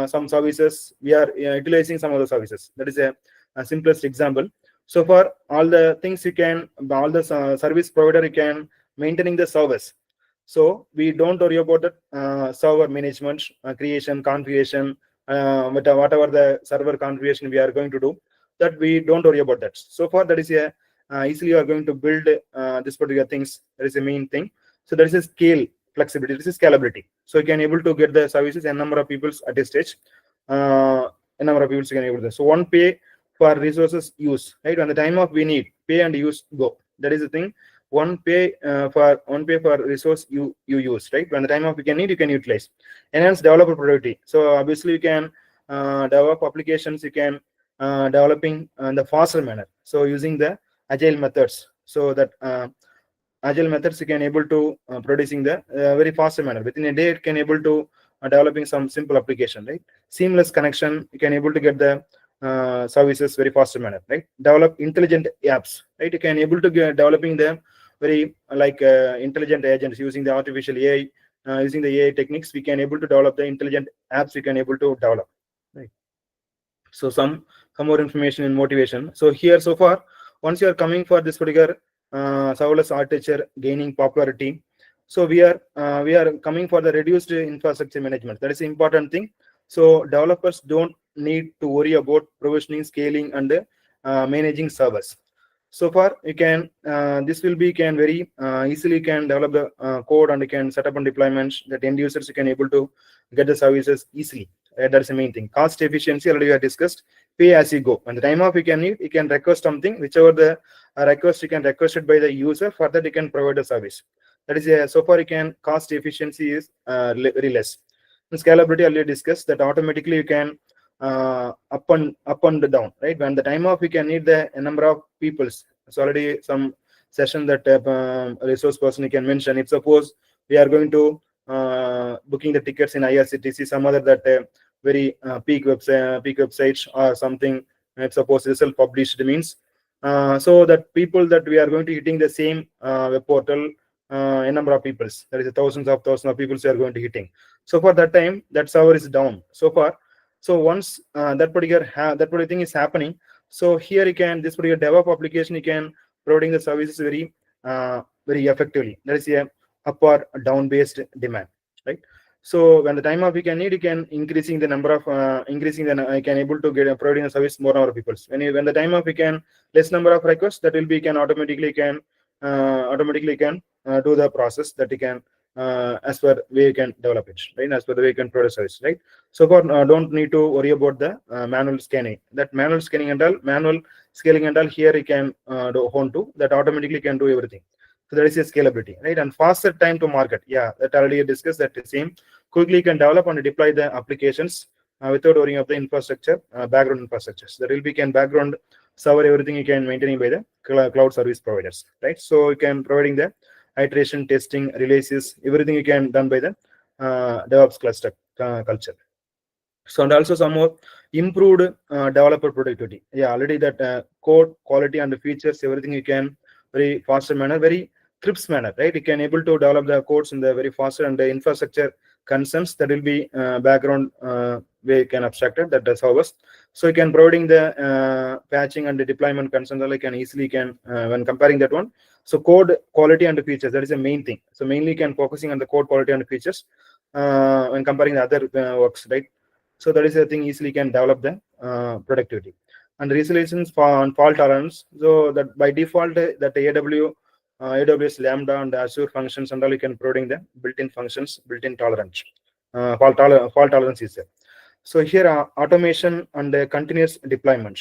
some services, we are utilizing some of the services. That is a simplest example. So for all the things you can, all the service provider you can maintaining the service. So we don't worry about the server management, creation, configuration, whatever the server configuration we are going to do, that we don't worry about that. So far that is a easily you are going to build this particular things. That is the main thing. So there is a scale flexibility, this is scalability. So you can able to get the services and number of people at a stage, a number of people you can able to. So one pay for resources use, right? When the time of we need, pay and use go. That is the thing. One pay for resource you use, right? When the time of you can need, you can utilize. Enhance developer productivity. So obviously you can develop applications, you can developing in the faster manner. So using the agile methods, so that agile methods you can able to producing the very faster manner. Within a day it can able to developing some simple application, right? Seamless connection, you can able to get the services very faster manner, right? Develop intelligent apps, right? You can able to get developing them very like intelligent agents using the artificial AI, using the AI techniques. We can able to develop the intelligent apps we can able to develop, right? So some more information and motivation. So here so far, once you are coming for this particular serverless architecture gaining popularity. So we are coming for the reduced infrastructure management. That is the important thing. So developers don't need to worry about provisioning, scaling, and managing servers. So far, you can this will be can very easily can develop the code, and you can set up and deployments that end users you can able to get the services easily. That's the main thing. Cost efficiency already we have discussed. Pay as you go. When the time of you can request something, whichever the request you can request it by the user. For that you can provide the service. That is so far you can cost efficiency is very less. And scalability already discussed that automatically you can up and down, right? When the time of you can need the number of peoples. So already some session that resource person you can mention. If suppose we are going to booking the tickets in IRCTC, some other that very peak websites or something. If suppose it's self-published means so that people that we are going to hitting the same web portal a number of peoples. There is thousands of people we are going to hitting. So for that time, that server is down. So far, so once that particular thing is happening, so here you can this particular DevOps application you can providing the services very effectively. That is a up or down based demand, right? So when the time of you can need, you can increasing the number of I can able to get providing a service more number of people. When the time of you can less number of requests, that will be can automatically can do the process that you can as per way you can develop it, right? As per the way you can provide service, right? So for don't need to worry about the manual scanning. That manual scanning and all, manual scaling and all here you can do hone to that automatically can do everything. So there is a scalability, right? And faster time to market. Yeah, that already discussed that the same. Quickly can develop and deploy the applications without worrying of the infrastructure, background infrastructures. That will be can background server everything you can maintaining by the cloud service providers, right? So you can providing the iteration, testing, releases, everything you can done by the DevOps cluster culture. So and also some more improved developer productivity. Yeah, already that code quality and the features, everything you can very faster manner, very crisp manner, right? You can able to develop the codes in the very faster and the infrastructure concerns that will be background way you can abstracted that does servers. So you can providing the patching and the deployment concerns all you can easily can when comparing that one. So code quality and the features, that is the main thing. So mainly you can focusing on the code quality and the features when comparing the other works, right? So that is the thing easily can develop the productivity and resolutions on fault tolerance. So that by default that AWS Lambda and Azure functions and all you can providing the built-in functions, built-in tolerance. Fault tolerance is there. So here automation and continuous deployment.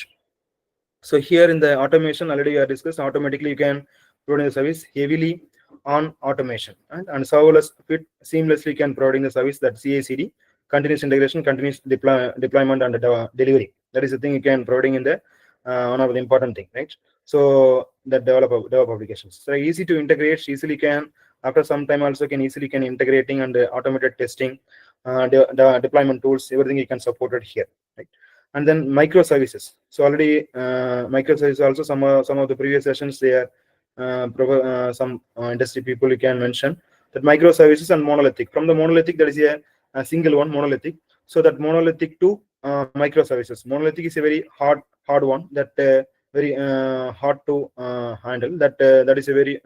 So here in the automation already we have discussed automatically you can provide the service heavily on automation and serverless fit seamlessly can providing the service that CI/CD continuous integration, continuous deployment and delivery. That is the thing you can providing in the one of the important thing, right? So that develop applications. So easy to integrate, easily can after some time also can easily can integrating and automated testing, the deployment tools, everything you can support it here, right? And then microservices. So already microservices also some of the previous sessions they are some industry people you can mention that microservices and monolithic. From the monolithic there is a single one monolithic. So that monolithic to microservices. Monolithic is a very hard one that very hard to handle. That is a very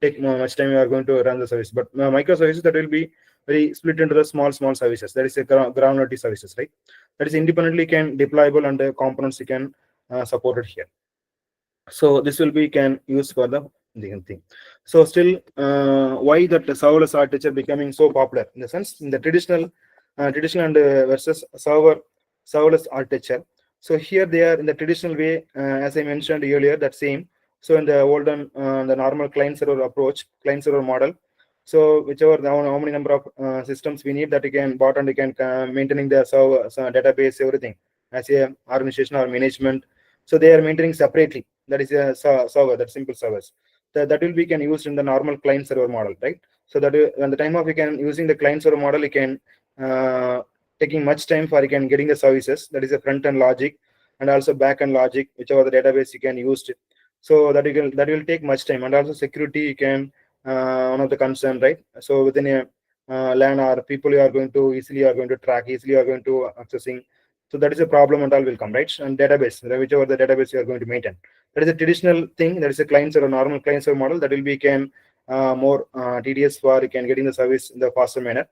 take much time you are going to run the service. But microservices that will be very split into the small services. That is a granularity services, right? That is independently can deployable and components you can support it here. So this will be can use for the thing. So still why that serverless architecture becoming so popular in the sense in the traditional and versus serverless architecture. So here they are in the traditional way as I mentioned earlier that same. So in the olden the normal client server approach, client server model. So whichever how many number of systems we need that you can bot and you can maintaining the server database everything as a organization or management. So they are maintaining separately. That is a server, that simple servers. That will be can used in the normal client server model, right? So that when the time of you can using the client server model, you can taking much time for you can getting the services. That is a front end logic and also back end logic, whichever the database you can use it. So that will take much time and also security you can one of the concern, right? So within a LAN or people you are going to easily are going to track, easily are going to accessing So that is a problem and all will come, right? And database, whichever the database you are going to maintain. That is a traditional thing. That is a client server, normal client server model that will be more tedious for you can getting the service in the faster manner.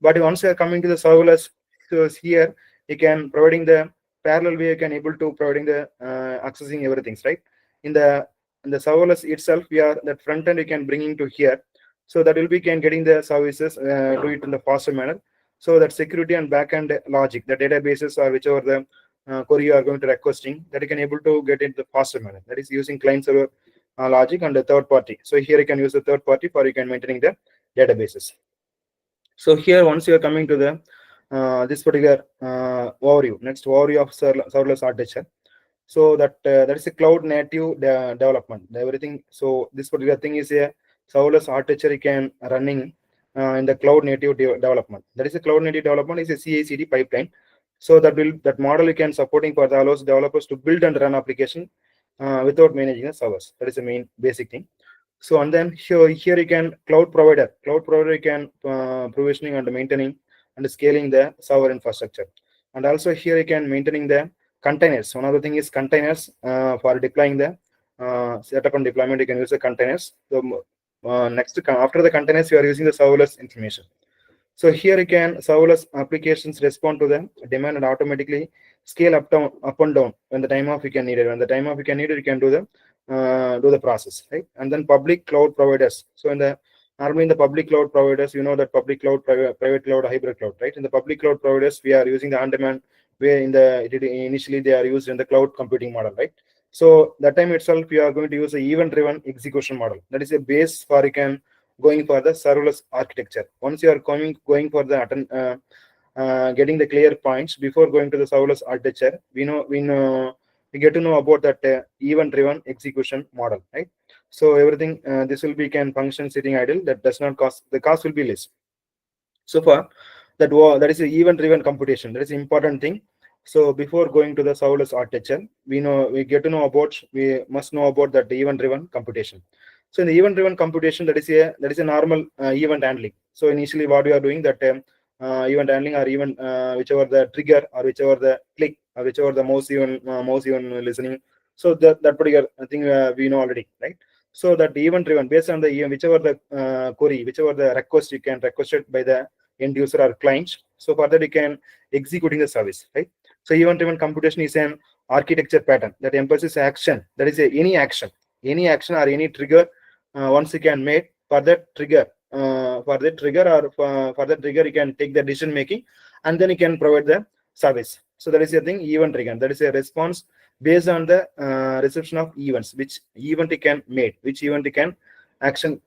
But once you are coming to the serverless, so here you can providing the parallel way, you can able to providing the accessing everything, right? In the serverless itself, we are that front end you can bringing to here, so that will be can getting the services do it in the faster manner. So that security and backend logic, the databases or whichever the query you are going to requesting, that you can able to get into the faster manner. That is using client server logic and the third party. So here you can use the third party for you can maintaining the databases. So here once you are coming to the this particular overview, next overview of serverless architecture. So that is a cloud native development, everything. So this particular thing is a serverless architecture you can running in the cloud native development. That is a cloud native development is a CI/CD pipeline. So that model you can supporting for the allows developers to build and run application without managing the servers. That is the main basic thing. So and then here you can cloud provider you can provisioning and maintaining and scaling the server infrastructure. And also here you can maintaining the containers. One other thing is containers for deploying the setup and deployment. You can use the containers. So next after the containers you are using the serverless information. So here you can serverless applications respond to the demand and automatically scale up and down when the time of you can need it. When the time of you can need it, you can do the process, right? And then public cloud providers. So normally in the public cloud providers, you know that public cloud, private cloud, hybrid cloud, right? In the public cloud providers, we are using the on-demand where initially they are used in the cloud computing model, right? So that time itself, we are going to use a event-driven execution model. That is a base for you can going for the serverless architecture. Once you are going for the getting the clear points before going to the serverless architecture, we get to know about that event-driven execution model, right? So everything this will be can function sitting idle. That does not cost, the cost will be less. So far, that is a event-driven computation. That is an important thing. So before going to the serverless architecture, we must know about that event-driven computation. So in the event-driven computation, that is a normal event handling. So initially, what we are doing that event handling or even whichever the trigger or whichever the click or whichever the mouse even listening. So that particular thing we know already, right? So that event-driven based on the whichever the query, whichever the request you can request it by the end user or client. So for that you can executing the service, right? So event-driven computation is an architecture pattern that emphasizes action. That is any action or any trigger once you can make for that trigger or for that trigger you can take the decision making and then you can provide the service. So that is a thing event trigger. That is a response based on the reception of events, which event you can make, which event you can action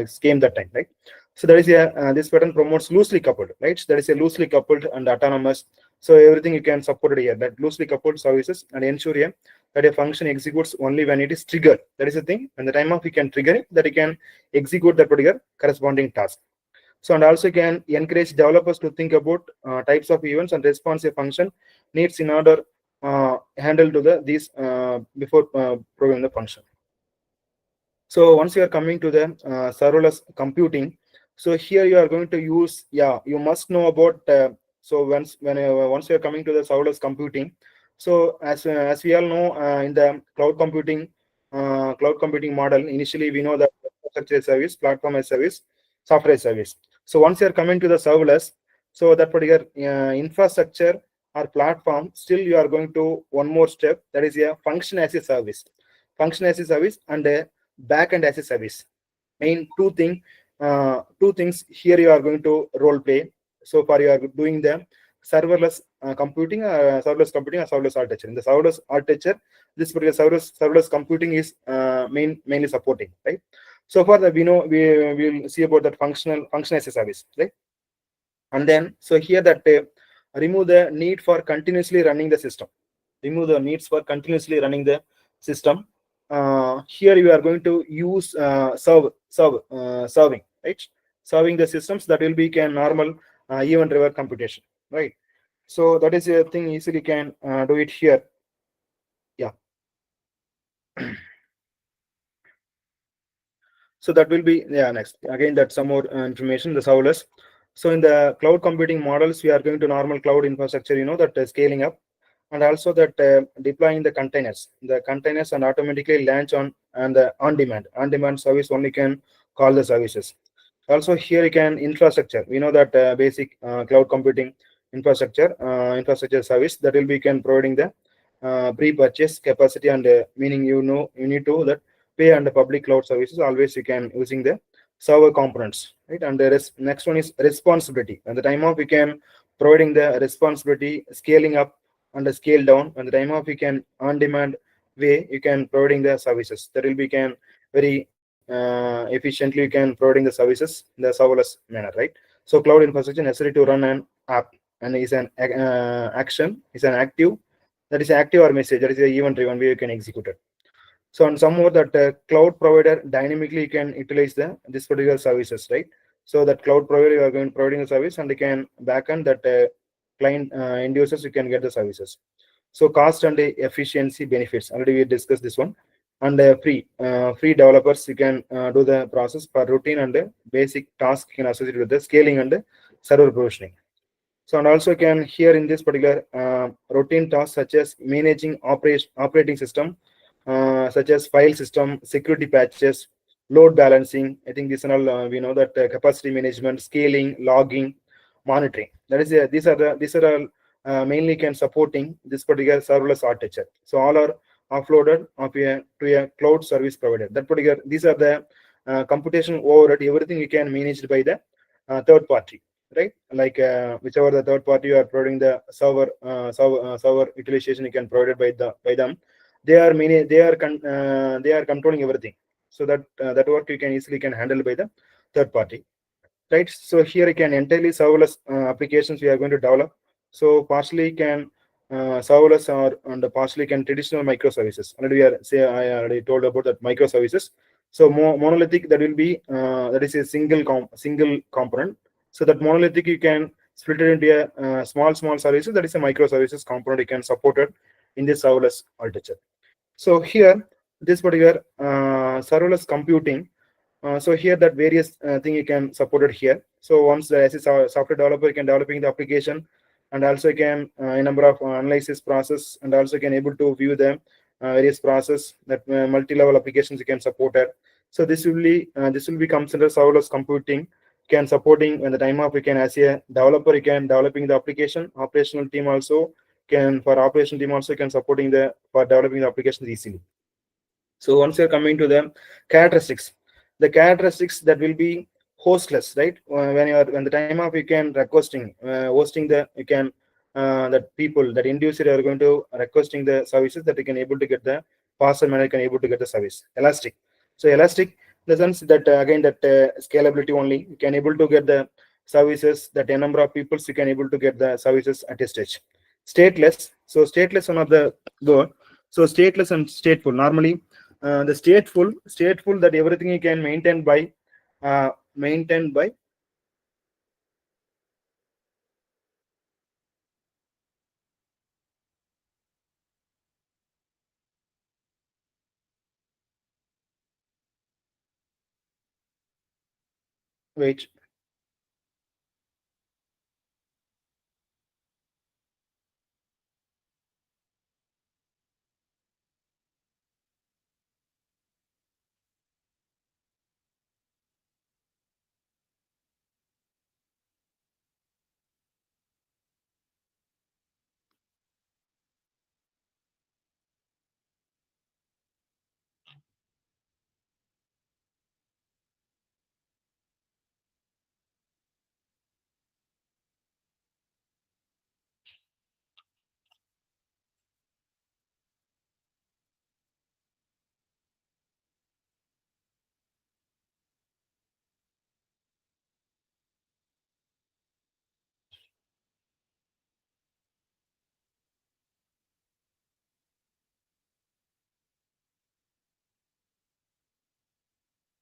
scheme that time, right? So that is this pattern promotes loosely coupled, right? That is a loosely coupled and autonomous. So everything you can support it here, that loosely coupled services and ensure that a function executes only when it is triggered. That is the thing. When the time of you can trigger it, that you can execute that particular corresponding task. So and also can encourage developers to think about types of events and response a function needs in order handle to these before programming the function. So once you are coming to the serverless computing, so here you are going to use, you must know about. So once you are coming to the serverless computing, so as we all know in the cloud computing model, initially we know that infrastructure as service, platform as service, software as service. So once you are coming to the serverless, so that particular infrastructure or platform, still you are going to one more step, that is a function as a service and a backend as a service. Main two things here you are going to role play. So far you are doing the serverless computing or serverless architecture. In the serverless architecture, this particular serverless computing is mainly supporting, right? So far that we know, we will see about that function as a service, right? And then so here that remove the need for continuously running the system. Remove the needs for continuously running the system. Here you are going to use serving, right? Serving the systems that will be normal event-driven computation, right? So that is a thing easily can do it here. Yeah. So that will be next. Again, that's some more information. The serverless. So in the cloud computing models, we are going to normal cloud infrastructure, that scaling up, and also that deploying the containers and automatically launch on demand service only can call the services. Also here you can infrastructure, we know that basic cloud computing infrastructure service that will be can providing the pre-purchase capacity, and meaning you need to that pay under public cloud services always you can using the server components, right? And the next one is responsibility. At the time of we can providing the responsibility, scaling up and the scale down. At the time of you can on demand way you can providing the services that will be can very efficiently you can providing the services in the serverless manner, right? So cloud infrastructure necessary to run an app, and is an action, is an active, that is active or message, that is a event driven way you can execute it. So on some more that cloud provider dynamically can utilize this particular services, right? So that cloud provider you are going providing a service, and they can backend that client end users you can get the services. So cost and efficiency benefits, already we discussed this one. And free developers you can do the process for routine and basic task you can associate with the scaling and server provisioning. So and also can here in this particular routine tasks such as managing operating system, such as file system, security patches, load balancing. I think this and all we know that capacity management, scaling, logging, monitoring. That is these are all mainly can supporting this particular serverless architecture. So all are offloaded to a cloud service provider. That particular these are the computation overhead. Everything you can managed by the third party, right? Like whichever the third party you are providing the server utilization you can provide by them. They are controlling everything. So that work you can easily can handle by the third party, right? So here you can entirely serverless applications we are going to develop. So partially can serverless and partially can traditional microservices. Already I already told about that microservices. So monolithic, that will be that is a single component. So that monolithic you can split it into a small services, that is a microservices component you can support it in this serverless architecture. So here this particular serverless computing, so here that various thing you can support it here. So once as a software developer you can developing the application, and also you can a number of analysis process, and also can able to view them various process that multi-level applications you can support it. So this will be considered serverless computing can supporting when the time of you can as a developer you can developing the application, operational team also can supporting the for developing the applications easily. So once you're coming to the characteristics that will be hostless, right? When the time of you can requesting hosting the you can that people that end user are going to requesting the services that you can able to get the faster manner can able to get the service. Elastic. So elastic in the sense that again that scalability only you can able to get the services that a number of people you can able to get the services at a stage. Stateless. So stateless one of the go. So stateless and stateful. Normally the stateful that everything you can maintain by wait.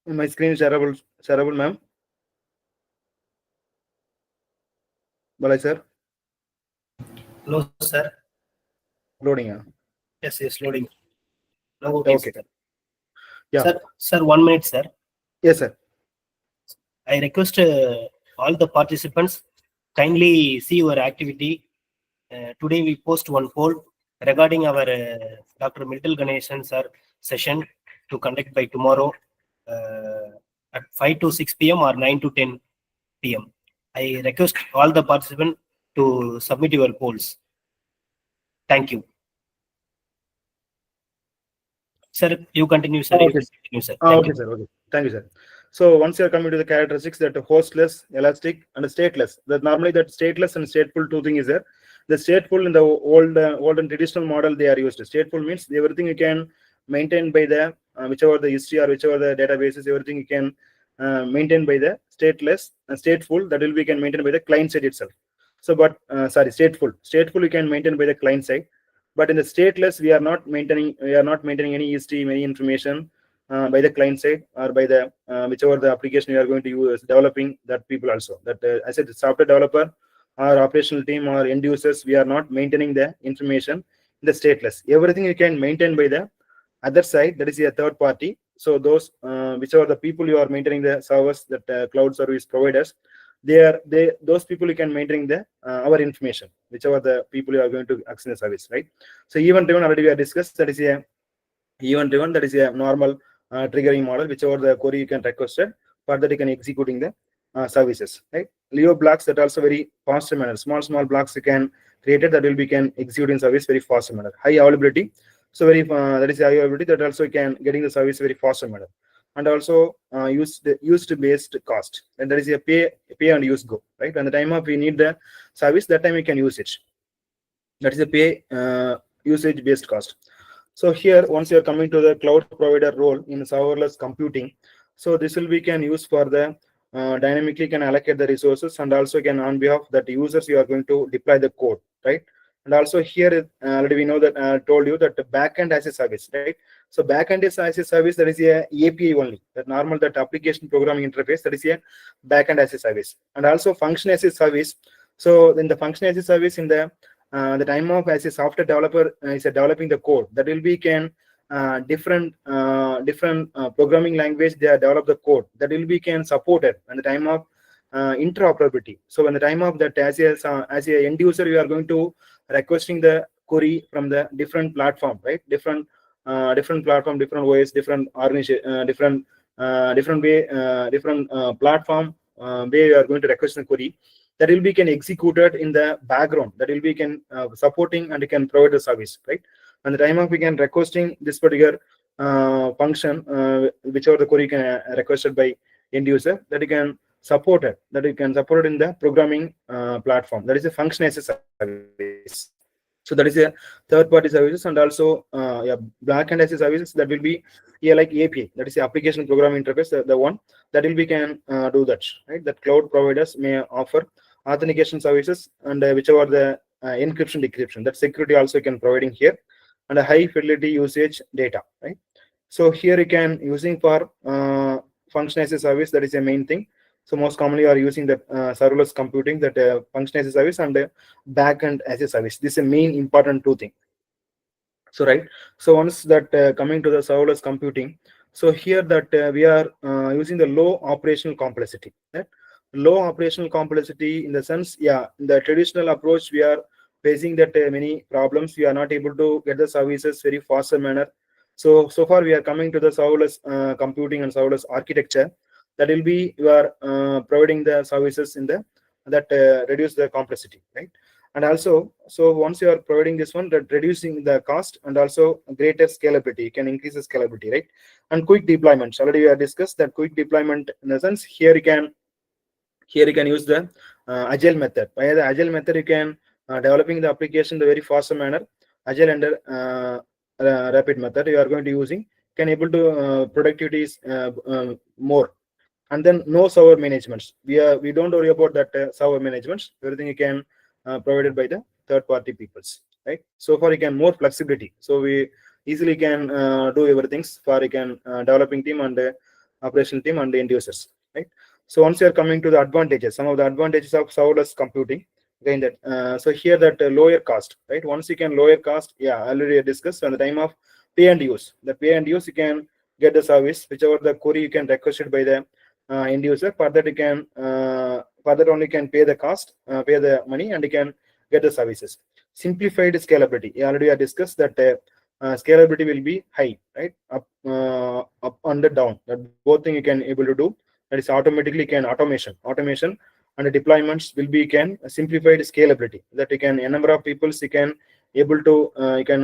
My screen is shareable, ma'am. Balai sir, Hello, sir. loading. Yes, loading. Now, okay, Okay. sir. Yeah. Sir, 1 minute, sir. Yes, sir. I request all the participants kindly see your activity. Today we post one poll regarding our Dr. Milton Ganesan sir session to conduct by tomorrow at 5 to 6 p.m. or 9 to 10 p.m. I request all the participants to submit your polls. Thank you. Sir, you continue, sir. Okay. You continue, sir. Thank Okay, you. sir. Okay. Thank you, sir. So once you are coming to the characteristics that hostless, elastic, and stateless. That normally that stateless and stateful two thing is there. The stateful in the old and traditional model they are used. Stateful means everything you can maintain by the whichever the history or whichever the databases, everything you can maintain by the stateless and stateful that will be can maintain by the client side itself. So, but stateful you can maintain by the client side. But in the stateless, we are not maintaining any history, any information by the client side or by the whichever the application you are going to use developing that people also. That I said the software developer or operational team or end users, we are not maintaining the information in the stateless. Everything you can maintain by the other side, that is a third party. So those whichever the people you are maintaining the servers, that cloud service providers, those people you can maintain the our information, whichever the people you are going to access the service, right? So event driven already we have discussed, that is a event driven, that is a normal triggering model, whichever the query you can request it, for that you can executing the services, right? Leo blocks that also very fast manner. Small blocks you can create it that will be can execute in service very fast manner. High availability, so very that is high availability that also you can getting the service very fast manner. And also used based cost, and that is a pay and use go, right? When the time of we need the service, that time we can use it. That is a pay usage based cost. So here, once you are coming to the cloud provider role in serverless computing, so this will be can use for the dynamically can allocate the resources, and also can on behalf that users you are going to deploy the code, right? And also here already we know that told you that the backend as a service, right? So backend is as a service, that is a API only. That normal that application programming interface, that is a backend as a service. And also function as a service. So in the function as a service, in the time of as a software developer is developing the code, that will be can different programming language they are develop the code, that will be can support it and the time of interoperability. So when the time of that as a end user, you are going to requesting the query from the different platform, right? Different platform, different ways, different organization, different way, different platform where you are going to request the query, that will be can executed in the background, that will be can supporting and can provide the service, right? And the time of we can requesting this particular function, whichever the query can requested by end user, that you can support it, in the programming platform, that is a function as a service. So that is a third party services. And also backend as a services, that will be like API, that is the application programming interface, the one that will be can do that, right? That cloud providers may offer authentication services and whichever the encryption decryption, that security also can providing here, and a high fidelity usage data, right? So here you can using for function as a service, that is the main thing. So most commonly are using the serverless computing, that function as a service, and backend as a service. This is a main important two thing. So right, so once that coming to the serverless computing, so here that we are using the low operational complexity, right? Low operational complexity in the sense, in the traditional approach we are facing that many problems, we are not able to get the services very faster manner. So far we are coming to the serverless computing and serverless architecture, that will be you are providing the services in the that reduce the complexity, right? And also, so once you are providing this one, that reducing the cost and also greater scalability, you can increase the scalability, right? And quick deployments, already we have discussed that quick deployment in the sense, here you can use the agile method. By the agile method, you can developing the application the very faster manner. Agile and rapid method you are going to using can able to productivity is more. And then no server managements. We don't worry about that server managements. Everything you can provided by the third party peoples, right? So far you can more flexibility. So we easily can do everything for you can developing team and operational team and the end users, right? So once you are coming to the advantages, some of the advantages of serverless computing, again that so here that lower cost, right? Once you can lower cost, already discussed on the time of pay and use. The pay and use you can get the service, whichever the query you can request it by the end user. For that you can further on you can pay the cost, pay the money, and you can get the services. Simplified scalability. Already I discussed that scalability will be high, right? Up and down. That both thing you can able to do. That is automatically can automation and the deployments will be can simplified scalability. That you can a number of people you can able to you can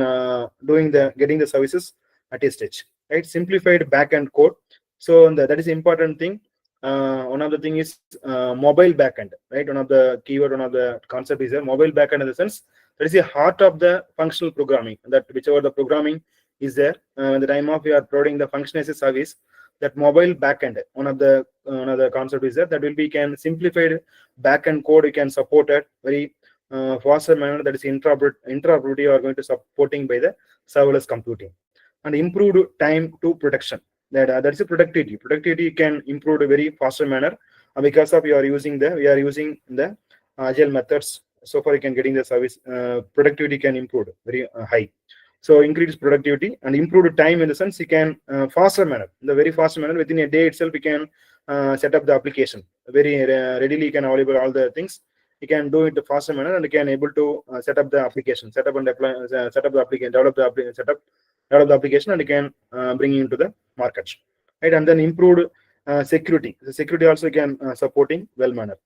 doing the getting the services at a stage, right? Simplified backend code. So that is important thing. One of the thing is mobile backend, right? One of the keyword, one of the concept is a mobile backend in the sense that is the heart of the functional programming. That whichever the programming is there, at the time of you are providing the function as a service, that mobile backend, one of the concept is that will be can simplified backend code you can support it very faster manner. That is interoperability you are going to supporting by the serverless computing, and improved time to production. That is a productivity can improve a very faster manner because of we are using the agile methods. So far you can getting the service productivity can improve very high. So increased productivity and improved time in the sense you can faster manner, in the very fast manner within a day itself you can set up the application very readily. You can available all the things. You can do it the faster manner and you can able to set up the application, set up and deploy, set up the application, develop the application, and you can bring it into the market, right? And then improved security. The security also can supporting well manner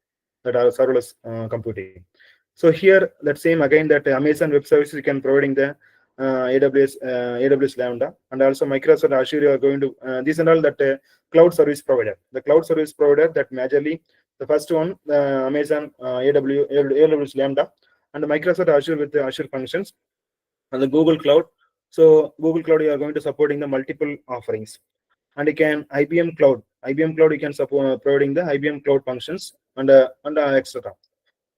that are serverless computing. So here that same again that Amazon Web Services you can providing the AWS Lambda, and also Microsoft Azure are going to these and all that cloud service provider. The cloud service provider that majorly the first one Amazon AWS Lambda, and the Microsoft Azure with the Azure functions, and the Google Cloud. So Google Cloud you are going to supporting the multiple offerings, and you can IBM Cloud you can support providing the IBM Cloud functions and etc.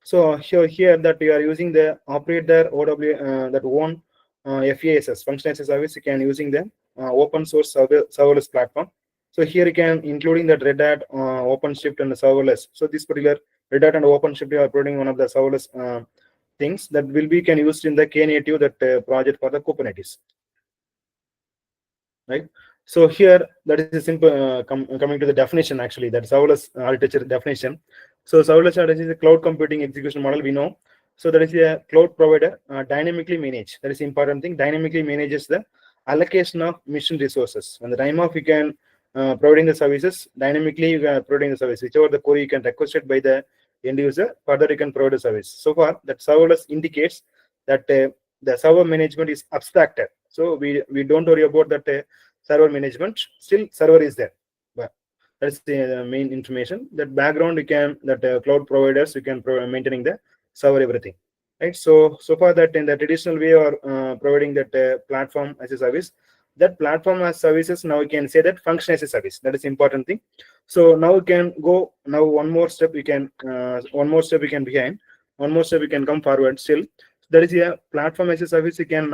So here that you are using the operator OW that one FASS function as a service, you can using the open source serverless platform. So here you can including that Red Hat, OpenShift, and the serverless. So this particular Red Hat and OpenShift you are providing one of the serverless things that will be can used in the Knative that project for the Kubernetes, right? So here that is a simple coming to the definition actually, that serverless architecture definition. So serverless architecture is a cloud computing execution model we know. So that is a cloud provider dynamically manage. That is the important thing. Dynamically manages the allocation of mission resources. When the time of you can providing the services, dynamically you can providing the service. Whichever the query you can request it by the end user, further you can provide the service. So far that serverless indicates that the server management is abstracted. So we don't worry about that server management. Still server is there. But that's the main information. That background you can cloud providers you can maintaining the server everything, right? So far that in the traditional way or providing that platform as a service, that platform as services, now you can say that function as a service. That is important thing. So now we can go one more step we can behind, one more step we can come forward. Still that is a platform as a service. You can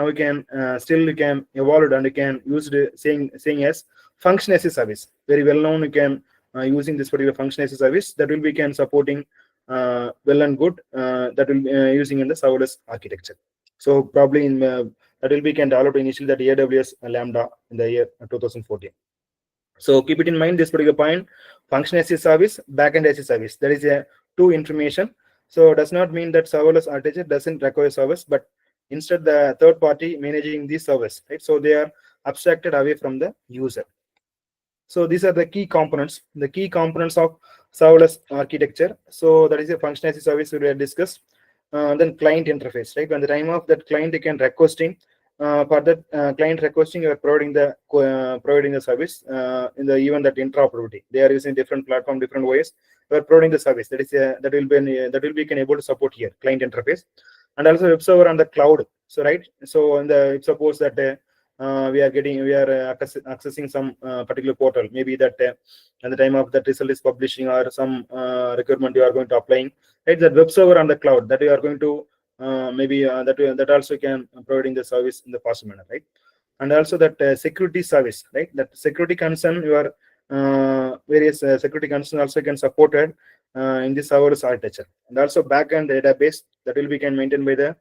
still you can evolve and you can use the saying as function as a service. Very well known. You can using this particular function as a service that will be can supporting well and good that will be using in the serverless architecture. So probably in that will be can develop initially that AWS Lambda in the year 2014. So keep it in mind this particular point: function as a service, backend as a service. There is a two information. So it does not mean that serverless architecture doesn't require service, but instead the third party managing the service, right? So they are abstracted away from the user. So these are the key components of serverless architecture. So that is a function as a service we have discussed. Then client interface, right? When the time of that client you can requesting for that client requesting, you are providing the service in the even that interoperability. They are using different platform, different ways. You are providing the service. That is that will be can able to support here client interface, and also web server on the cloud. So right. So in the suppose that we are accessing some particular portal, maybe that at the time of that result is publishing or some requirement you are going to applying, right? That web server on the cloud that you are going to maybe that also can providing the service in the fast manner, right? And also that security service, right? That security concern your various security concern also can support it in the serverless architecture, and also backend database that will be can maintained by the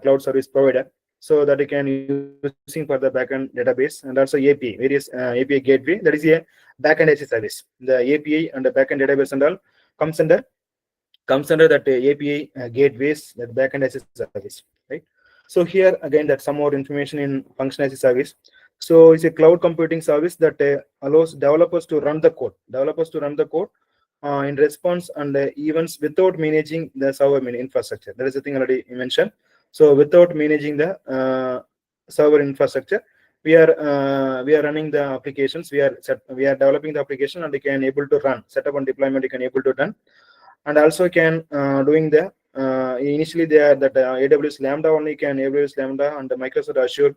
cloud service provider, so that you can using for the backend database, and also API, various API gateway. That is a backend as a service. The API and the backend database and all comes under comes under that API gateways, that backend as a service, right? So here again, that some more information in function as a service. So it's a cloud computing service that allows developers to run the code, in response and events without managing the server infrastructure. That is the thing already mentioned. So without managing the server infrastructure, we are running the applications. We are developing the application, and we can able to run setup and deployment. You can able to run, and also can doing the initially they are that AWS Lambda only can AWS Lambda and the Microsoft Azure,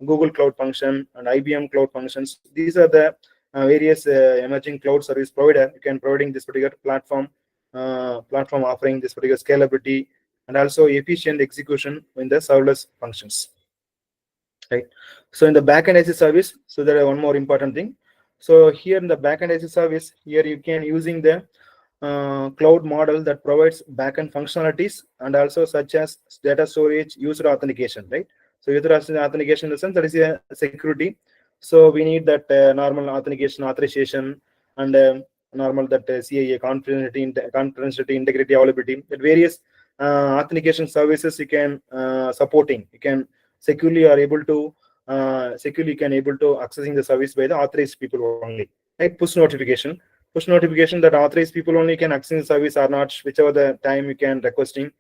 Google Cloud Function, and IBM Cloud Functions. These are the various emerging cloud service provider. You can providing this particular platform offering this particular scalability and also efficient execution in the serverless functions. Right. So in the backend as a service, so there are one more important thing. So here in the backend as a service, here you can using the cloud model that provides backend functionalities and also such as data storage, user authentication, right? So user authentication in the sense that is a security. So we need that normal authentication, authorization, and normal that CAA, confidentiality, integrity, availability, that various authentication services you can supporting. You can securely are able to accessing the service by the authorized people only. Right? Push notification that authorized people only can access the service or not, whichever the time you can requesting,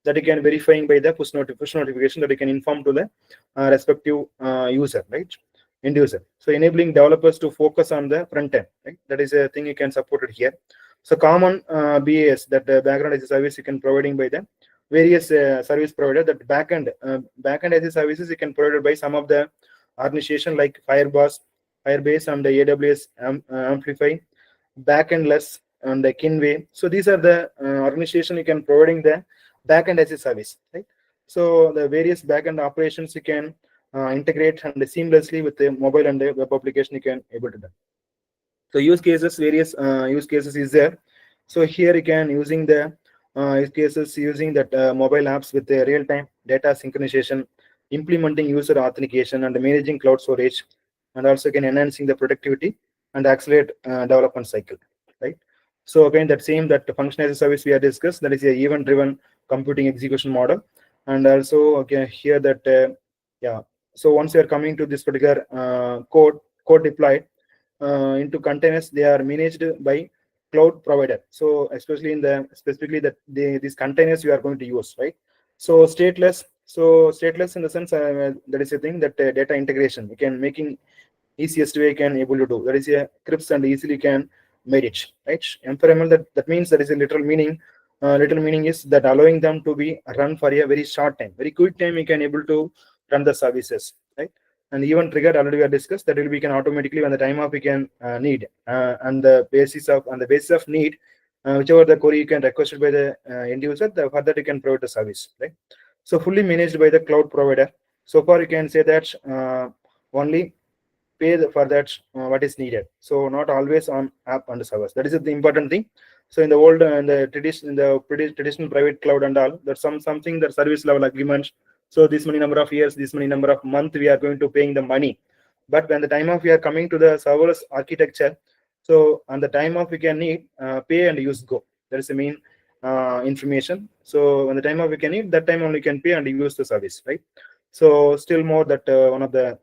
that you can verifying by the push notification that you can inform to the respective user, right? End user. So enabling developers to focus on the front end, right? That is a thing you can support it here. So common BAS, that background as a service you can providing by the various service provider, that backend as a services you can provided by some of the organization like Firebase and the AWS Amplify, Backendless and the Kinway. So these are the organization you can providing the backend as a service, right? So the various backend operations you can integrate and seamlessly with the mobile and the web application you can able to do. So use cases, various use cases is there. So here you can using the use cases using that mobile apps with the real-time data synchronization, implementing user authentication and managing cloud storage, and also can enhancing the productivity and accelerate development cycle, right? So again, that same that function as a service we have discussed, that is a event-driven computing execution model, and also okay here that yeah. So once you are coming to this particular code deployed into containers, they are managed by cloud provider. So especially in the specifically that these containers you are going to use, right? So stateless. So stateless in the sense that is a thing that data integration you can making easiest way can able to do. That is a crisp and easily can manage, right? MFRML, that means that is a literal meaning. Literal meaning is that allowing them to be run for a very short time, very quick time. You can able to run the services, right? And even triggered already we have discussed that will be can automatically when the time of we can need and the basis of need, whichever the query you can request it by the end user, for that you can provide the service, right? So fully managed by the cloud provider. So far you can say that only pay for that what is needed. So not always on app and servers. That is the important thing. So in the old and the traditional private cloud and all, there's something that service level agreements. So this many number of years, this many number of months we are going to paying the money. But when the time of we are coming to the serverless architecture, so on the time of we can need pay and use go. That is the main information. So when the time of we can need, that time only can pay and use the service, right? So still more that one of the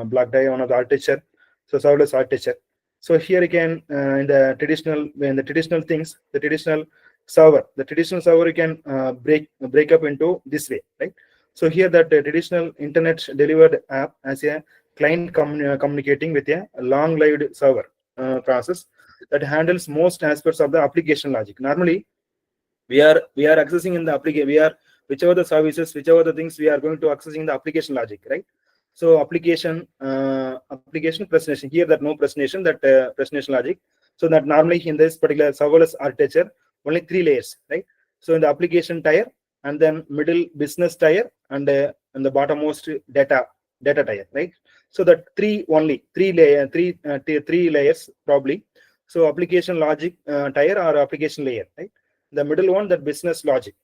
block diagram, one of the architecture, so serverless architecture. So here again in the traditional things, the traditional server you can break up into this way, right? So here that the traditional internet delivered app as a client communicating with a long-lived server process that handles most aspects of the application logic. Normally, we are accessing in the application. Whichever the services, whichever the things we are going to accessing the application logic, right? So application presentation here, that no presentation, that presentation logic. So that normally in this particular serverless architecture, only 3 layers, right? So in the application tier, and then middle business tier, and the bottommost data tier, right? So that three layers probably. So application logic tier or application layer, right? The middle one, that business logic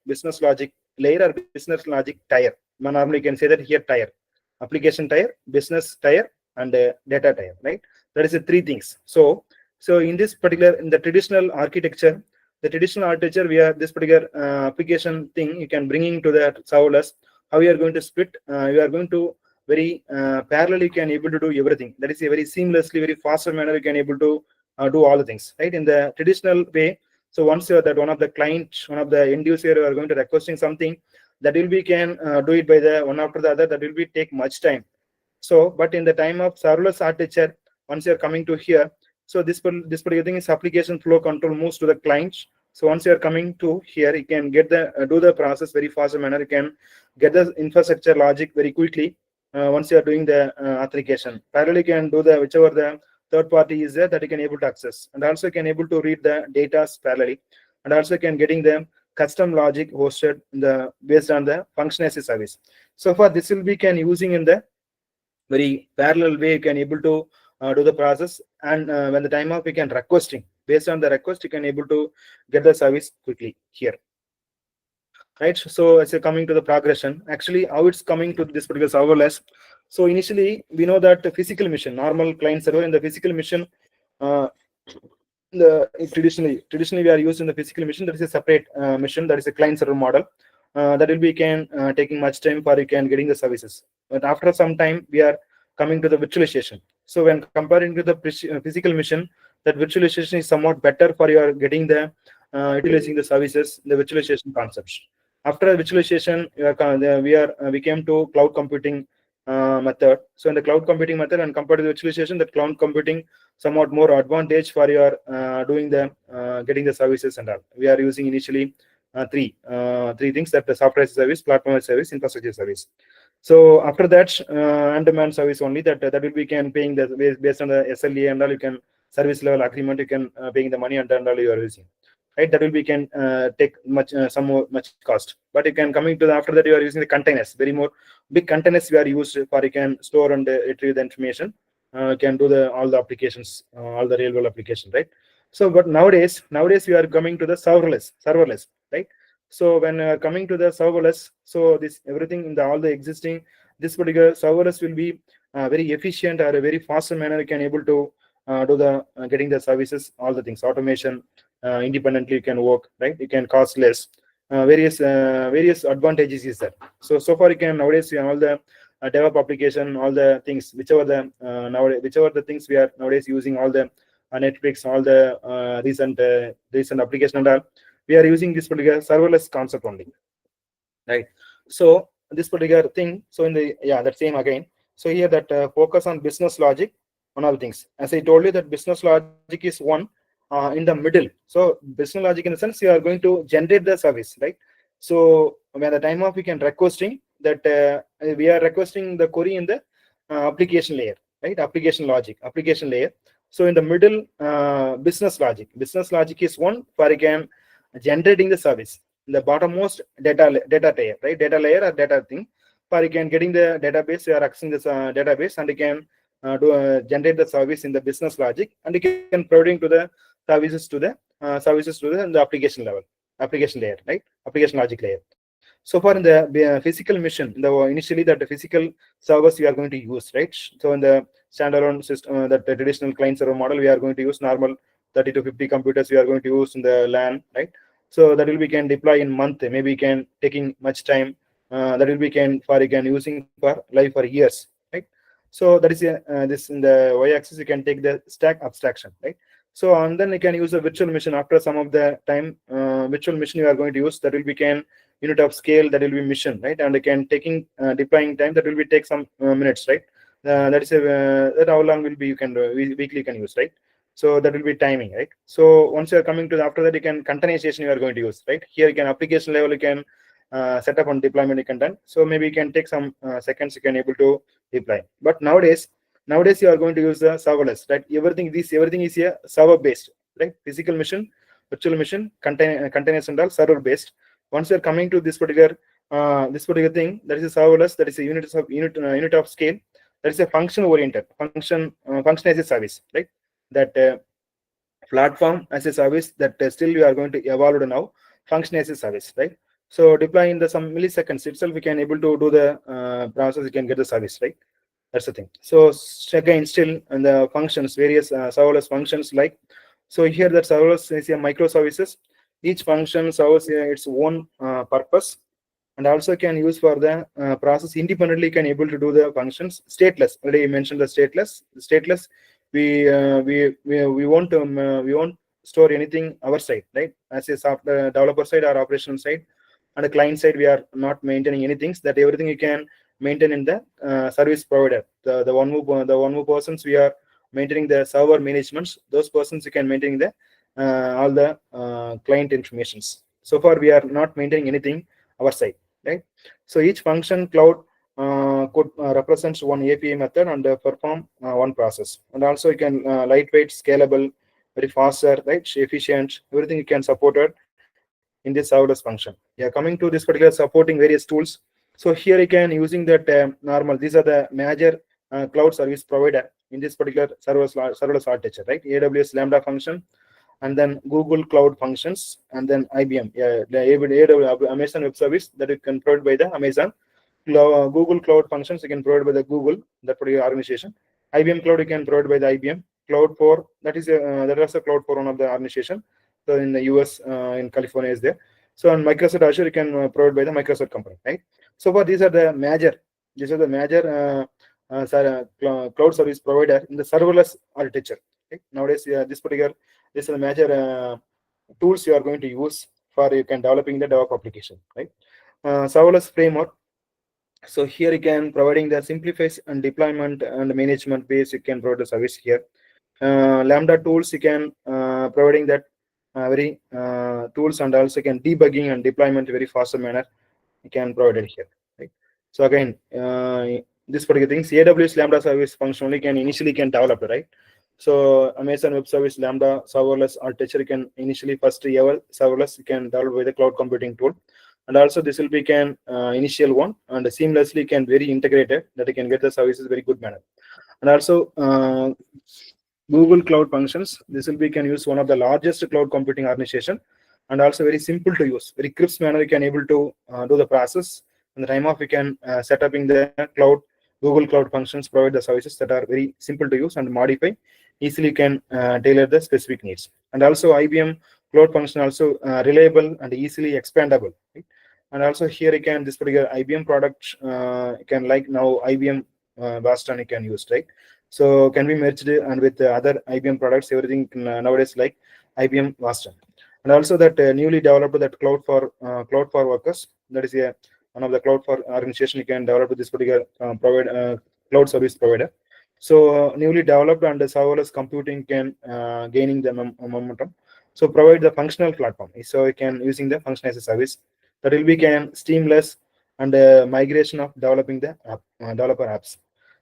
layer or business logic tier. Normally you can say that here tier, application tier, business tier, and data tier, right? That is the 3 things. So in this particular, in the traditional architecture, the traditional architecture, we are this particular application thing you can bring into the serverless. How you are going to split? You are going to very parallel. You can able to do everything. That is a very seamlessly, very faster manner. You can able to do all the things, right? In the traditional way. So once you are that one of the client, one of the end user, you are going to requesting something, that will be can do it by the one after the other. That will be take much time. So, but in the time of serverless architecture, once you are coming to here, so this particular thing is application flow control moves to the client. So once you are coming to here, you can get the do the process very fast manner. You can get the infrastructure logic very quickly. Once you are doing the authentication, parallel you can do the whichever the third party is there that you can able to access, and also you can able to read the data parallelly, and also you can getting the custom logic hosted in the based on the function as a service. So far this will be can using in the very parallel way. You can able to do the process, and when the time of you can requesting based on the request, you can able to get the service quickly here, right? So as you're coming to the progression, actually how it's coming to this particular serverless. So initially we know that the physical machine, normal client server in the physical machine, traditionally we are using the physical machine. That is a separate machine, that is a client server model. That will be can taking much time for you can getting the services. But after some time we are coming to the virtualization. So when comparing to the physical machine, that virtualization is somewhat better for your getting the utilizing the services, the virtualization concepts. After virtualization, we came to cloud computing method. So in the cloud computing method, and compared to the virtualization, that cloud computing somewhat more advantage for your doing the getting the services and all. We are using initially three things, that the software as a service, platform as a service, infrastructure as a service. So after that, on-demand service only, that will be can paying the based on the SLA and all. You can service level agreement, you can paying the money and all you are using, right? That will be can take much much cost. But you can coming to the after that, you are using the containers, very more big containers we are used for. You can store and retrieve the information. Can do the all the applications, all the real world application, right? So but nowadays we are coming to the serverless, right? So when coming to the serverless, so this everything in the all the existing, this particular serverless will be very efficient or a very faster manner. You can able to do the getting the services, all the things, automation, independently you can work, right? You can cost less. Various advantages is there. So far you can nowadays see all the develop application, all the things, whichever the things we are nowadays using, all the Netflix, all the recent application and all, we are using this particular serverless concept only, right? So this particular thing, so in the that same again. So here that focus on business logic, one of the things, as I told you, that business logic is one in the middle. So business logic in the sense you are going to generate the service, right? So when the time of we can requesting that we are requesting the query in the application layer, right? Application layer. So in the middle, business logic is one for again generating the service. In the bottommost data layer, right? Data layer or data thing, for you can getting the database, you are accessing this database, and you can generate the service in the business logic, and you can providing to the services to the application level, application layer, right? Application logic layer. So far in the physical mission, initially that the physical servers we are going to use, right? So in the standalone system, that the traditional client server model, we are going to use normal 30 to 50 computers we are going to use in the LAN, right? So that will be can deploy in month, maybe can taking much time. That will be can using for live for years, right? So that is this in the y-axis you can take the stack abstraction, right? So and then you can use a virtual machine after some of the time. Virtual machine you are going to use, that will be can unit of scale, that will be mission, right? And again taking deploying time, that will be take some minutes, right? That is that how long will be you can weekly you can use, right? So that will be timing, right? So once you are coming to after that, you can containerization you are going to use, right? Here you can application level you can set up on deployment you can done. So maybe you can take some seconds you can able to deploy. But nowadays you are going to use the serverless, right? Everything is here server based, right? Physical machine, virtual machine, containers and all server based. Once you are coming to this particular thing, that is a serverless, that is a unit of scale, that is a function oriented, function as a service, right? That platform as a service, that still we are going to evolve now, function as a service, right? So deploying the some milliseconds itself, we can able to do the process, you can get the service, right? That's the thing. So again, still in the functions, various serverless functions like, so here that serverless is a microservices. Each function serves its own purpose, and also can use for the process independently, can able to do the functions stateless. Already mentioned the stateless. We won't store anything our side, right? As a software developer side or operational side, and the client side, we are not maintaining anything. That everything you can maintain in the service provider. The one who persons we are maintaining the server managements. Those persons you can maintain the all the client informations. So far, we are not maintaining anything our side, right? So each function cloud could represents one API method and perform one process. And also you can lightweight, scalable, very faster, right? Efficient, everything you can support it in this serverless function. Yeah, coming to this particular supporting various tools. So here you can using that normal. These are the major cloud service provider in this particular serverless architecture, right? AWS Lambda function, and then Google Cloud Functions, and then IBM, the Amazon Web Service that you can provide by the Amazon. Google Cloud Functions you can provide by the Google, that particular organization. IBM Cloud you can provide by the IBM. Cloud for that is a Cloud for one of the organization. So in the US, in California is there. So on Microsoft Azure you can provide by the Microsoft company, right? So far these are the major cloud service provider in the serverless architecture. Okay? Nowadays, this is the major tools you are going to use for you can developing the DevOps application, right? Serverless framework. So here you can providing the simplifies and deployment and management base. You can provide the service here. Lambda tools you can providing that very tools, and also can debugging and deployment very faster manner. You can provide it here, right? So again, this particular things, AWS Lambda service function only can initially can develop, right? So Amazon Web Service Lambda serverless architecture can initially first ever serverless you can develop with the cloud computing tool, and also this will be can initial one, and seamlessly can very integrated that you can get the services very good manner. And also Google Cloud Functions, this will be can use one of the largest cloud computing organization, and also very simple to use, very crisp manner you can able to do the process. In the time of you can set up in the cloud. Google Cloud Functions provide the services that are very simple to use and modify. Easily can tailor the specific needs. And also IBM Cloud Function also reliable and easily expandable, right? And also here you can this particular IBM product can like now IBM Boston you can use, right? So can be merged and with the other IBM products, everything nowadays like IBM Boston. And also that newly developed that cloud for workers, that is one of the cloud for organization you can develop this particular cloud service provider. So newly developed and serverless computing can gaining the momentum. So provide the functional platform. So you can using the function as a service that will be can seamless and migration of developing the developer apps.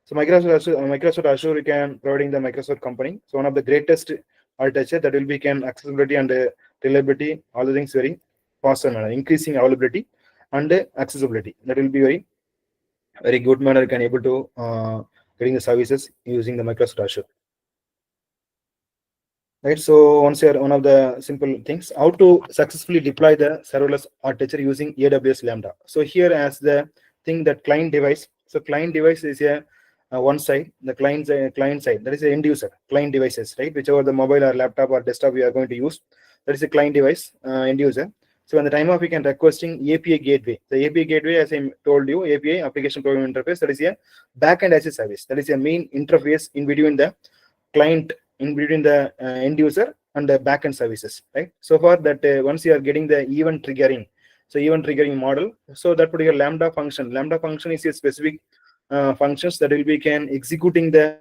So Microsoft Azure you can providing the Microsoft company. So one of the greatest architecture that will be can accessibility and reliability, all the things very fast and increasing availability and accessibility. That will be very good manner can able to getting the services using the Microsoft Azure. Right. So once here one of the simple things, how to successfully deploy the serverless architecture using AWS Lambda. So here as the thing that client device. So client device is a one side, the client side, that is the end user client devices, right? Whichever the mobile or laptop or desktop we are going to use, that is a client device end user. So when the time of we can requesting API gateway, the API gateway, as I told you, API application programming interface, that is a backend as a service. That is a main interface in between the client, in between the end user and the backend services, right? So far that once you are getting the event triggering, so event triggering model, so that particular Lambda function is a specific functions that will be can executing the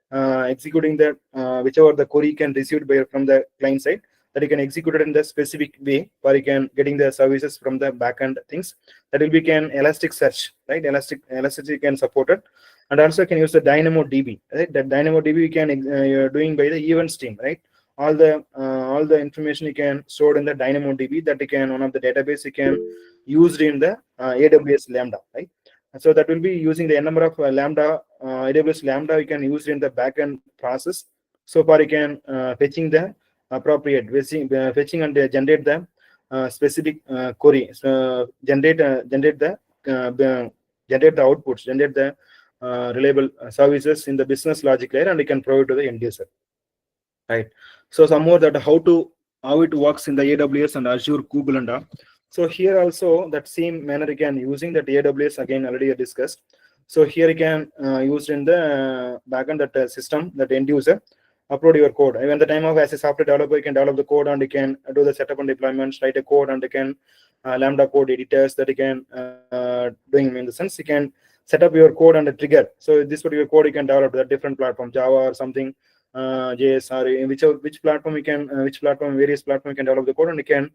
whichever the query can receive by from the client side, that you can execute it in the specific way, where you can getting the services from the backend things. That will be can Elasticsearch, right? Elasticsearch can support it, and also can use the DynamoDB, right? That DynamoDB you can you're doing by the event stream, right? All the information you can stored in the DynamoDB, that you can one of the database you can used in the AWS Lambda, right? So that will be using the number of Lambda, AWS Lambda you can use in the backend process. So far you can fetching the appropriate fetching and generate the specific query. So generate the outputs, generate the reliable services in the business logic layer, and you can provide to the end user. Right. So some more that how to how it works in the AWS and Azure, Google and all. So here also that same manner you can using that AWS again already discussed. So here you can use in the backend that system, that end user, upload your code. Even the time of as a software developer, you can develop the code and you can do the setup and deployments, write a code, and you can Lambda code editors that you can doing in the sense you can set up your code and a trigger. So this particular code you can develop the different platform, Java or something, JS or which platform you can various platform you can develop the code, and you can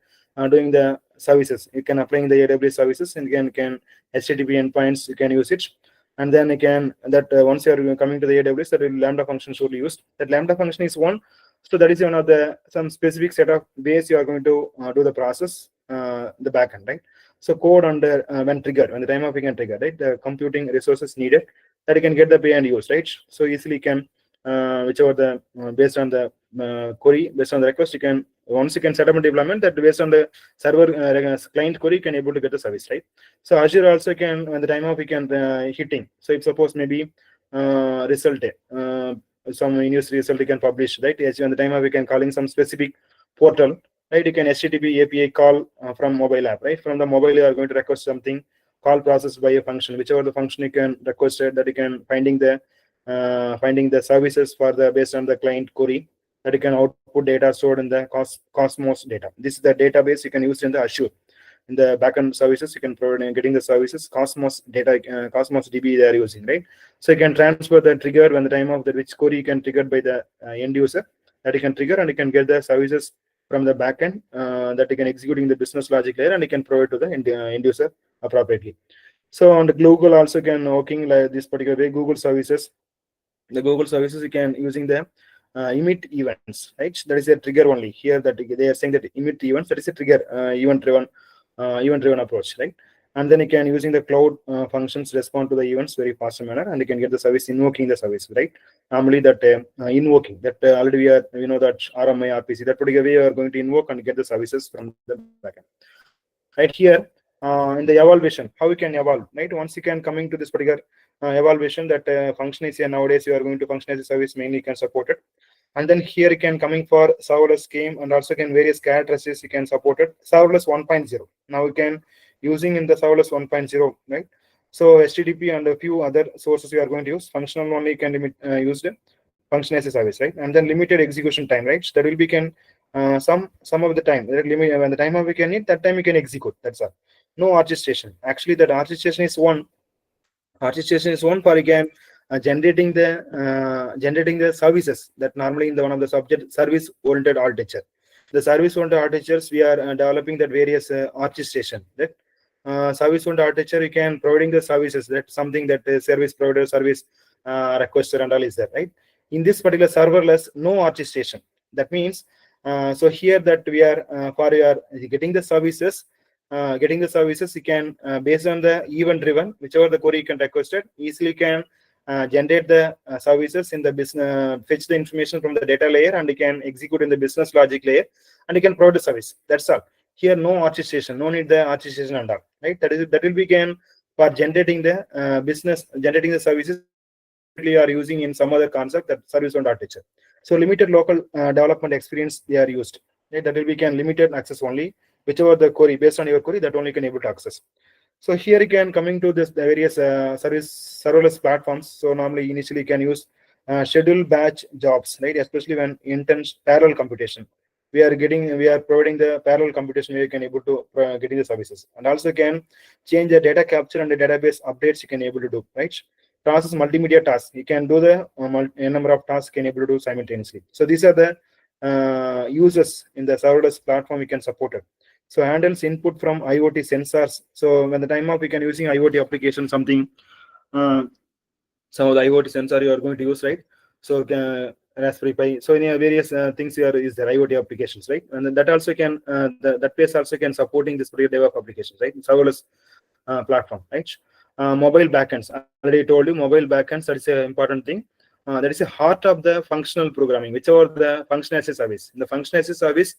doing the services. You can applying the AWS services, and you can HTTP endpoints you can use it. And then you can once you are coming to the AWS, that Lambda function should be used. That Lambda function is one. So that is one of the some specific set of ways you are going to do the process, the backend, right? So code under when triggered, when the time of you can trigger, right? The computing resources needed that you can get the pay and use, right? So easily can whichever the based on the query, based on the request, you can once you can set up a deployment that based on the server client query, you can able to get the service, right? So Azure also can when the time of you can hitting. So if suppose maybe result some news result you can publish, right? Yes, when the time of you can calling some specific portal, right? You can HTTP API call from mobile app, right? From the mobile you are going to request something, call processed by a function, whichever the function you can request it, that you can finding the services for the based on the client query, that you can output data stored in the Cosmos data. This is the database you can use in the Azure. In the backend services, you can provide getting the services Cosmos data, Cosmos DB they are using, right? So you can transfer the trigger when the time of the which query you can trigger by the end user, that you can trigger, and you can get the services from the backend that you can execute in the business logic layer, and you can provide to the end user appropriately. So on the Google also can working like this particular way. Google services, the Google services you can using the emit events, right? That is a trigger only here that they are saying that emit events, that is a trigger event driven approach, right? And then you can using the cloud functions respond to the events very fast manner, and you can get the service invoking the service, right? Normally that invoking that already we know that RMI RPC, that particular way you are going to invoke and get the services from the backend. Right here in the evaluation, how you can evolve, right? Once you can coming to this particular evaluation, that function is here nowadays you are going to function as a service mainly you can support it. And then here you can coming for serverless scheme, and also can various characteristics you can support it. Serverless 1.0 now you can using in the serverless 1.0, right? So HTTP and a few other sources you are going to use. Functional only can limit used function as a service, right? And then limited execution time, right? That will be can some of the time limit when the time of we can need, that time you can execute. That's all. No orchestration. Actually, that orchestration is one. Orchestration is one for again generating the services that normally in the one of the subject service oriented architecture. The service oriented architectures we are developing that various orchestration, right? Service oriented architecture you can providing the services, that something that the service provider service requester and all is there, right? In this particular serverless, no orchestration. That means so here that we are for your getting the services you can based on the event driven, whichever the query you can request it, easily can generate the services in the business, fetch the information from the data layer, and you can execute in the business logic layer, and you can provide the service. That's all. Here no orchestration, no need the orchestration and all, right? That will be can for generating the generating the services we are using in some other concept, that service on architecture. So limited local development experience they are used, right? That will be can limited access only, whichever the query based on your query, that only can able to access. So here you can coming to this the various serverless platforms. So normally initially you can use schedule batch jobs, right? Especially when intense parallel computation. We are providing the parallel computation where you can able to getting the services, and also can change the data capture and the database updates you can able to do, right? Process multimedia tasks. You can do the number of tasks you can able to do simultaneously. So these are the users in the serverless platform you can support it. So handles input from IoT sensors. So when the time of we can using IoT application something, some of the IoT sensor you are going to use, right? So Raspberry Pi. So in various things here is the IoT applications, right? And then that also can that place also can supporting this particular DevOps applications, right? Serverless platform, right? Mobile backends. I already told you mobile backends. That is an important thing. That is a heart of the functional programming, whichever the function as a service. In the function as a service,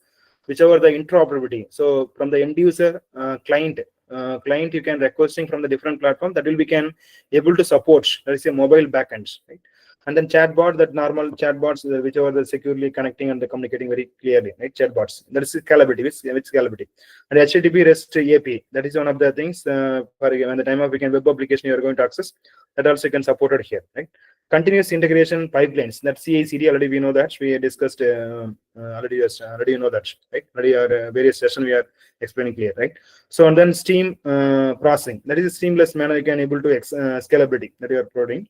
whichever the interoperability. So from the end user client you can requesting from the different platform, that will be can able to support. That is a mobile backends, right? And then chatbot, that normal chatbots, which are the securely connecting and communicating very clearly, right? Chatbots, that is scalability, with scalability. And HTTP REST API, that is one of the things for when the time of weekend web application you are going to access, that also can support it here, right? Continuous integration pipelines, that CI/CD already we know that we discussed already. Already you know that, right? Already our various session we are explaining clear, right? So and then stream processing, that is a seamless manner you can able to scalability that you are providing.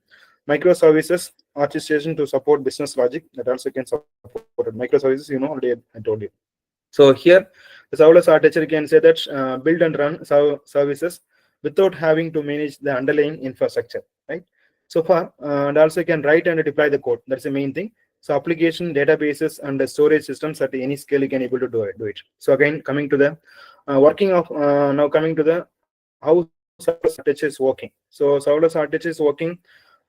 Microservices orchestration to support business logic, that also can support microservices, you know, already I told you. So here the serverless architecture can say that build and run services without having to manage the underlying infrastructure, right? So far and also can write and deploy the code, that's the main thing. So application databases and the storage systems at any scale you can able to do it. So again, coming to the working of now coming to the how serverless architecture is working. So serverless architecture is working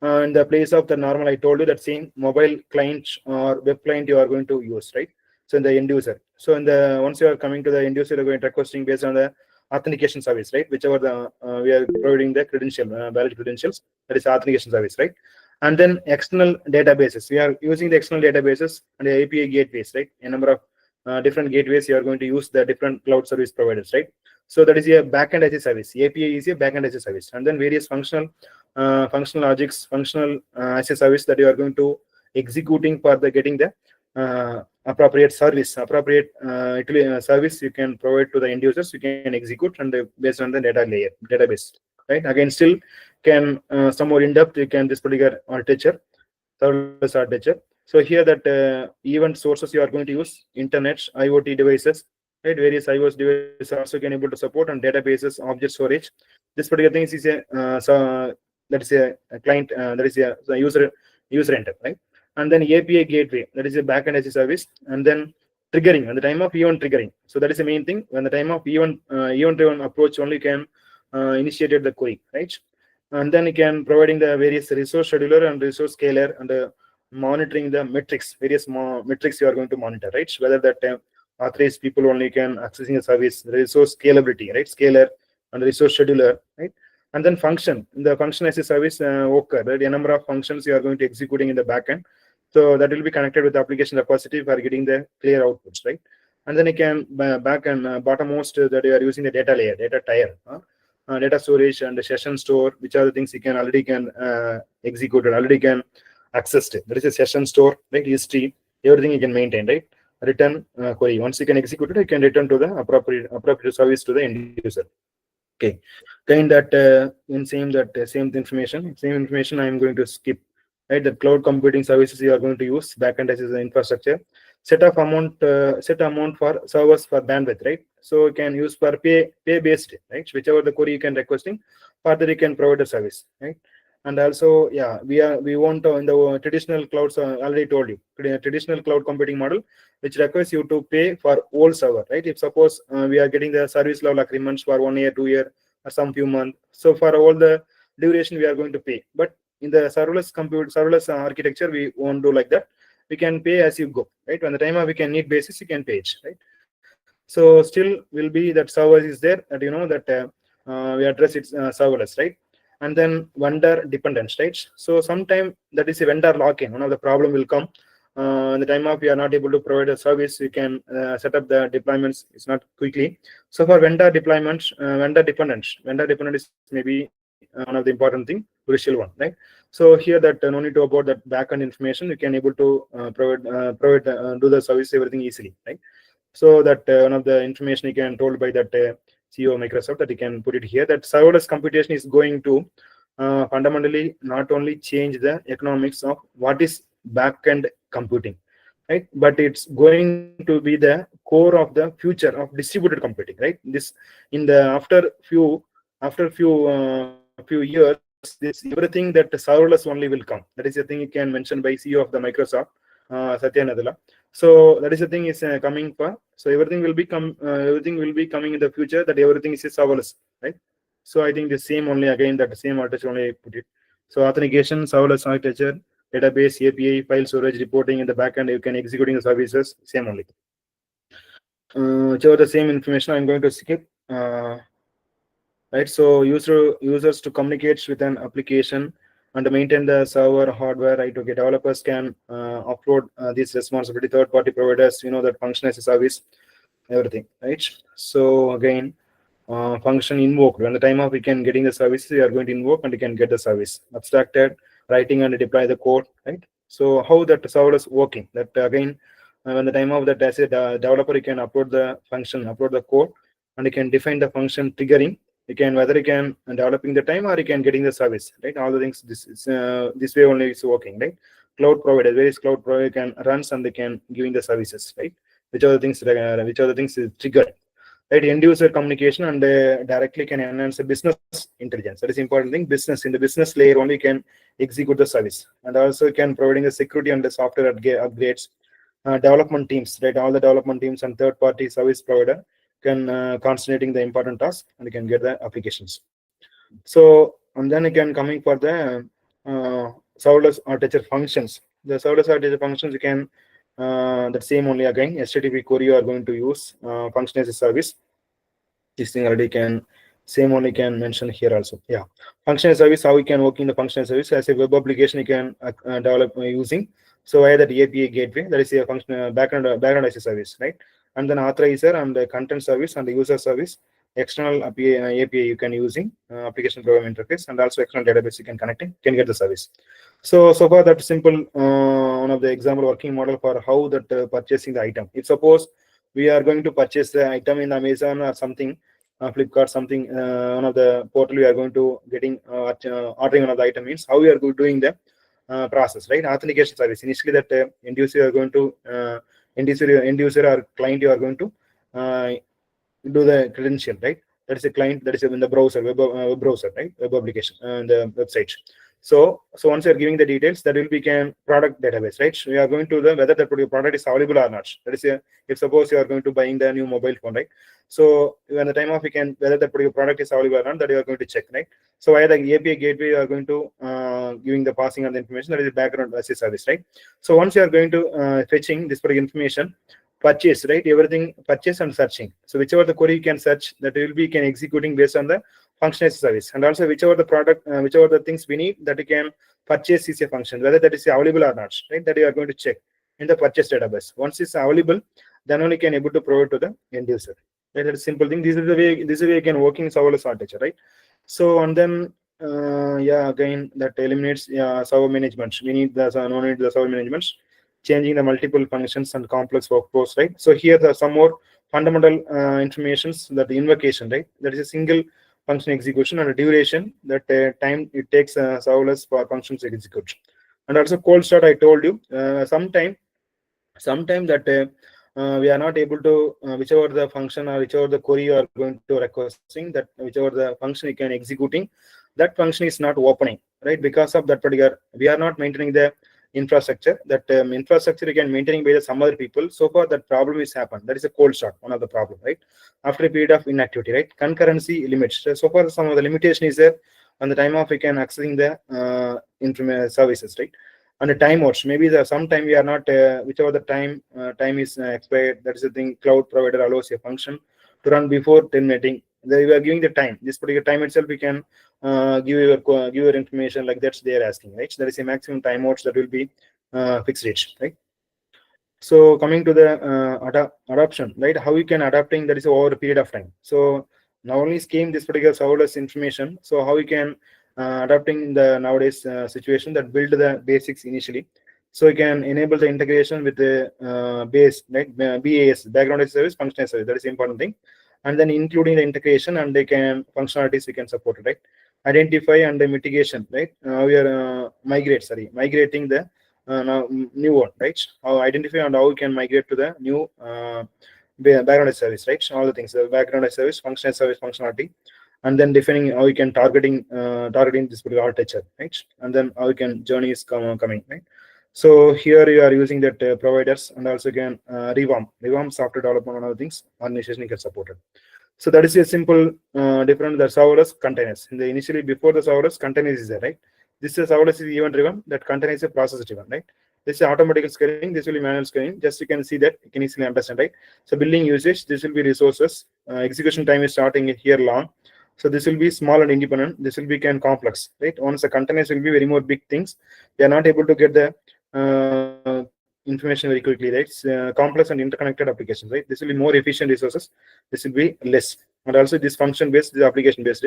in the place of the normal, I told you that same mobile client or web client you are going to use, right? So in the end user. So in the once you are coming to the end user, you are going to requesting based on the authentication service, right? Whichever the we are providing the credential, valid credentials, that is authentication service, right? And then external databases, we are using the external databases and the API gateways, right? A number of different gateways you are going to use the different cloud service providers, right? So that is a backend as a service. API is a backend as a service, and then various functional logics, functional as a service that you are going to executing for the getting the appropriate service, appropriate service you can provide to the end users. You can execute and based on the data layer database, right? Again, still can some more in depth you can this particular architecture, serverless architecture. So here that event sources you are going to use internet, IoT devices, right? Various IoT devices also can able to support, and databases, object storage. This particular thing is a that is a client, that is a user enter, right? And then API gateway, that is a backend as a service, and then triggering at the time of event triggering. So that is the main thing. When the time of event driven approach only can initiate the query, right? And then you can providing the various resource scheduler and resource scaler and monitoring the metrics, various metrics you are going to monitor, right? Whether that authorized people only can accessing a service, resource scalability, right? Scaler and resource scheduler, right? And then function, the function as a service worker, right? A number of functions you are going to executing in the backend. So that will be connected with the application repository for getting the clear outputs, right? And then you can back and bottommost that you are using the data layer, data tier, data storage and the session store, which are the things you can already can execute or already can access it. There is a session store, right? History, everything you can maintain, right? Return query. Once you can execute it, you can return to the appropriate service to the end user. Okay, kind that in same information I am going to skip, right? The cloud computing services you are going to use backend as an infrastructure. Set amount for servers for bandwidth, right? So you can use for pay based, right? Whichever the query you can requesting, further you can provide a service, right? And also, yeah, we want in the traditional clouds, already told you, traditional cloud computing model, which requires you to pay for whole server, right? If suppose we are getting the service level agreements for 1 year, 2 year, or some few months, so for all the duration we are going to pay. But in the serverless architecture, we won't do like that. We can pay as you go, right? When the time we can need basis, you can pay it, right? So still will be that server is there, that you know that we address it serverless, right? And then vendor dependence, right? So sometime that is a vendor lock-in. One of the problem will come in the time of we are not able to provide a service. You can set up the deployments. It's not quickly. So for vendor deployments, vendor dependence is maybe one of the important thing, crucial one, right? So here that no need to about that backend information. You can able to do the service everything easily, right? So that one of the information you can told by that CEO of Microsoft, that you can put it here, that serverless computation is going to fundamentally not only change the economics of what is backend computing, right? But it's going to be the core of the future of distributed computing, right? This in the after few years, this everything that serverless only will come. That is the thing you can mention by CEO of the Microsoft, Satya Nadella. So that is the thing is coming for. So everything will be coming in the future. That everything is serverless, right? So I think the same only again that the same architecture only put it. So authentication, serverless architecture, database, API, file storage, reporting in the backend. You can executing the services same only. So the same information I'm going to skip. Right. So users to communicate with an application and maintain the server hardware, right? Okay, developers can upload this responsibility, third-party providers, that function as a service, everything, right? So again, function invoked. When the time of we can getting the services, we are going to invoke and we can get the service. Abstracted, writing and deploy the code, right? So how that serverless working? That again, when the time of that as a developer, you can upload the function, upload the code, and you can define the function triggering. You can whether you can developing the time or you can getting the service, right? All the things this way only is working, right? Cloud provider, various cloud provider can runs and they can giving the services, right? Which other things is triggered, right? End user communication and directly can enhance the business intelligence. That is important thing. Business in the business layer only can execute the service, and also can providing the security and the software upgrades. Development teams, right? All the development teams and third-party service provider can concentrating the important task and you can get the applications. So, and then you can coming for the serverless architecture functions. The serverless architecture functions you can the same only again HTTP query you are going to use function as a service. This thing already can same only can mention here also. Yeah, function as a service, how we can work in the function as a service as a web application you can develop using. So via that API gateway, that is a function background as a service, right? And then authorizer and the content service and the user service, external API you can using application program interface, and also external database you can connecting, can get the service. So far that simple one of the example working model for how that purchasing the item. If suppose we are going to purchase the item in Amazon or something, Flipkart, something, one of the portal we are going to getting ordering one of the item means how we are doing the process, right? Authentication service. Initially, that end user are going to end user or client you are going to do the credential, right? That is a client, that is in the browser, web browser, right? Web application and the website. So once you are giving the details, that will become product database, right? So we are going to the whether that product is available or not. That is if suppose you are going to buying the new mobile phone, right? So when the time of we can whether that particular product is available or not, that you are going to check, right? So via the API gateway, you are going to giving the passing of the information, that is background as a service, right? So once you are going to fetching this particular information, purchase, right? Everything purchase and searching. So whichever the query you can search, that will be can executing based on the function as a service, and also whichever the product, whichever the things we need that you can purchase is a function, whether that is available or not, right? That you are going to check in the purchase database. Once it's available, then only can able to provide to the end user. Right? That is simple thing. This is the way you can work in serverless architecture, right? So and then yeah, again that eliminates server management. We need the no need the server management, changing the multiple functions and complex workflows, right? So here there are some more fundamental informations, that the invocation, right? That is a single function execution and a duration, that time it takes serverless for functions to execute. And also cold start, I told you sometime that we are not able to whichever the function or whichever the query you are going to requesting, that whichever the function you can executing, that function is not opening, right? Because of that particular, we are not maintaining the infrastructure, that infrastructure you can maintaining by some other people. So far that problem is happened. That is a cold start, one of the problem, right? After a period of inactivity, right? Concurrency limits. So far some of the limitation is there on the time of we can accessing the services, right? And the timeouts, maybe the sometime we are not whichever the time is expired. That is the thing. Cloud provider allows a function to run before terminating. We are giving the time. This particular time itself, we can give your information like that's they are asking, right? So there is a maximum timeouts that will be fixed rate, right? So coming to the adoption, right? How you can adapting, that is over a period of time. So now only scheme this particular serverless information. So how you can adapting the nowadays situation, that build the basics initially. So you can enable the integration with the base, right? BAS, background as a service, function as a service. That is the important thing. And then including the integration and they can functionalities we can support it, right? Identify and the mitigation, right? We are migrating the now new one, right? How identify and how we can migrate to the new background as service, right? All the things, the background as service, function as service functionality, and then defining how we can targeting this particular architecture, right? And then how we can journeys coming, right? So here you are using that providers, and also can revamp software development and other things organization can support it. So that is a simple different the serverless containers. In the initially before the serverless containers is there, right? This is serverless is event driven, that container is a process driven, right? This is automatic scaling, this will be manual scaling. Just you can see that, you can easily understand, right? So building usage, this will be resources. Execution time is starting here long. So this will be small and independent. This will be complex, right? Once the containers will be very more big things, they are not able to get the information very quickly, right? It's, complex and interconnected applications, right? This will be more efficient resources. This will be less, and also this function based, this application based.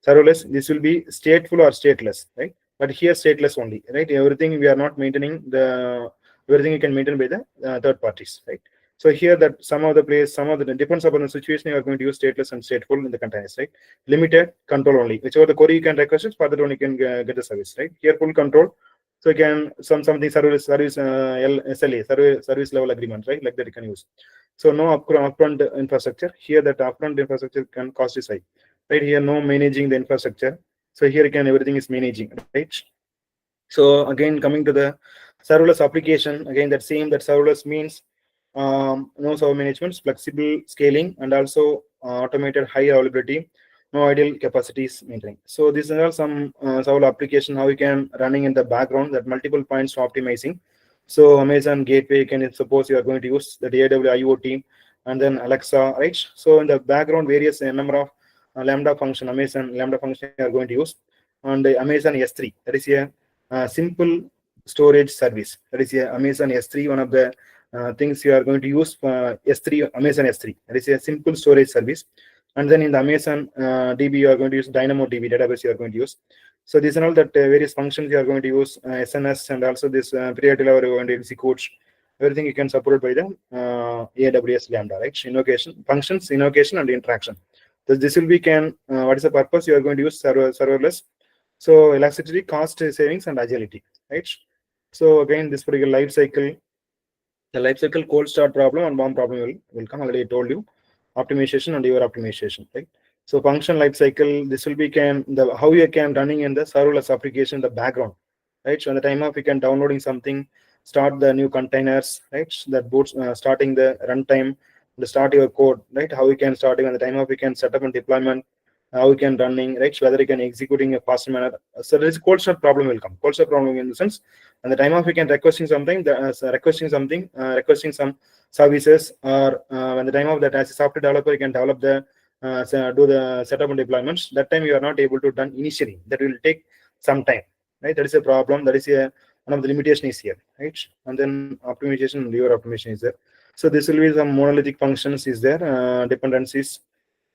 Serverless, this will be stateful or stateless, right? But here stateless only, right? Everything we are not maintaining the everything you can maintain by the third parties, right? So here that some of the place, some of the depends upon the situation, you are going to use stateless and stateful in the containers, right? Limited control only, whichever the query you can request it, for that one you can get the service, right? Here full control. So you can something service SLA service level agreement, right? Like that you can use. So no upfront infrastructure. Here that upfront infrastructure can cost is high, right? Here no managing the infrastructure. So here again everything is managing, right? So again coming to the serverless application, again that same that serverless means no server management, flexible scaling, and also automated high availability, no idle capacities maintaining. So these are some server application how you can running in the background that multiple points for optimizing. So Amazon Gateway, can suppose you are going to use the AWS IoT and then Alexa, right? So in the background various number of Lambda function, Amazon Lambda function you are going to use, and the Amazon S3, that is a simple storage service. That is a Amazon S3, one of the things you are going to use S3, Amazon S3. That is a simple storage service. And then in the Amazon DB, you are going to use DynamoDB database you are going to use. So these are all that various functions you are going to use, SNS, and also this periodic level you are going to execute. Everything you can support by the AWS Lambda, right? Invocation, functions, invocation, and interaction. So this will be what is the purpose? You are going to use serverless. So elasticity, cost savings, and agility, right? So again, this particular life cycle, the life cycle cold start problem and bomb problem will come. Already I told you, optimization and your optimization, right? So function life cycle, this will be how you can running in the serverless application in the background, right? So at the time of you can downloading something, start the new containers, right? That boots starting the runtime, the start your code, right? How you can starting at the time of you can set up and deployment, how you can running, right? So whether you can executing a fast manner. So there is cold start problem will come. Cold start problem in the sense, and the time of you can requesting something, requesting some services, or when the time of that as a software developer you can develop the do the setup and deployments. That time you are not able to done initially. That will take some time, right? That is a problem. That is one of the limitation is here, right? And then optimization and your optimization is there. So this will be some monolithic functions is there, dependencies.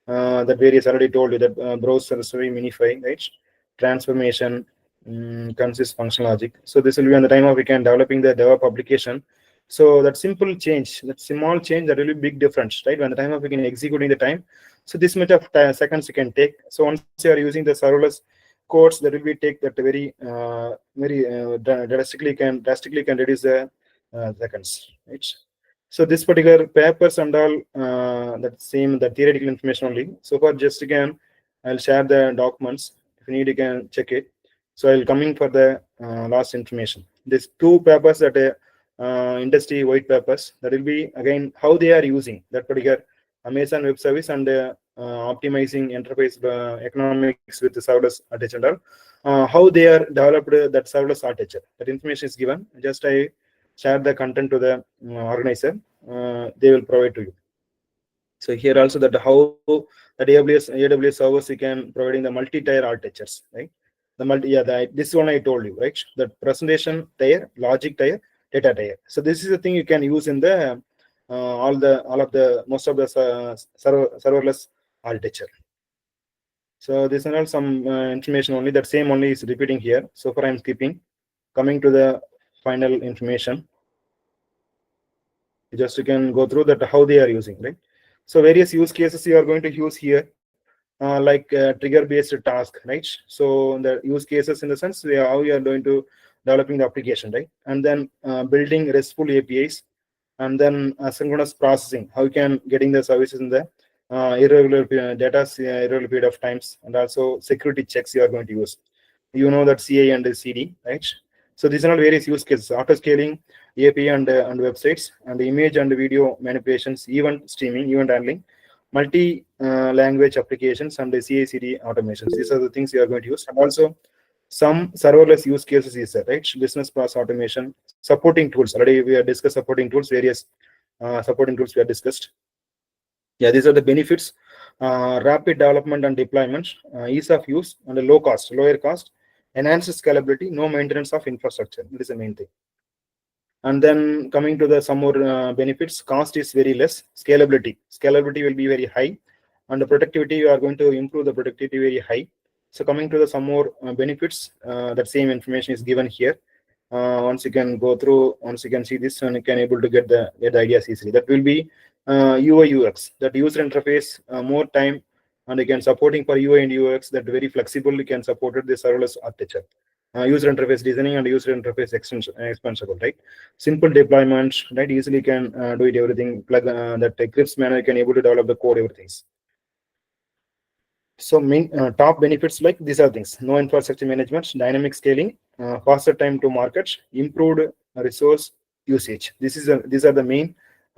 That various already told you that browse, survey, minify, right? Transformation, consist function logic. So this will be on the time of we can developing the DevOps application. So that simple change, that small change, that will be big difference, right? When the time of we can executing the time. So this much of seconds you can take. So once you are using the serverless codes, that will be take that very drastically can reduce the seconds, right? So this particular papers and all the theoretical information only. So for just again, I'll share the documents. If you need, you can check it. So I'll coming for the last information. These two papers that industry white papers, that will be again how they are using that particular Amazon Web Service and optimizing enterprise economics with the serverless architecture. How they are developed that serverless architecture. That information is given. Just I share the content to the organizer. They will provide to you. So here also that how that AWS servers you can providing the multi-tier architectures, right? The this one I told you, right? The presentation tier, logic tier, data tier. So this is the thing you can use in the most of the serverless architecture. So this is all some information only. That same only is repeating here. So far I'm skipping. Coming to the final information. Just you can go through that how they are using, right? So various use cases you are going to use here, like trigger based task, right? So the use cases in the sense how you are going to developing the application, right? And then building RESTful APIs, and then synchronous processing, how you can getting the services in the irregular period of times, and also security checks you are going to use. You know that CA and CD, right? So these are all various use cases: auto scaling, API and websites, and image and video manipulations, event streaming, event handling, multi-language applications, and the CI/CD automations. These are the things you are going to use. And also some serverless use cases is there, right? Business process automation, supporting tools. Already we have discussed supporting tools, various supporting tools we have discussed. Yeah, these are the benefits rapid development and deployment, ease of use, and a lower cost, enhanced scalability, no maintenance of infrastructure. That is the main thing. And then coming to the some more benefits, cost is very less, scalability will be very high, and the productivity, you are going to improve the productivity very high. So coming to the some more benefits, that same information is given here. Once you can go through, once you can see this, and you can able to get the ideas easily. That will be UI UX, that user interface, more time, and you can supporting for UI and UX, that very flexible, you can support it, the serverless architecture. User interface designing and user interface expansible, right? Simple deployment, right? Easily can do it everything. Plug that Eclipse manner can able to develop the code, everything. So main top benefits like these are things: no infrastructure management, dynamic scaling, faster time to market, improved resource usage. These are the main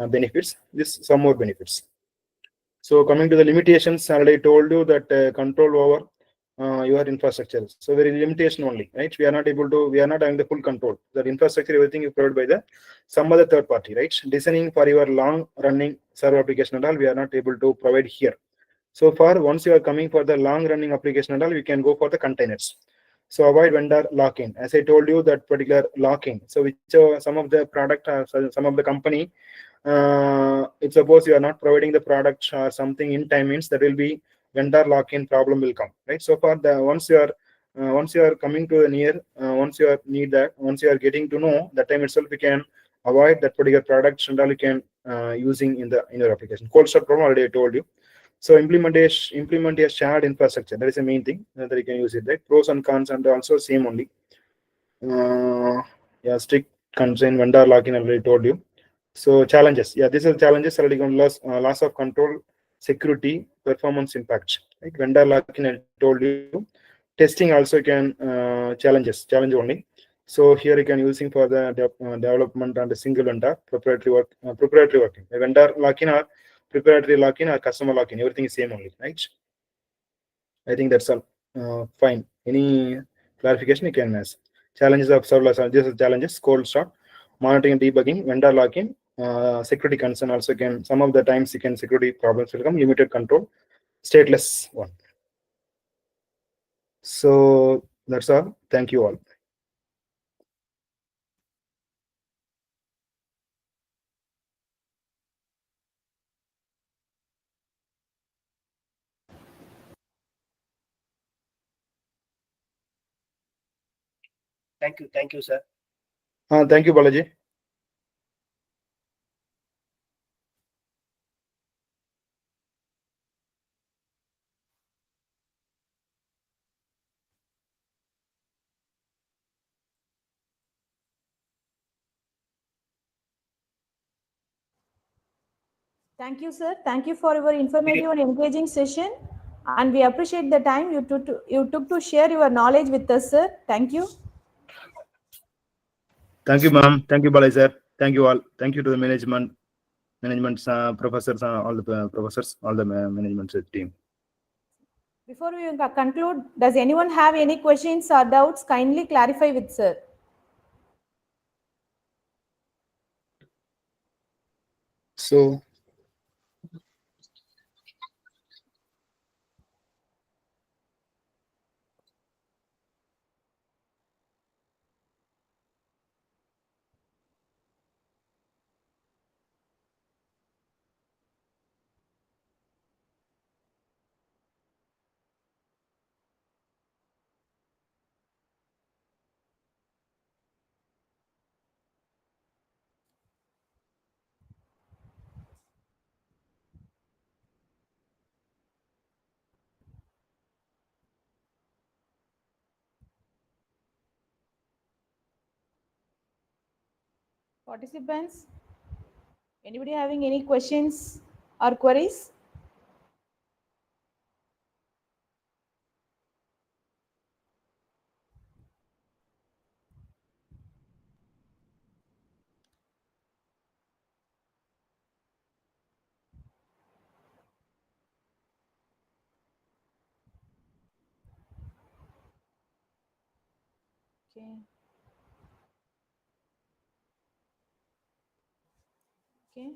benefits. This some more benefits. So coming to the limitations, I already told you that control over your infrastructure. So there is limitation only, right? We are not having the full control. The infrastructure, everything is provided by some other third party, right? Designing for your long running server application and all, we are not able to provide here. So far, once you are coming for the long running application and all, we can go for the containers. So avoid vendor lock-in. As I told you, that particular lock-in. So which some of the product, some of the company, if suppose you are not providing the product or something in time, means there will be vendor lock-in problem will come, right? So far, once you are coming to the near, once you are getting to know, that time itself we can avoid that particular product and all you can using in your application. Cold start problem already I told you. So implement a shared infrastructure. That is the main thing that you can use it, right? Pros and cons, and also same only. Yeah, strict constraint, vendor lock-in already told you. So challenges, yeah, these are challenges already on loss of control, security, performance impact, right? Vendor lock-in I told you. Testing also can challenge only. So here you can using for the development and a single vendor, proprietary working. A vendor lock-in or proprietary lock-in or customer lock-in, everything is same only, right? I think that's all. Fine. Any clarification you can ask. Challenges of serverless, these are challenges: cold start, monitoring and debugging, vendor lock-in, security concern also can, some of the times you can security problems will come, limited control, stateless one. So that's all. Thank you all. Thank you, sir. Thank you, Balaji. Thank you, sir. Thank you for your informative and engaging session. And we appreciate the time you took to share your knowledge with us, sir. Thank you. Thank you, ma'am. Thank you, Balaji, sir. Thank you all. Thank you to the management, professors, all the professors, all the management team. Before we conclude, does anyone have any questions or doubts? Kindly clarify with sir. So Participants, anybody having any questions or queries? Okay. Okay.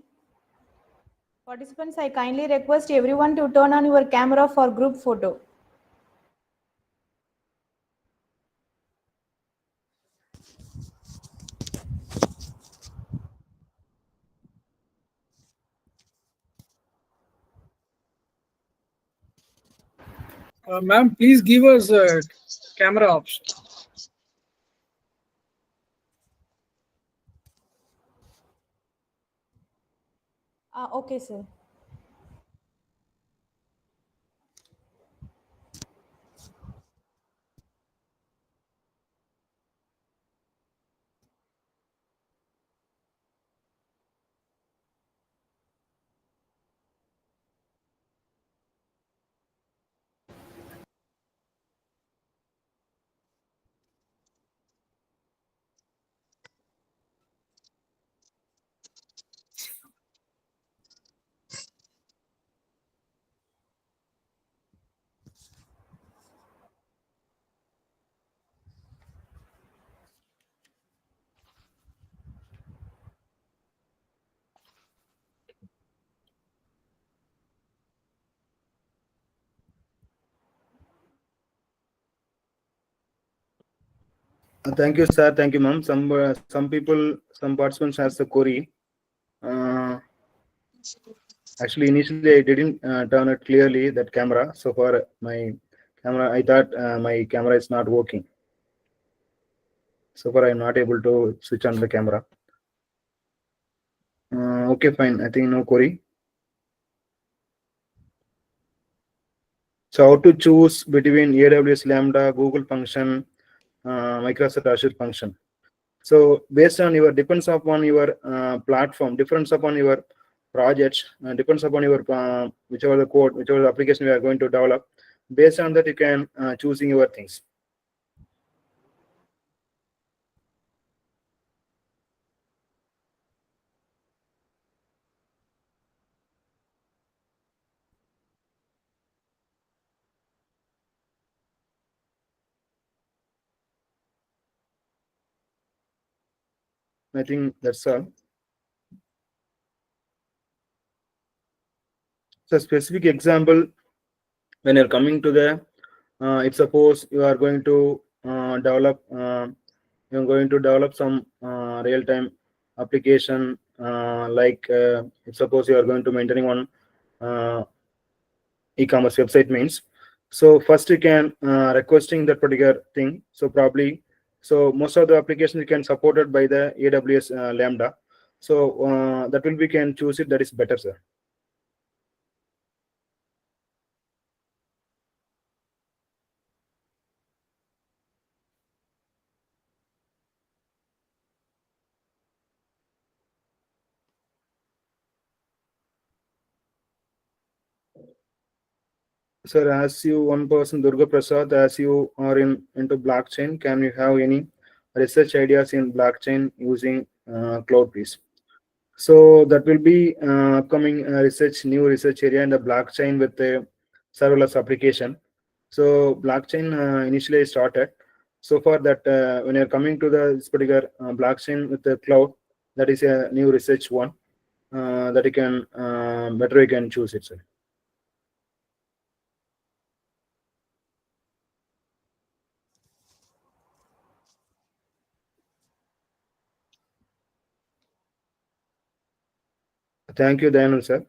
Participants, I kindly request everyone to turn on your camera for group photo. Ma'am, please give us a camera option. Okay, sir. Thank you, sir. Thank you, ma'am. Some people, some participants has the query. Actually, initially I didn't turn it clearly that camera. So for my camera, I thought my camera is not working. So far, I'm not able to switch on the camera. Okay, fine. I think no query. So how to choose between AWS Lambda, Google function, Microsoft Azure function. So based on your depends upon your platform, depends upon your project, depends upon your whichever the code, whichever the application we are going to develop. Based on that, you can choosing your things. I think that's all. So specific example, when you're coming to the, if suppose you are going to develop, you're going to develop some real-time application, like if suppose you are going to maintaining one e-commerce website means. So first you can requesting that particular thing. So probably, so most of the applications you can supported by the AWS Lambda. So that will be can choose it. That is better, sir. Sir, as you one person, Durga Prasad, as you are into blockchain, can you have any research ideas in blockchain using cloud, please? So that will be upcoming new research area in the blockchain with the serverless application. So blockchain initially started. So far that when you're coming to this particular blockchain with the cloud, that is a new research one that you can better you can choose it, sir. Thank you, Dayanul, sir.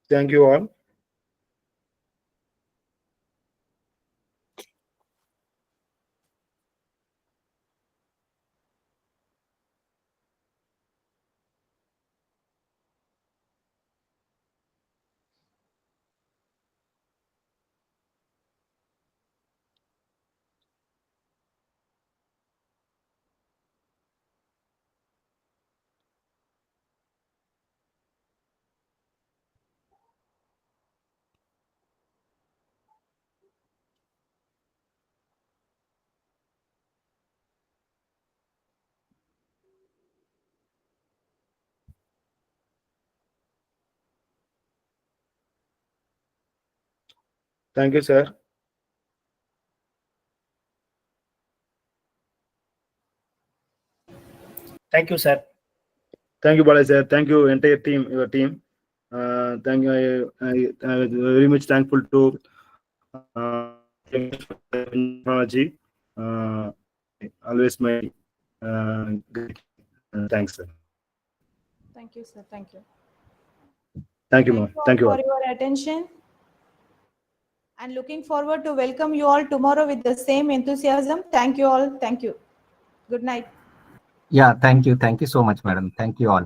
Thank you all. Thank you, sir. Thank you, sir. Thank you, Balaji sir. Thank you, entire team, your team. Thank you. I very much thankful to technology. Always my thanks, sir. Thank you, sir. Thank you. Thank you, ma'am. Thank you for all. your attention. And looking forward to welcome you all tomorrow with the same enthusiasm. Thank you all. Thank you. Good night. Yeah, thank you. Thank you so much, madam. Thank you all.